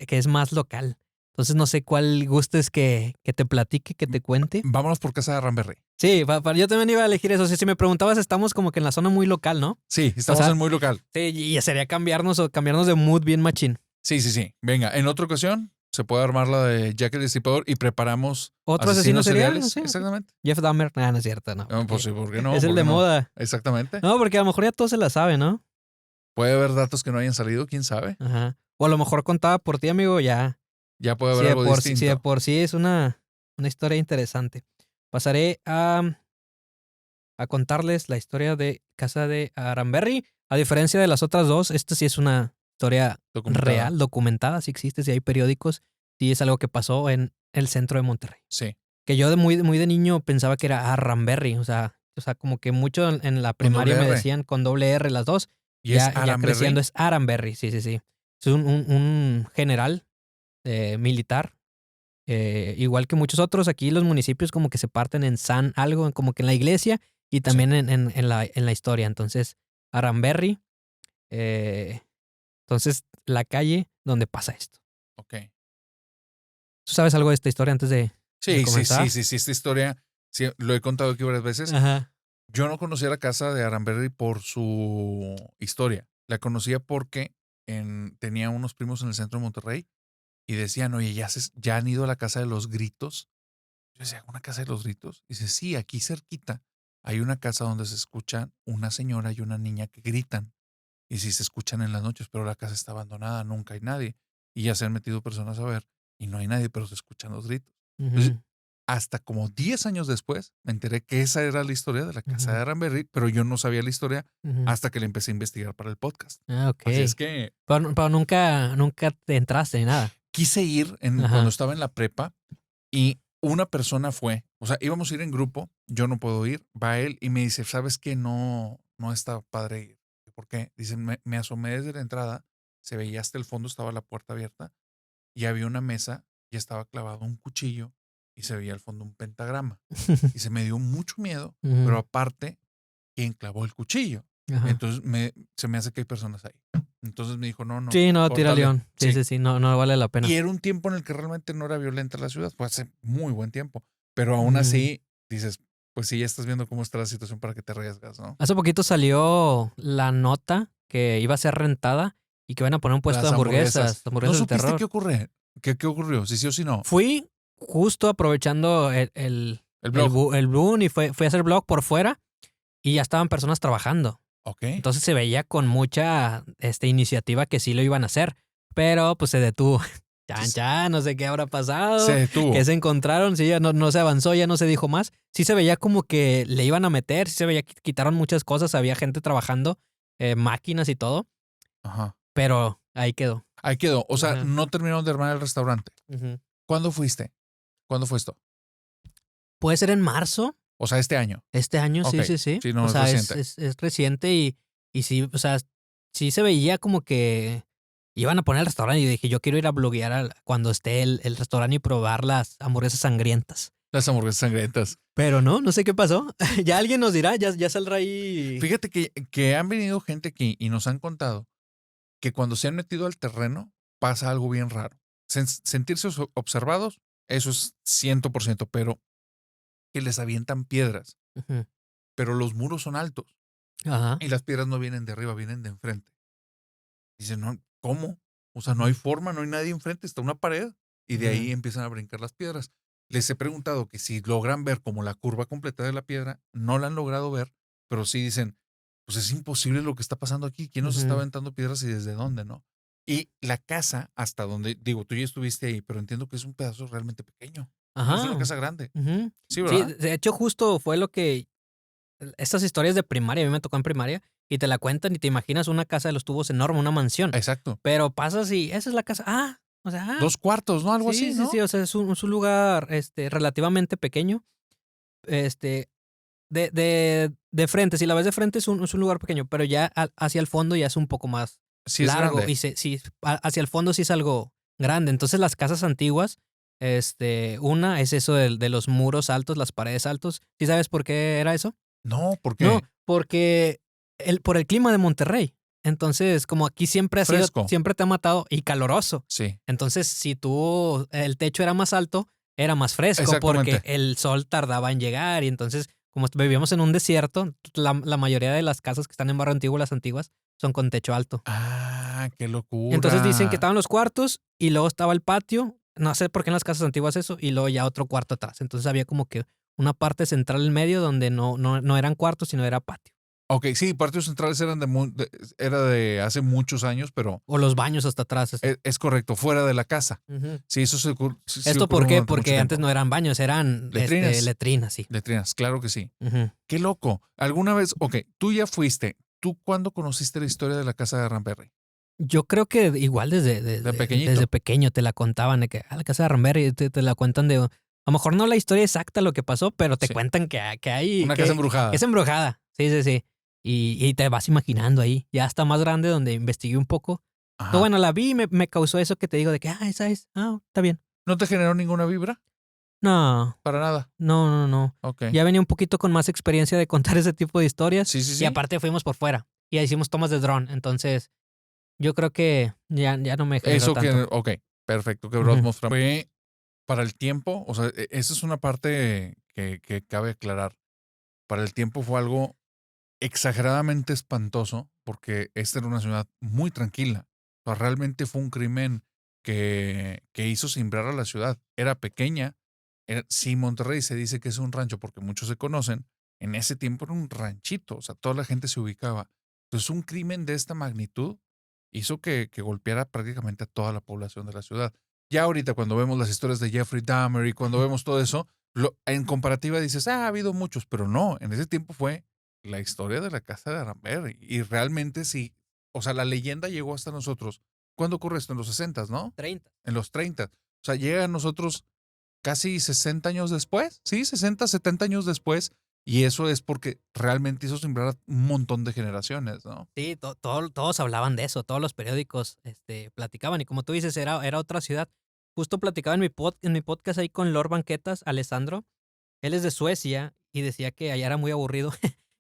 B: que es más local. Entonces no sé cuál gustes que te platique, que te cuente.
A: Vámonos por Casa de Ramberry.
B: Sí, yo también iba a elegir eso. Si me preguntabas, estamos como que en la zona muy local, ¿no?
A: Sí, estamos en muy local.
B: Sí, y sería cambiarnos de mood bien machín.
A: Sí. Venga, en otra ocasión se puede armar la de Jack el Destripador y preparamos
B: otro asesino serial.
A: seriales. Sí. Exactamente.
B: Jeff Dahmer. No es cierto, no.
A: No, pues sí, ¿por qué no?
B: Es el de moda.
A: Exactamente.
B: No, porque a lo mejor ya todo se la sabe, ¿no?
A: Puede haber datos que no hayan salido, quién sabe.
B: Ajá. O a lo mejor contada por ti, amigo, ya.
A: Ya puede haber algo distinto.
B: Si de por sí es una historia interesante. Pasaré a contarles la historia de Casa de Ramberry. A diferencia de las otras dos, esta sí es una historia real, documentada, sí existe, sí hay periódicos, sí es algo que pasó en el centro de Monterrey.
A: Sí.
B: Que yo muy de niño pensaba que era Ramberry, o sea, como que mucho en la primaria me decían con doble R las dos.
A: ¿Y
B: ya creciendo es Aramberry, sí. Es un general militar. Igual que muchos otros, aquí los municipios como que se parten en San algo, como que en la iglesia y también en la historia. Entonces, Aramberry, entonces la calle donde pasa esto.
A: Ok.
B: ¿Tú sabes algo de esta historia antes de comenzar?
A: Sí, esta historia sí, lo he contado aquí varias veces.
B: Ajá.
A: Yo no conocía la casa de Aramberry por su historia. La conocía porque tenía unos primos en el centro de Monterrey y decían, oye, ya han ido a la casa de los gritos. Yo decía, ¿una casa de los gritos? Dice, sí, aquí cerquita hay una casa donde se escuchan una señora y una niña que gritan. Y sí se escuchan en las noches, pero la casa está abandonada, nunca hay nadie. Y ya se han metido personas a ver y no hay nadie, pero se escuchan los gritos. Entonces, hasta como 10 años después me enteré que esa era la historia de la casa de Aramberry, pero yo no sabía la historia hasta que le empecé a investigar para el podcast.
B: Ah, ok.
A: Así es que...
B: Pero nunca te entraste ni nada.
A: Quise ir cuando estaba en la prepa y una persona fue, o sea, íbamos a ir en grupo, yo no puedo ir, va él y me dice, ¿sabes qué? No está padre ir. ¿Por qué? Dicen, me asomé desde la entrada, se veía hasta el fondo, estaba la puerta abierta y había una mesa y estaba clavado un cuchillo y se veía al fondo un pentagrama. Y se me dio mucho miedo, pero aparte, ¿quién clavó el cuchillo? Entonces se me hace que hay personas ahí. Entonces me dijo, no.
B: Sí, no, tira león. Sí, no vale la pena.
A: Y era un tiempo en el que realmente no era violenta la ciudad, fue hace muy buen tiempo. Pero aún así, dices, pues sí, ya estás viendo cómo está la situación para que te arriesgas, ¿no?
B: Hace poquito salió la nota que iba a ser rentada y que van a poner un puesto de hamburguesas.
A: ¿No supiste qué ocurre? ¿Qué ocurrió? ¿Si sí o si no?
B: Fui justo aprovechando el boom y fui a hacer blog por fuera y ya estaban personas trabajando.
A: Okay.
B: Entonces se veía con mucha iniciativa que sí lo iban a hacer, pero pues se detuvo. Ya, no sé qué habrá pasado.
A: Se detuvo.
B: Que se encontraron, sí, ya no se avanzó, ya no se dijo más. Sí se veía como que le iban a meter, sí se veía que quitaron muchas cosas, había gente trabajando máquinas y todo,
A: Ajá.
B: pero ahí quedó.
A: Ahí quedó. O sea,
B: Ajá.
A: no terminaron de armar el restaurante.
B: Ujú.
A: ¿Cuándo fuiste? ¿Cuándo fue esto?
B: Puede ser en marzo.
A: O sea, este año.
B: Este año, sí,
A: Ok.
B: sí, sí.
A: Sí, no
B: O
A: es
B: sea,
A: reciente.
B: es reciente y sí, o sea, sí se veía como que iban a poner el restaurante y dije, yo quiero ir a bloguear cuando esté el restaurante y probar las hamburguesas sangrientas.
A: Las hamburguesas sangrientas.
B: Pero no sé qué pasó. Ya alguien nos dirá, ya saldrá ahí.
A: Fíjate que han venido gente aquí y nos han contado que cuando se han metido al terreno pasa algo bien raro. Sentirse observados, eso es 100%, pero que les avientan piedras,
B: Ujú.
A: pero los muros son altos
B: Ajá.
A: y las piedras no vienen de arriba, vienen de enfrente. Dicen, no, ¿cómo? O sea, no hay
B: Ujú.
A: forma, no hay nadie enfrente, está una pared y de
B: Ujú.
A: ahí empiezan a brincar las piedras. Les he preguntado que si logran ver como la curva completa de la piedra, no la han logrado ver, pero sí dicen, pues es imposible lo que está pasando aquí. ¿Quién nos está
B: Ujú.
A: aventando piedras y desde dónde, no? Y la casa, hasta donde, digo, tú ya estuviste ahí, pero entiendo que es un pedazo realmente pequeño. No es una
B: Ajá.
A: casa grande.
B: Ujú.
A: Sí,
B: Sí,
A: ¿verdad?
B: de hecho, justo fue lo que estas historias de primaria, a mí me tocó en primaria, y te la cuentan y te imaginas una casa de los tubos enorme, una mansión.
A: Exacto.
B: Pero pasas y esa es la casa. O sea,
A: 2 cuartos, ¿no? Algo
B: sí,
A: así,
B: sí, sí,
A: ¿no?
B: o sea, es un lugar, relativamente pequeño. Este, de frente, si la ves de frente es un lugar pequeño, pero ya hacia el fondo ya es un poco más
A: Sí es
B: largo
A: grande.
B: y sí, hacia el fondo sí es algo grande. Entonces las casas antiguas, una es eso de los muros altos, las paredes altos. ¿Sí sabes por qué era eso?
A: No, ¿por
B: No,
A: qué?
B: porque por el clima de Monterrey. Entonces, como aquí siempre ha sido,
A: Fresco.
B: siempre te ha matado y caloroso.
A: Sí,
B: Entonces, si el techo era más alto, era más fresco porque
A: exactamente.
B: el sol tardaba en llegar y entonces, como vivíamos en un desierto, la mayoría de las casas que están en Barrio Antiguo, las antiguas, son con techo alto.
A: Ah, qué
B: Entonces dicen que
A: locura.
B: estaban los cuartos y luego estaba el patio. No sé por qué en las casas antiguas eso, y luego ya otro cuarto atrás. Entonces había como que una parte central en medio donde no eran cuartos, sino era patio.
A: Okey, sí, patios centrales eran era de hace muchos años, pero
B: O los baños hasta atrás, así.
A: es correcto, fuera de la casa.
B: Ujú.
A: Sí, eso sí
B: ¿Esto
A: ocurrió
B: por qué?
A: durante mucho
B: Porque antes
A: tiempo.
B: no eran baños, eran,
A: Letrinas,
B: letrinas, sí.
A: letrinas, claro que sí.
B: Ujú.
A: Qué loco. ¿Alguna vez? Okey, tú ya fuiste. ¿Tú cuándo conociste la historia de la casa de Ramberry?
B: Yo creo que igual
A: ¿De
B: desde
A: pequeñito?
B: pequeño te la contaban de que, la casa de Ramberry, te la cuentan a lo mejor no la historia exacta lo que pasó, pero te
A: Sí,
B: cuentan que hay
A: una casa
B: que es
A: embrujada.
B: embrujada. Sí, sí, sí. Y te vas imaginando ahí, ya hasta más grande donde investigué un poco. Pero
A: Ajá.
B: bueno, la vi y me causó eso que te digo de que, esa es, está bien.
A: ¿No te generó ninguna vibra?
B: No,
A: Para nada.
B: no.
A: Okey.
B: Ya venía un poquito con más experiencia de contar ese tipo de historias
A: Sí, sí,
B: y
A: sí.
B: aparte fuimos por fuera y hicimos tomas de dron, entonces yo creo que ya no me generó
A: Eso que
B: tanto.
A: okey, perfecto, quebró
B: Ujú.
A: atmósfera. Fue para el tiempo, o sea, esa es una parte que cabe aclarar. Para el tiempo fue algo exageradamente espantoso, porque esta era una ciudad muy tranquila. O sea, realmente fue un crimen que hizo cimbrar a la ciudad. Era pequeña. Sí, Monterrey se dice que es un rancho porque muchos se conocen. En ese tiempo era un ranchito, o sea, toda la gente se ubicaba. Entonces, un crimen de esta magnitud hizo que golpeara prácticamente a toda la población de la ciudad. Ya ahorita, cuando vemos las historias de Jeffrey Dahmer y cuando vemos todo eso, en comparativa dices, ha habido muchos, pero no, en ese tiempo fue la historia de la casa de Aramberry. Y realmente sí, o sea, la leyenda llegó hasta nosotros. ¿Cuándo ocurre esto? En los 60, ¿no?
B: 30.
A: En los 30. O sea, llega a nosotros casi 60 años después, sí, 60, 70 años después. Y eso es porque realmente hizo sembrar a un montón de generaciones, ¿no?
B: Sí, todos hablaban de eso, todos los periódicos platicaban y como tú dices, era otra ciudad. Justo platicaba en mi podcast ahí con Lord Banquetas, Alessandro. Él es de Suecia y decía que allá era muy aburrido,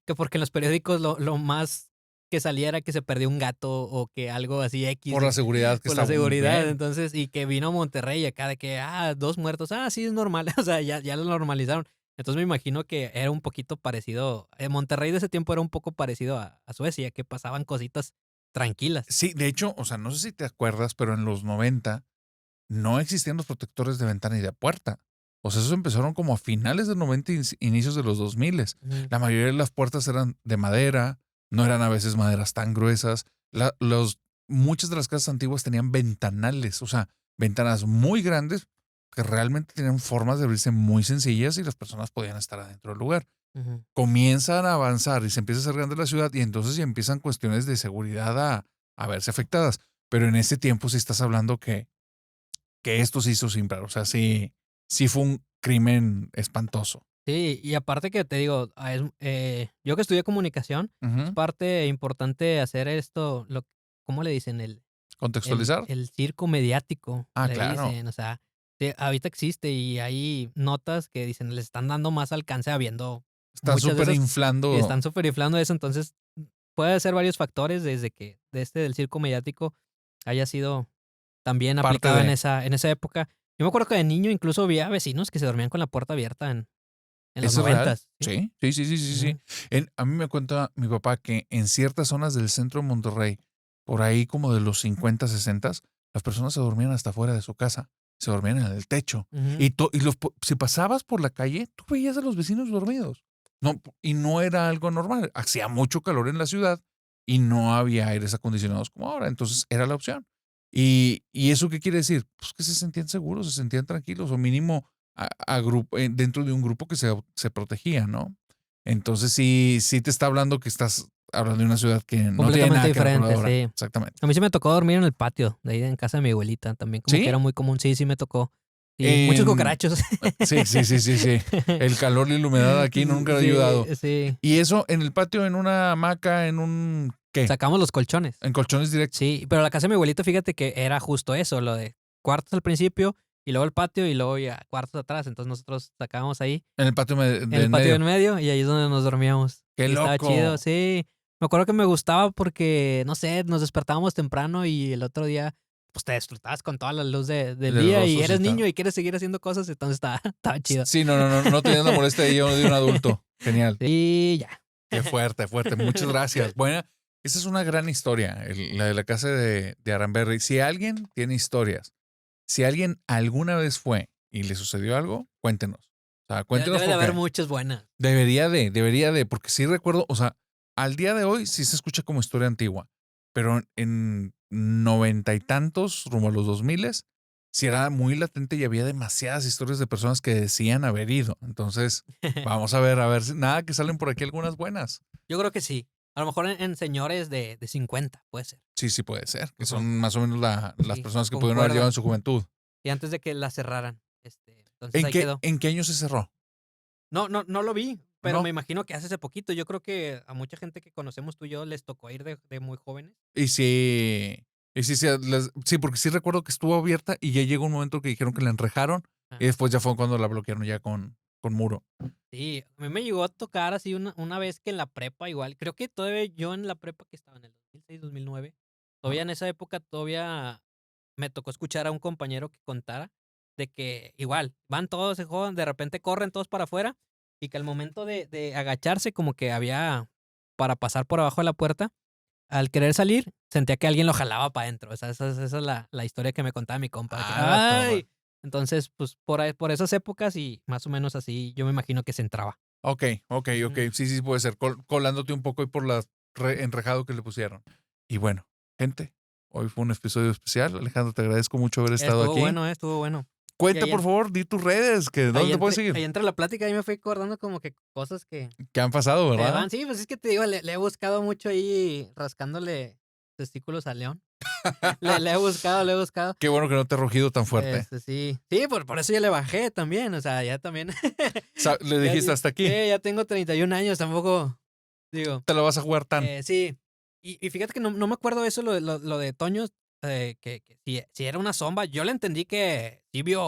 B: que porque en los periódicos lo más que salía era que se perdió un gato o que algo así X
A: Por la seguridad que
B: por
A: está
B: la
A: muy
B: seguridad.
A: bien.
B: Entonces, y que vino a Monterrey acá de que, 2 muertos, sí, es normal. O sea, ya lo normalizaron. Entonces me imagino que era un poquito parecido. Monterrey de ese tiempo era un poco parecido a Suecia, que pasaban cositas tranquilas.
A: Sí, de hecho, o sea, no sé si te acuerdas, pero en los 90 no existían los protectores de ventana y de puerta. O sea, esos empezaron como a finales de 90 y inicios de los 2000.
B: Ujú.
A: La mayoría de las puertas eran de madera, no eran a veces maderas tan gruesas. Muchas de las casas antiguas tenían ventanales, o sea, ventanas muy grandes que realmente tenían formas de abrirse muy sencillas y las personas podían estar adentro del lugar.
B: Ujú.
A: comienzan a avanzar y se empieza a hacer grande la ciudad y entonces ya empiezan cuestiones de seguridad a verse afectadas. Pero en ese tiempo sí estás hablando que esto se hizo sin parar. O sea, sí fue un crimen espantoso.
B: Sí, y aparte que te digo, yo que estudié comunicación, es
A: Ujú.
B: parte importante hacer esto, ¿cómo le dicen?
A: ¿Contextualizar?
B: El circo mediático,
A: Ah,
B: le
A: claro.
B: dicen, o sea, ahorita existe y hay notas que dicen, les están dando más alcance habiendo
A: Están
B: muchas de
A: súper
B: esas y
A: inflando
B: están superinflando eso, entonces puede ser varios factores desde que del circo mediático haya sido también
A: parte
B: aplicado
A: de
B: en esa época. Yo me acuerdo que de niño incluso había vecinos que se dormían con la puerta abierta en los
A: ¿Eso es real?
B: 90s, ¿sí?
A: Sí, sí, sí, sí, sí, sí.
B: Ujú,
A: A mí me cuenta mi papá que en ciertas zonas del centro de Monterrey, por ahí como de los 50, 60, las personas se dormían hasta fuera de su casa, se dormían en el techo.
B: ujú.
A: Y si pasabas por la calle, tú veías a los vecinos dormidos. No, y no era algo normal. Hacía mucho calor en la ciudad y no había aires acondicionados como ahora. Entonces era la opción. ¿Y eso qué quiere decir? Pues que se sentían seguros, se sentían tranquilos o mínimo dentro de un grupo que se protegía, ¿no? Entonces sí te está hablando que estás hablando de una ciudad que no tiene
B: Completamente
A: nada que ver con la de
B: diferente,
A: ahora.
B: sí.
A: Exactamente.
B: A mí sí me tocó dormir en el patio, de ahí en casa de mi abuelita, también como que
A: ¿Sí?
B: era muy común, sí, sí me tocó. Y muchos
A: En,
B: cucarachos.
A: sí, sí, sí, sí, sí. El calor y la humedad aquí nunca ha
B: Sí,
A: ayudado.
B: sí.
A: Y eso en el patio, en una hamaca, en un, ¿qué?
B: Sacamos los colchones.
A: En colchones directos.
B: Sí, pero la casa de mi abuelita, fíjate que era justo eso, lo de cuartos al principio y luego el patio y luego ya cuartos atrás. Entonces nosotros sacábamos ahí
A: En el patio
B: en
A: de
B: el
A: en
B: patio
A: medio.
B: del medio y ahí es donde nos dormíamos.
A: ¡Qué
B: Y estaba chido,
A: loco!
B: sí. Me acuerdo que me gustaba porque, no sé, nos despertábamos temprano y el otro día, pues te despertabas con toda la luz del
A: Del
B: día y
A: rostro sí
B: eres
A: está.
B: niño y quieres seguir haciendo cosas, entonces estaba, estaba chido.
A: Sí, no, no, no, no tenías la molestia de un adulto. Genial.
B: Y ya.
A: Qué fuerte, fuerte. Muchas gracias. Buena. Esa es una gran historia, la de la casa de Aranberry. Si alguien tiene historias, si alguien alguna vez fue y le sucedió algo, cuéntenos. O sea, cuéntenos
B: Debe de haber
A: porque
B: muchas buenas.
A: debería de, porque sí recuerdo, o sea, al día de hoy sí se escucha como historia antigua, pero en 90 y tantos, rumbo a los 2000, sí era muy latente y había demasiadas historias de personas que decían haber ido. Entonces, vamos a ver, nada que salen por aquí algunas buenas.
B: Yo creo que sí. A lo mejor en señores de 50, puede ser.
A: Sí, sí puede ser, que
B: Ujú.
A: son más o menos las
B: Sí,
A: personas que pudieron haber llegado en
B: concuerdan.
A: su juventud.
B: Y antes de que la cerraran. Entonces
A: ¿En
B: ahí
A: qué,
B: quedó.
A: en qué año se cerró?
B: No lo vi, pero me
A: ¿No?
B: imagino que hace poquito. Yo creo que a mucha gente que conocemos tú y yo les tocó ir de muy jóvenes.
A: Y sí, sí, porque sí recuerdo que estuvo abierta y ya llegó un momento que dijeron que la enrejaron y
B: Ajá.
A: después ya fue cuando la bloquearon ya con muro.
B: Sí, a mí me llegó a tocar así una vez que en la prepa igual. Creo que todavía yo en la prepa que estaba en el 2006, 2009,
A: Ajá.
B: todavía en esa época todavía me tocó escuchar a un compañero que contara de que igual van todos, se jodan, de repente corren todos para afuera y que al momento de agacharse como que había para pasar por abajo de la puerta, al querer salir sentía que alguien lo jalaba para adentro. Esa es la historia que me contaba mi compa, de que
A: La torre.
B: ¡ay! Entonces, pues por esas épocas y más o menos así, yo me imagino que se entraba.
A: Ok, ok, ok.
B: Ujú.
A: Sí, sí, puede ser. Colándote un poco y por la enrejado que le pusieron. Y bueno, gente, hoy fue un episodio especial. Alejandro, te agradezco mucho haber estado
B: Estuvo
A: aquí.
B: bueno, estuvo bueno. Y
A: Cuenta, por favor, di tus redes, que
B: ahí
A: dónde te puedes seguir.
B: ahí entre la plática, ahí me fui acordando como que cosas que
A: ¿Qué han pasado,
B: se
A: verdad?
B: van. Sí, pues es que te digo, le he buscado mucho ahí rascándole testículos al león. Le he buscado, le he buscado.
A: Qué bueno que no te he rugido tan fuerte.
B: Sí. Sí, por eso ya le bajé también. O sea, ya también.
A: Le dijiste hasta aquí.
B: Ya tengo 31 años, tampoco. Digo,
A: Te lo vas a jugar tan.
B: sí. Y fíjate que no me acuerdo eso, lo de Toño, que si era una sombra. Yo le entendí que sí vio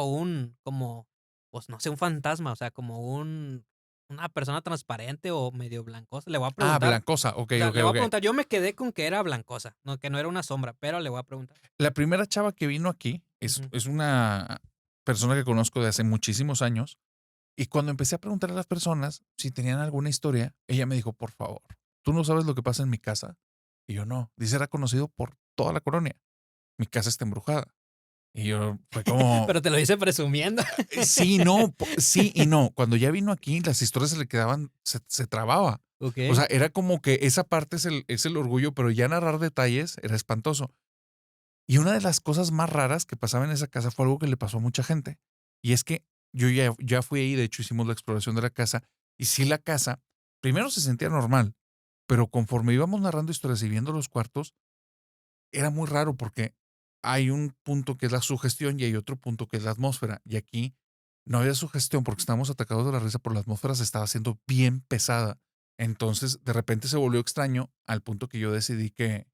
B: como, pues no sé, un fantasma, o sea, como una persona transparente o medio blancosa. Le voy a
A: Ah,
B: preguntar.
A: Blancosa. Ok, ok,
B: Le voy a
A: ok.
B: preguntar. Yo me quedé con que era blancosa, no, que no era una sombra, pero le voy a preguntar.
A: La primera chava que vino aquí
B: Ujú.
A: es una persona que conozco de hace muchísimos años. Y cuando empecé a preguntar a las personas si tenían alguna historia, ella me dijo, por favor, ¿tú no sabes lo que pasa en mi casa? Y yo no. Dice, era conocido por toda la colonia. Mi casa está embrujada. Y yo fue como,
B: Pero te lo dice presumiendo.
A: sí, no, sí y no. Cuando ya vino aquí, las historias se le quedaban, se trababa. O sea,
B: Ok.
A: era como que esa parte es el orgullo, pero ya narrar detalles era espantoso. Y una de las cosas más raras que pasaba en esa casa fue algo que le pasó a mucha gente. Y es que yo ya fui ahí, de hecho hicimos la exploración de la casa Y sí, la casa, primero se sentía normal, pero conforme íbamos narrando historias y viendo los cuartos, era muy raro porque hay un punto que es la sugestión y hay otro punto que es la atmósfera. Y aquí no había sugestión porque estábamos atacados de la risa, por la atmósfera se estaba haciendo bien pesada. Entonces, de repente se volvió extraño al punto que yo decidí que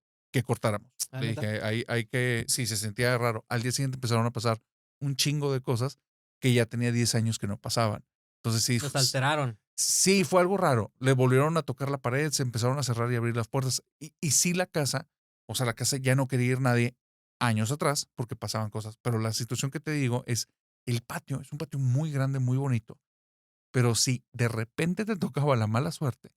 A: cortáramos.
B: ¿La
A: Le
B: neta?
A: dije, hay que, sí, se sentía raro. Al día siguiente empezaron a pasar un chingo de cosas que ya tenía 10 años que no pasaban. Entonces, sí,
B: Los alteraron.
A: sí, fue algo raro. Le volvieron a tocar la pared, se empezaron a cerrar y abrir las puertas. Y sí, la casa, o sea, la casa ya no quería ir nadie años atrás porque pasaban cosas. Pero la situación que te digo es el patio, es un patio muy grande, muy bonito. Pero si de repente te tocaba la mala suerte,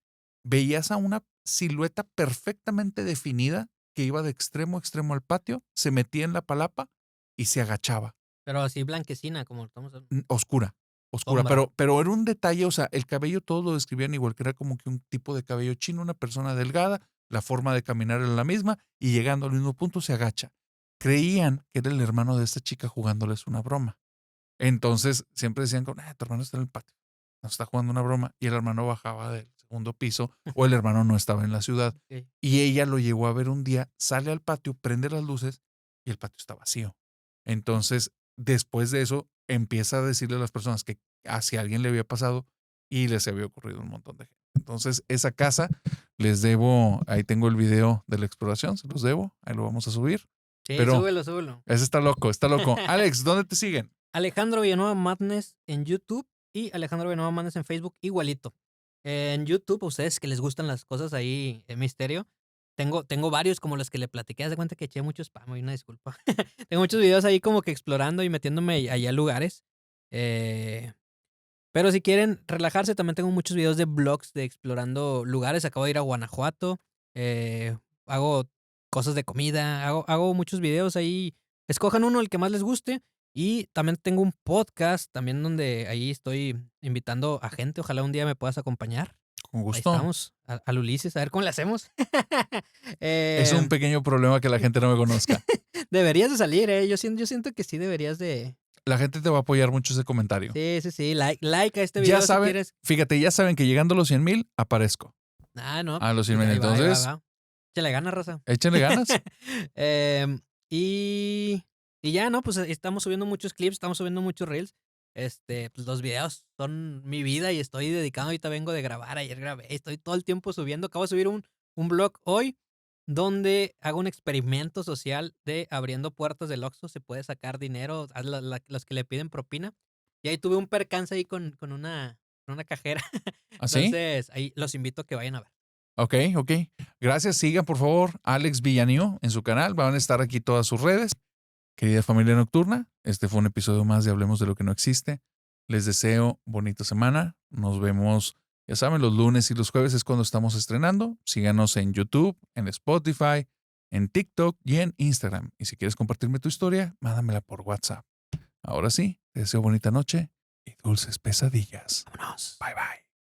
A: veías a una silueta perfectamente definida que iba de extremo a extremo al patio, se metía en la palapa y se agachaba.
B: Pero así blanquecina, como estamos hablando.
A: Oscura, oscura,
B: Sombra.
A: pero era un detalle, o sea, el cabello todos lo describían igual, que era como que un tipo de cabello chino, una persona delgada, la forma de caminar era la misma y llegando al mismo punto se agacha. Creían que era el hermano de esta chica jugándoles una broma. Entonces siempre decían, tu hermano está en el patio, nos está jugando una broma, y el hermano bajaba del segundo piso o el hermano no estaba en la ciudad.
B: Ok.
A: Y ella lo llegó a ver un día, sale al patio, prende las luces y el patio está vacío. Entonces, después de eso, empieza a decirle a las personas que hacia alguien le había pasado y les había ocurrido un montón de gente. Entonces, esa casa les debo, ahí tengo el video de la exploración, se los debo, ahí lo vamos a subir.
B: Sí,
A: Pero
B: súbelo, súbelo.
A: ese está loco, está loco. Alex, ¿dónde te siguen?
B: Alejandro Villanueva Madness en YouTube y Alejandro Villanueva Madness en Facebook, igualito. En YouTube, a ustedes que les gustan las cosas ahí en misterio, tengo varios como los que le platiqué. Haz de cuenta que eché mucho spam, y una disculpa. Tengo muchos videos ahí como que explorando y metiéndome allá a lugares. Eh, pero si quieren relajarse, también tengo muchos videos de vlogs de explorando lugares. Acabo de ir a Guanajuato. Hago cosas de comida. Hago muchos videos ahí. Escojan uno, el que más les guste. Y también tengo un podcast también donde ahí estoy invitando a gente. Ojalá un día me puedas acompañar.
A: Con
B: Ahí
A: gusto.
B: estamos, al Ulises, a ver cómo le hacemos.
A: Es un pequeño problema que la gente no me conozca.
B: Deberías de salir, ¿eh? Yo siento que sí deberías de...
A: La gente te va a apoyar mucho ese comentario.
B: Sí, sí, sí. Like a este
A: Ya
B: video si
A: saben,
B: quieres.
A: fíjate, ya saben que llegando a los 100,000 aparezco.
B: No,
A: A los
B: pues
A: 100,000.
B: ahí va,
A: Entonces,
B: va. Échale ganas, raza.
A: échenle ganas.
B: Em, y, y ya, ¿no? Pues estamos subiendo muchos clips, estamos subiendo muchos reels. Pues los videos son mi vida y estoy dedicado. Ahorita vengo de grabar, ayer grabé, estoy todo el tiempo subiendo. Acabo de subir un vlog hoy donde hago un experimento social de abriendo puertas del Oxxo. Se puede sacar dinero a los que le piden propina. Y ahí tuve un percance ahí con una cajera.
A: ¿Así?
B: Entonces, ahí los invito a que vayan a ver.
A: Ok. Gracias. Sigan, por favor, Alex Villaneo en su canal. Van a estar aquí todas sus redes. Querida familia nocturna, este fue un episodio más de Hablemos de lo que no existe. Les deseo bonita semana. Nos vemos, ya saben, los lunes y los jueves es cuando estamos estrenando. Síganos en YouTube, en Spotify, en TikTok y en Instagram. Y si quieres compartirme tu historia, mándamela por WhatsApp. Ahora sí, te deseo bonita noche y dulces pesadillas.
B: Vámonos.
A: Bye bye.